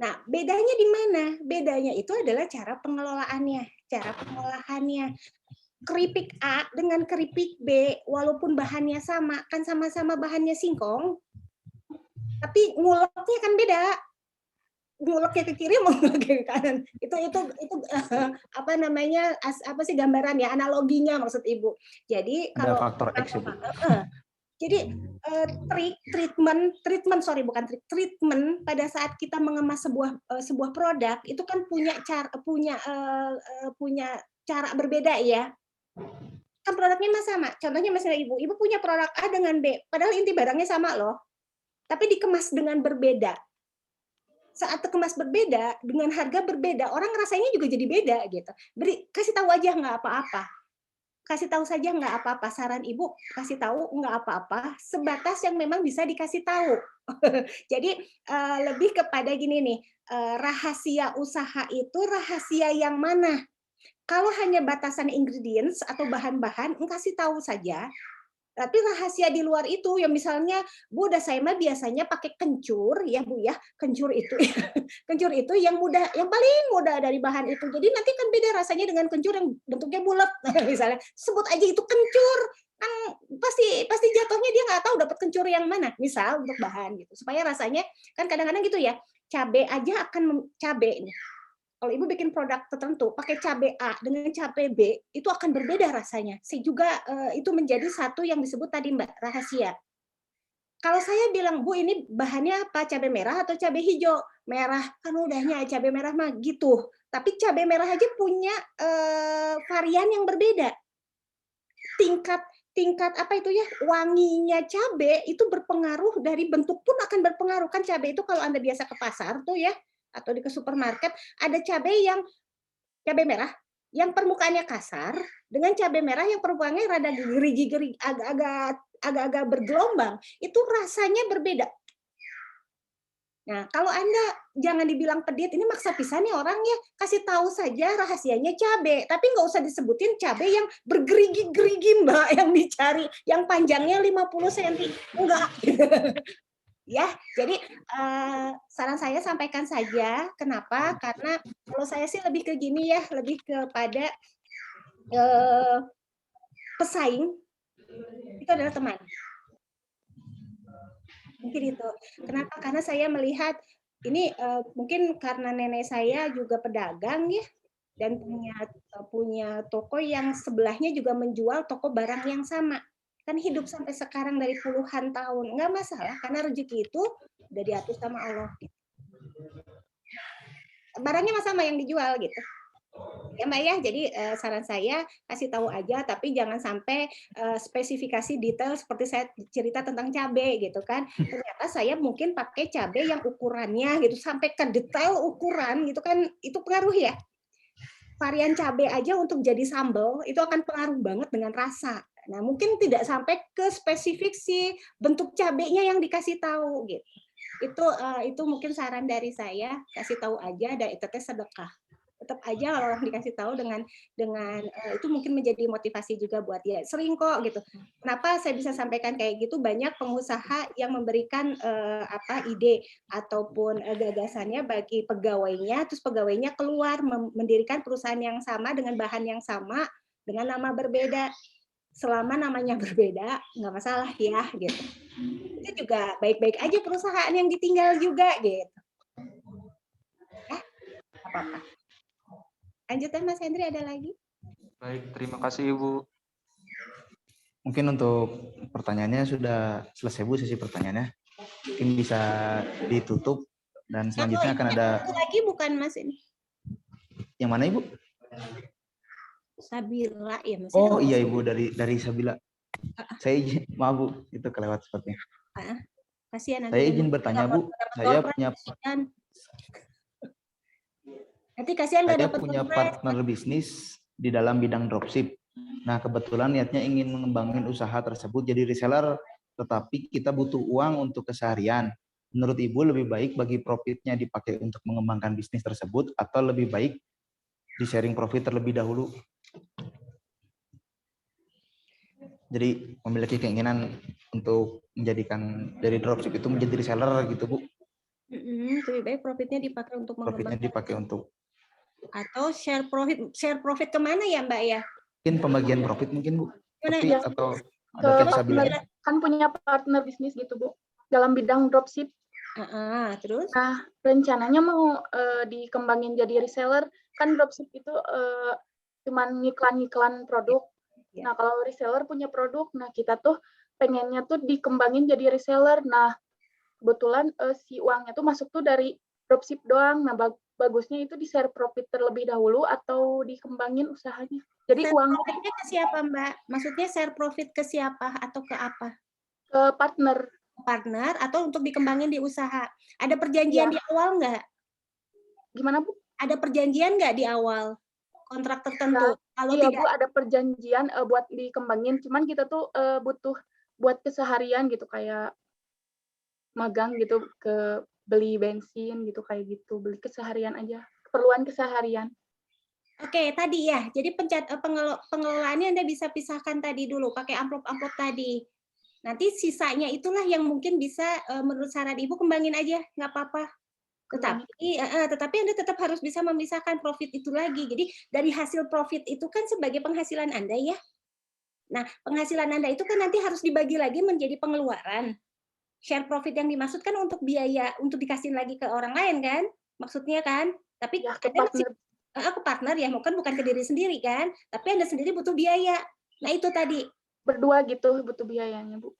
Nah, bedanya di mana? Bedanya itu adalah cara pengelolaannya, cara pengolahannya. Keripik A dengan keripik B, walaupun bahannya sama, kan sama-sama bahannya singkong, tapi nguleknya kan beda. Nguleknya ke kiri, nguleknya ke kanan. Itu apa namanya? Apa sih gambaran ya? Analoginya maksud Ibu. Jadi kalau faktor X itu. Jadi treatment pada saat kita mengemas sebuah produk itu kan punya cara berbeda ya. Kan produknya mah sama. Contohnya misalnya Ibu punya produk A dengan B, padahal inti barangnya sama loh. Tapi dikemas dengan berbeda. Saat dikemas berbeda dengan harga berbeda, orang rasanya juga jadi beda gitu. Kasih tahu aja nggak apa-apa. Kasih tahu saja nggak apa-apa. Saran Ibu, kasih tahu nggak apa-apa, sebatas yang memang bisa dikasih tahu. Jadi lebih kepada gini nih, rahasia usaha itu rahasia yang mana? Kalau hanya batasan ingredients atau bahan-bahan, kasih tahu saja. Tapi rahasia di luar itu, yang misalnya, Bu, saya mah biasanya pakai kencur, ya Bu ya, kencur itu yang paling mudah dari bahan itu. Jadi nanti kan beda rasanya dengan kencur yang bentuknya bulat, misalnya. Sebut aja itu kencur, kan pasti jatuhnya dia nggak tahu dapat kencur yang mana, misal untuk bahan gitu. Supaya rasanya kan kadang-kadang gitu ya, cabe aja cabe nih. Kalau Ibu bikin produk tertentu, pakai cabai A dengan cabai B, itu akan berbeda rasanya. Saya juga itu menjadi satu yang disebut tadi Mbak, rahasia. Kalau saya bilang, Bu ini bahannya apa? Cabai merah atau cabai hijau? Merah, kan udahnya cabai merah mah gitu. Tapi cabai merah aja punya varian yang berbeda. Tingkat apa itu ya, wanginya cabai itu berpengaruh dari bentuk pun akan berpengaruh. Kan cabai itu kalau Anda biasa ke pasar tuh ya, atau di ke supermarket, ada cabai merah yang permukaannya kasar dengan cabai merah yang permukaannya rada gerigi-gerigi, agak-agak bergelombang, itu rasanya berbeda. Nah, kalau Anda jangan dibilang pedet, ini maksa pisan nih orangnya, kasih tahu saja rahasianya cabai, tapi nggak usah disebutin cabai yang bergerigi-gerigi Mbak, yang dicari, yang panjangnya 50 cm, enggak. Ya, jadi saran saya sampaikan saja. Kenapa? Karena kalau saya sih lebih ke gini ya, lebih kepada pesaing itu adalah teman. Mungkin itu. Kenapa? Karena saya melihat ini mungkin karena nenek saya juga pedagang ya, dan punya toko yang sebelahnya juga menjual toko barang yang sama. Kan hidup sampai sekarang dari puluhan tahun, nggak masalah karena rezeki itu udah diatur sama Allah. Gitu. Barangnya sama yang dijual gitu. Ya Mbak ya, jadi saran saya kasih tahu aja, tapi jangan sampai spesifikasi detail seperti saya cerita tentang cabai gitu kan. Ternyata saya mungkin pakai cabai yang ukurannya gitu sampai ke detail ukuran gitu kan, itu pengaruh ya. Varian cabai aja untuk jadi sambal itu akan pengaruh banget dengan rasa. Nah, mungkin tidak sampai ke spesifik si bentuk cabainya yang dikasih tahu gitu. Itu mungkin saran dari saya, kasih tahu aja dan itu sedekah. Tetap aja kalau orang dikasih tahu dengan itu mungkin menjadi motivasi juga buat dia. Sering kok gitu. Kenapa saya bisa sampaikan kayak gitu? Banyak pengusaha yang memberikan ide ataupun gagasannya bagi pegawainya, terus pegawainya keluar mendirikan perusahaan yang sama dengan bahan yang sama dengan nama berbeda. Selama namanya berbeda, nggak masalah ya, gitu. Itu juga baik-baik aja perusahaan yang ditinggal juga, gitu. Ya, apa-apa. Lanjutkan Mas Hendri, ada lagi? Baik, terima kasih Ibu. Mungkin untuk pertanyaannya sudah selesai Bu, sesi pertanyaannya. Mungkin bisa ditutup dan selanjutnya akan ada. Lagi bukan Mas ini? Yang mana Ibu? Sabila ya Mas. Oh iya Ibu, dari Sabila. Saya izin, maaf Bu, itu kelewat sepertinya. Kasihan. Saya izin bertanya Bu, saya punya partner bisnis di dalam bidang dropship. Nah kebetulan niatnya ingin mengembangkan usaha tersebut jadi reseller, tetapi kita butuh uang untuk keseharian. Menurut Ibu lebih baik bagi profitnya dipakai untuk mengembangkan bisnis tersebut atau lebih baik di sharing profit terlebih dahulu? Jadi memiliki keinginan untuk menjadikan dari dropship itu menjadi reseller gitu Bu. Lebih baik profitnya dipakai untuk mengembangkan. Atau share profit kemana ya Mbak ya? Mungkin pembagian profit mungkin Bu. Tapi ya, atau ada bisa bilang kan punya partner bisnis gitu Bu dalam bidang dropship. Terus? Nah rencananya mau dikembangin jadi reseller. Kan dropship itu cuman ngiklan produk. Nah kalau reseller punya produk, nah kita tuh pengennya tuh dikembangin jadi reseller. Nah kebetulan si uangnya tuh masuk tuh dari dropship doang. Nah bagusnya itu di share profit terlebih dahulu atau dikembangin usahanya. Jadi share uangnya profitnya ke siapa Mbak? Maksudnya share profit ke siapa atau ke apa? Ke partner atau untuk dikembangin di usaha. Ada perjanjian di awal nggak? Gimana Bu? Ada perjanjian nggak di awal? Kontrak tertentu? Kalau iya tidak, Bu, ada perjanjian buat dikembangin. Cuman kita tuh butuh buat keseharian gitu, kayak magang gitu, ke beli bensin gitu, kayak gitu. Beli keseharian aja, keperluan keseharian. Oke, tadi ya. Jadi pengelolaannya Anda bisa pisahkan tadi dulu, pakai amplop-amplop tadi. Nanti sisanya itulah yang mungkin bisa menurut saran Ibu kembangin aja, nggak apa-apa. Tetapi Anda tetap harus bisa memisahkan profit itu lagi. Jadi dari hasil profit itu kan sebagai penghasilan Anda ya. Nah, penghasilan Anda itu kan nanti harus dibagi lagi menjadi pengeluaran. Share profit yang dimaksud kan untuk biaya, untuk dikasih lagi ke orang lain kan? Maksudnya kan? Tapi Ya, ke Anda masih partner. ke partner ya, bukan ke diri sendiri kan, tapi Anda sendiri butuh biaya. Nah itu tadi, Berdua gitu butuh biayanya, Bu.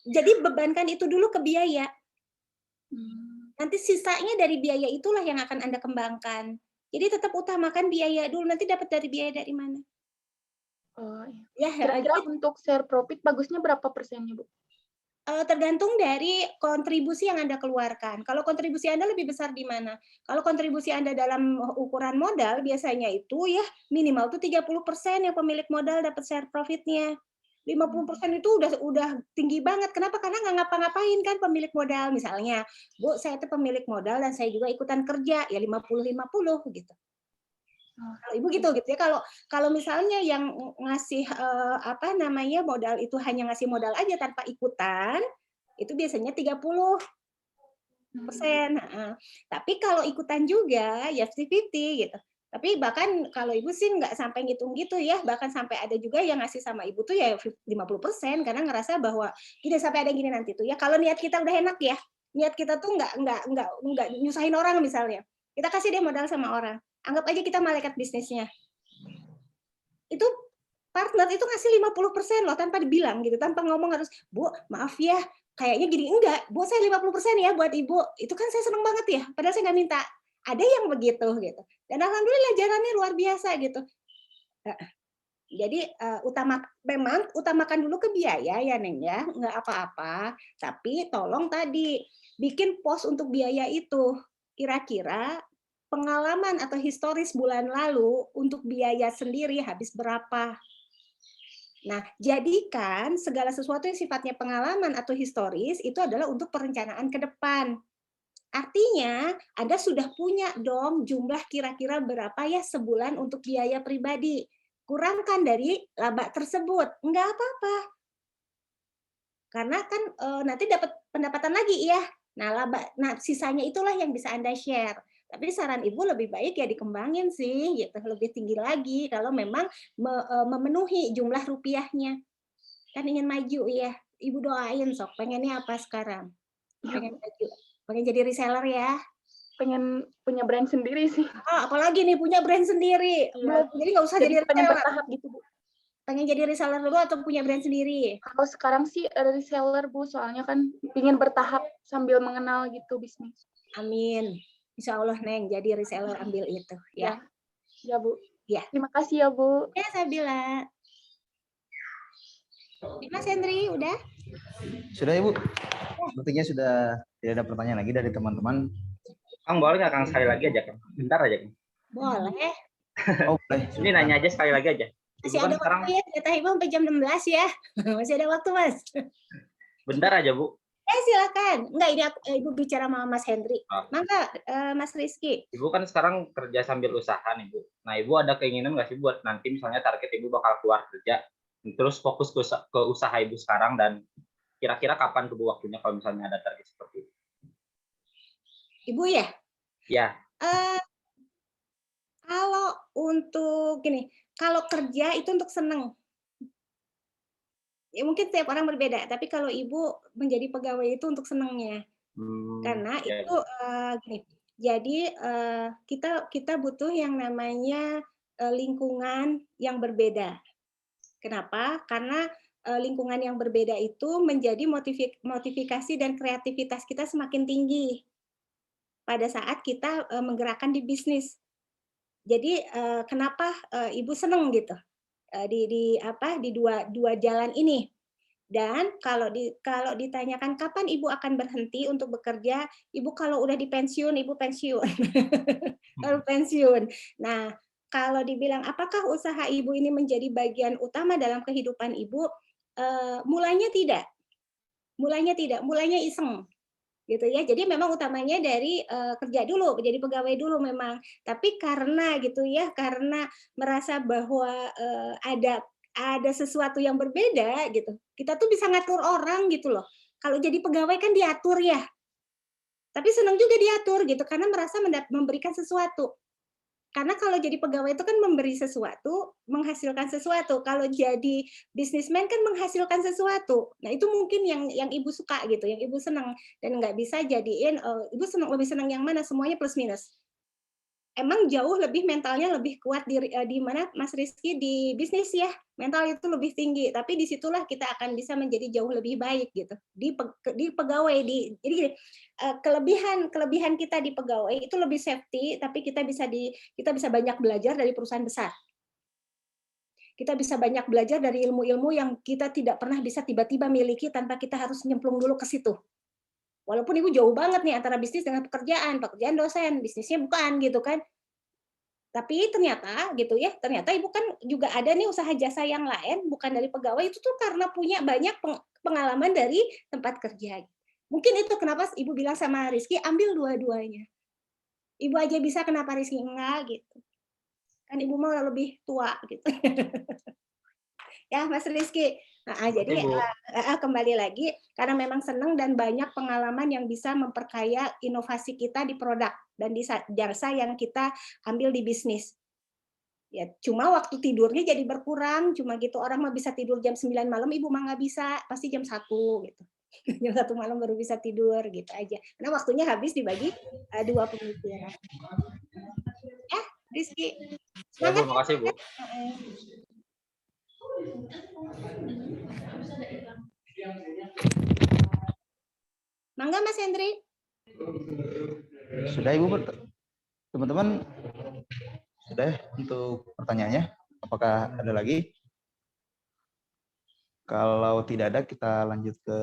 jadi bebankan itu dulu ke biaya. Hmm. Nanti sisanya dari biaya itulah yang akan Anda kembangkan. Jadi tetap utamakan biaya dulu, nanti dapat dari biaya dari mana? Oh, iya. Ya, Kira-kira untuk share profit bagusnya berapa persennya, Bu? tergantung dari kontribusi yang Anda keluarkan. Kalau kontribusi Anda lebih besar di mana? Kalau kontribusi Anda dalam ukuran modal, biasanya itu ya minimal tuh 30% yang pemilik modal dapat share profitnya. 50% itu udah tinggi banget. Kenapa? Karena nggak ngapa-ngapain kan pemilik modal. Misalnya, Bu, saya itu pemilik modal dan saya juga ikutan kerja, ya 50-50 gitu. Kalau Ibu gitu ya. Kalau misalnya yang ngasih modal itu hanya ngasih modal aja tanpa ikutan, itu biasanya 30%. Tapi kalau ikutan juga ya 50-50 gitu. Tapi bahkan kalau Ibu sih nggak sampai ngitung gitu ya, bahkan sampai ada juga yang ngasih sama Ibu tuh ya 50% karena ngerasa bahwa tidak sampai ada gini nanti tuh ya. Kalau niat kita udah enak ya, niat kita tuh nggak nyusahin orang misalnya. Kita kasih deh modal sama orang. Anggap aja kita malaikat bisnisnya. Itu partner itu ngasih 50% loh tanpa dibilang gitu, tanpa ngomong harus, Bu, maaf ya, kayaknya gini, enggak, buat saya 50% ya buat Ibu. Itu kan saya seneng banget ya, padahal saya nggak minta. Ada yang begitu gitu. Dan alhamdulillah jalannya luar biasa gitu. Jadi memang utamakan dulu ke biaya ya Neng ya, nggak apa-apa. Tapi tolong tadi bikin pos untuk biaya itu. Kira-kira pengalaman atau historis bulan lalu untuk biaya sendiri habis berapa. Nah, jadikan segala sesuatu yang sifatnya pengalaman atau historis itu adalah untuk perencanaan ke depan. Artinya, Anda sudah punya dong jumlah kira-kira berapa ya sebulan untuk biaya pribadi. Kurangkan dari laba tersebut. Enggak apa-apa. Karena kan nanti dapat pendapatan lagi ya. Nah, sisanya itulah yang bisa Anda share. Tapi saran Ibu lebih baik ya dikembangin sih, gitu, lebih tinggi lagi kalau memang memenuhi jumlah rupiahnya. Kan ingin maju ya. Ibu doain sok, pengennya apa sekarang? Pengen maju. Pengen jadi reseller ya. Pengen punya brand sendiri sih. Apalagi nih punya brand sendiri. Iya. Jadi nggak usah jadi pengen reseller. bertahap gitu, Bu. Pengen jadi reseller dulu atau punya brand sendiri? Kalau sekarang sih reseller, Bu, soalnya kan ingin bertahap sambil mengenal gitu bisnis. Amin. Insya Allah, Neng, jadi reseller ambil itu. Ya, ya Bu. Ya. Terima kasih ya, Bu. Ya, Sabila. Mas Hendri, udah? Sudah, Ibu. Sepertinya sudah tidak ada pertanyaan lagi dari teman-teman. Kang, boleh nggak Kang sekali lagi aja, Kang? Bentar aja, Kang. Boleh. Oh, boleh. Ini nanya aja sekali lagi aja. Masih ada waktu ya, kata Ibu sampai jam 16 ya. Masih ada waktu, Mas. Bentar aja, Bu. Silakan. Enggak, ini Ibu bicara sama Mas Hendri. Mangga, Mas Rizky. Ibu kan sekarang kerja sambil usaha nih, Bu. Nah, Ibu ada keinginan nggak sih buat nanti misalnya target Ibu bakal keluar kerja, terus fokus ke usaha Ibu sekarang, dan kira-kira kapan tuh Bu waktunya kalau misalnya ada target seperti itu? Ibu ya? Ya. Kalau untuk gini, kalau kerja itu untuk seneng. Ya mungkin setiap orang berbeda, tapi kalau Ibu menjadi pegawai itu untuk senengnya. Karena itu gini, jadi kita butuh yang namanya lingkungan yang berbeda. Kenapa? Karena lingkungan yang berbeda itu menjadi motivasi dan kreativitas kita semakin tinggi pada saat kita menggerakkan di bisnis. Jadi kenapa Ibu seneng gitu di dua jalan ini? Dan kalau ditanyakan kapan Ibu akan berhenti untuk bekerja, Ibu kalau udah di pensiun, Ibu pensiun. Kalau pensiun. Nah, kalau dibilang apakah usaha Ibu ini menjadi bagian utama dalam kehidupan Ibu, mulanya tidak. Mulanya iseng. Gitu ya. Jadi memang utamanya dari kerja dulu, jadi pegawai dulu memang. Tapi karena gitu ya, karena merasa bahwa ada sesuatu yang berbeda gitu. Kita tuh bisa ngatur orang gitu loh. Kalau jadi pegawai kan diatur ya. Tapi senang juga diatur gitu karena merasa memberikan sesuatu. Karena kalau jadi pegawai itu kan memberi sesuatu, menghasilkan sesuatu. Kalau jadi bisnismen kan menghasilkan sesuatu. Nah itu mungkin yang Ibu suka gitu, yang Ibu senang. Dan nggak bisa jadiin, Ibu lebih senang yang mana, semuanya plus minus. emang jauh lebih mentalnya lebih kuat di mana Mas Rizky di bisnis ya, mental itu lebih tinggi, tapi disitulah kita akan bisa menjadi jauh lebih baik gitu di pegawai. Jadi gini, kelebihan kita di pegawai itu lebih safety, tapi kita bisa banyak belajar dari perusahaan besar. Kita bisa banyak belajar dari ilmu-ilmu yang kita tidak pernah bisa tiba-tiba miliki tanpa kita harus nyemplung dulu ke situ. Walaupun Ibu jauh banget nih antara bisnis dengan pekerjaan dosen, bisnisnya bukan gitu kan. Tapi ternyata gitu ya, ternyata Ibu kan juga ada nih usaha jasa yang lain bukan dari pegawai, itu tuh karena punya banyak pengalaman dari tempat kerja. Mungkin itu kenapa Ibu bilang sama Rizky ambil dua-duanya. Ibu aja bisa, kenapa Rizky enggak gitu. Kan Ibu mau lebih tua gitu. Ya Mas Rizky. Jadi kembali lagi karena memang senang dan banyak pengalaman yang bisa memperkaya inovasi kita di produk dan di jasa yang kita ambil di bisnis. Ya, cuma waktu tidurnya jadi berkurang, cuma gitu. Orang mah bisa tidur jam 9 malam, Ibu mah nggak bisa, pasti jam 1 gitu. Jam 1 malam baru bisa tidur gitu aja. Karena waktunya habis dibagi 2 pemikiran. Rizky. Ya, Bu, Semangat. makasih, Bu. Mangga Mas Hendri. Sudah Ibu, teman-teman sudah untuk pertanyaannya. Apakah ada lagi? Kalau tidak ada, kita lanjut ke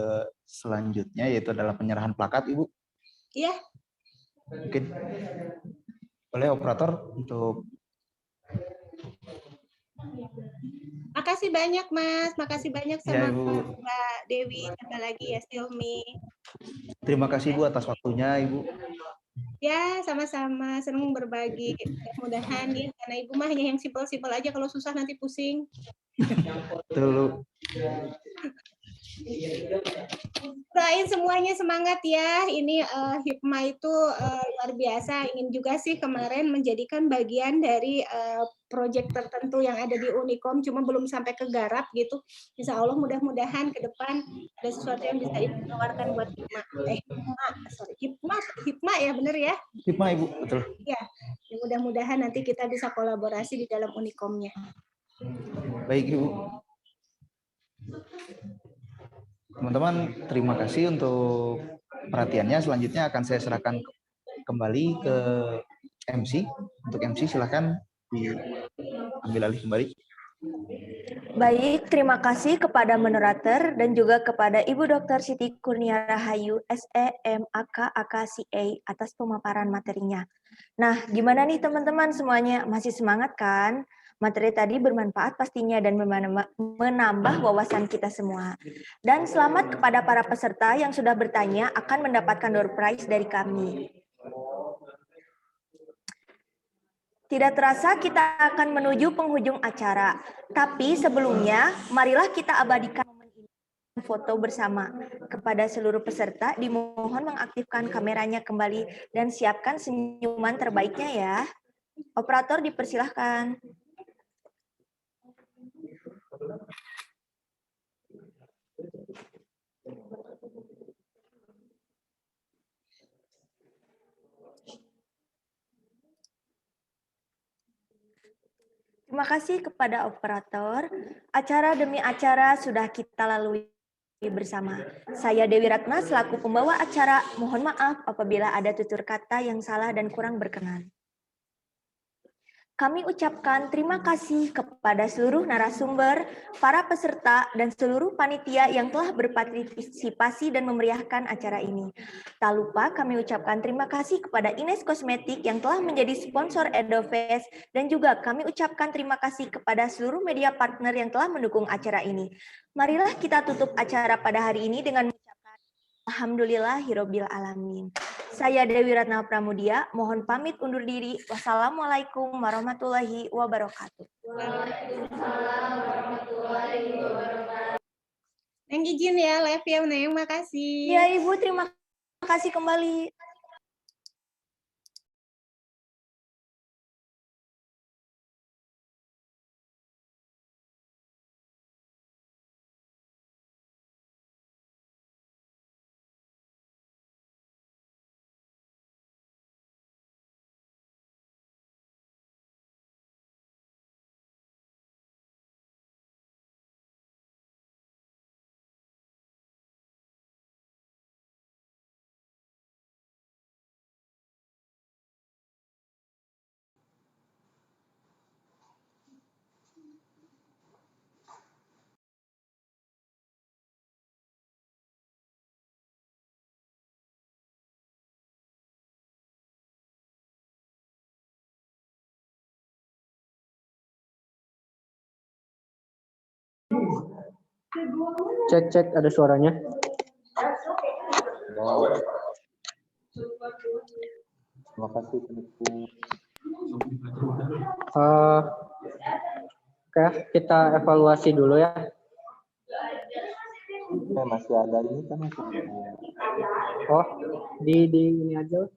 selanjutnya, yaitu adalah penyerahan plakat, Ibu. Iya. Mungkin oleh operator untuk. Makasih banyak Mas, makasih banyak sama Ya, Ibu. Mbak Dewi, tambah lagi ya Silmi. Terima kasih Bu atas waktunya Ibu. Ya, sama-sama, senang berbagi. Mudah-mudahan ya, karena Ibu mah hanya yang simpel-simpel aja, kalau susah nanti pusing. Betul. Doain semuanya semangat ya. Ini Hipma itu luar biasa. Ingin juga sih kemarin menjadikan bagian dari proyek tertentu yang ada di Unicom, cuma belum sampai ke garap gitu. Insya Allah mudah-mudahan ke depan ada sesuatu yang bisa Ibu tawarkan buat Hipma. Hipma ya bener ya? Hipma Ibu, betul. Ya, mudah-mudahan nanti kita bisa kolaborasi di dalam Unicom-nya. Baik Ibu. Teman-teman, terima kasih untuk perhatiannya. Selanjutnya akan saya serahkan kembali ke MC. Untuk MC silakan diambil alih kembali. Baik, terima kasih kepada moderator dan juga kepada Ibu Dr. Siti Kurnia Rahayu, SEMAK AKCA atas pemaparan materinya. Nah, gimana nih teman-teman semuanya? Masih semangat kan? Materi tadi bermanfaat pastinya dan menambah wawasan kita semua. Dan selamat kepada para peserta yang sudah bertanya akan mendapatkan door prize dari kami. Tidak terasa kita akan menuju penghujung acara. Tapi sebelumnya, marilah kita abadikan momen ini foto bersama. Kepada seluruh peserta, dimohon mengaktifkan kameranya kembali dan siapkan senyuman terbaiknya ya. Operator dipersilahkan. Terima kasih kepada operator. Acara demi acara sudah kita lalui bersama. Saya Dewi Ratna selaku pembawa acara. Mohon maaf apabila ada tutur kata yang salah dan kurang berkenan. Kami ucapkan terima kasih kepada seluruh narasumber, para peserta, dan seluruh panitia yang telah berpartisipasi dan memeriahkan acara ini. Tak lupa kami ucapkan terima kasih kepada Ines Kosmetik yang telah menjadi sponsor EdoFest, dan juga kami ucapkan terima kasih kepada seluruh media partner yang telah mendukung acara ini. Marilah kita tutup acara pada hari ini dengan mengucapkan Alhamdulillahirabbil alamin. Saya Dewi Ratna Pramudia, mohon pamit undur diri. Wassalamualaikum warahmatullahi wabarakatuh. Waalaikumsalam warahmatullahi wabarakatuh. Neng izin ya, live ya, Neng. Makasih. Ya, Ibu, terima kasih kembali. Cek ada suaranya. Terima kasih Pendiku. Oke, kita evaluasi dulu ya. Masih ada ini kan? Oh, di ini aja.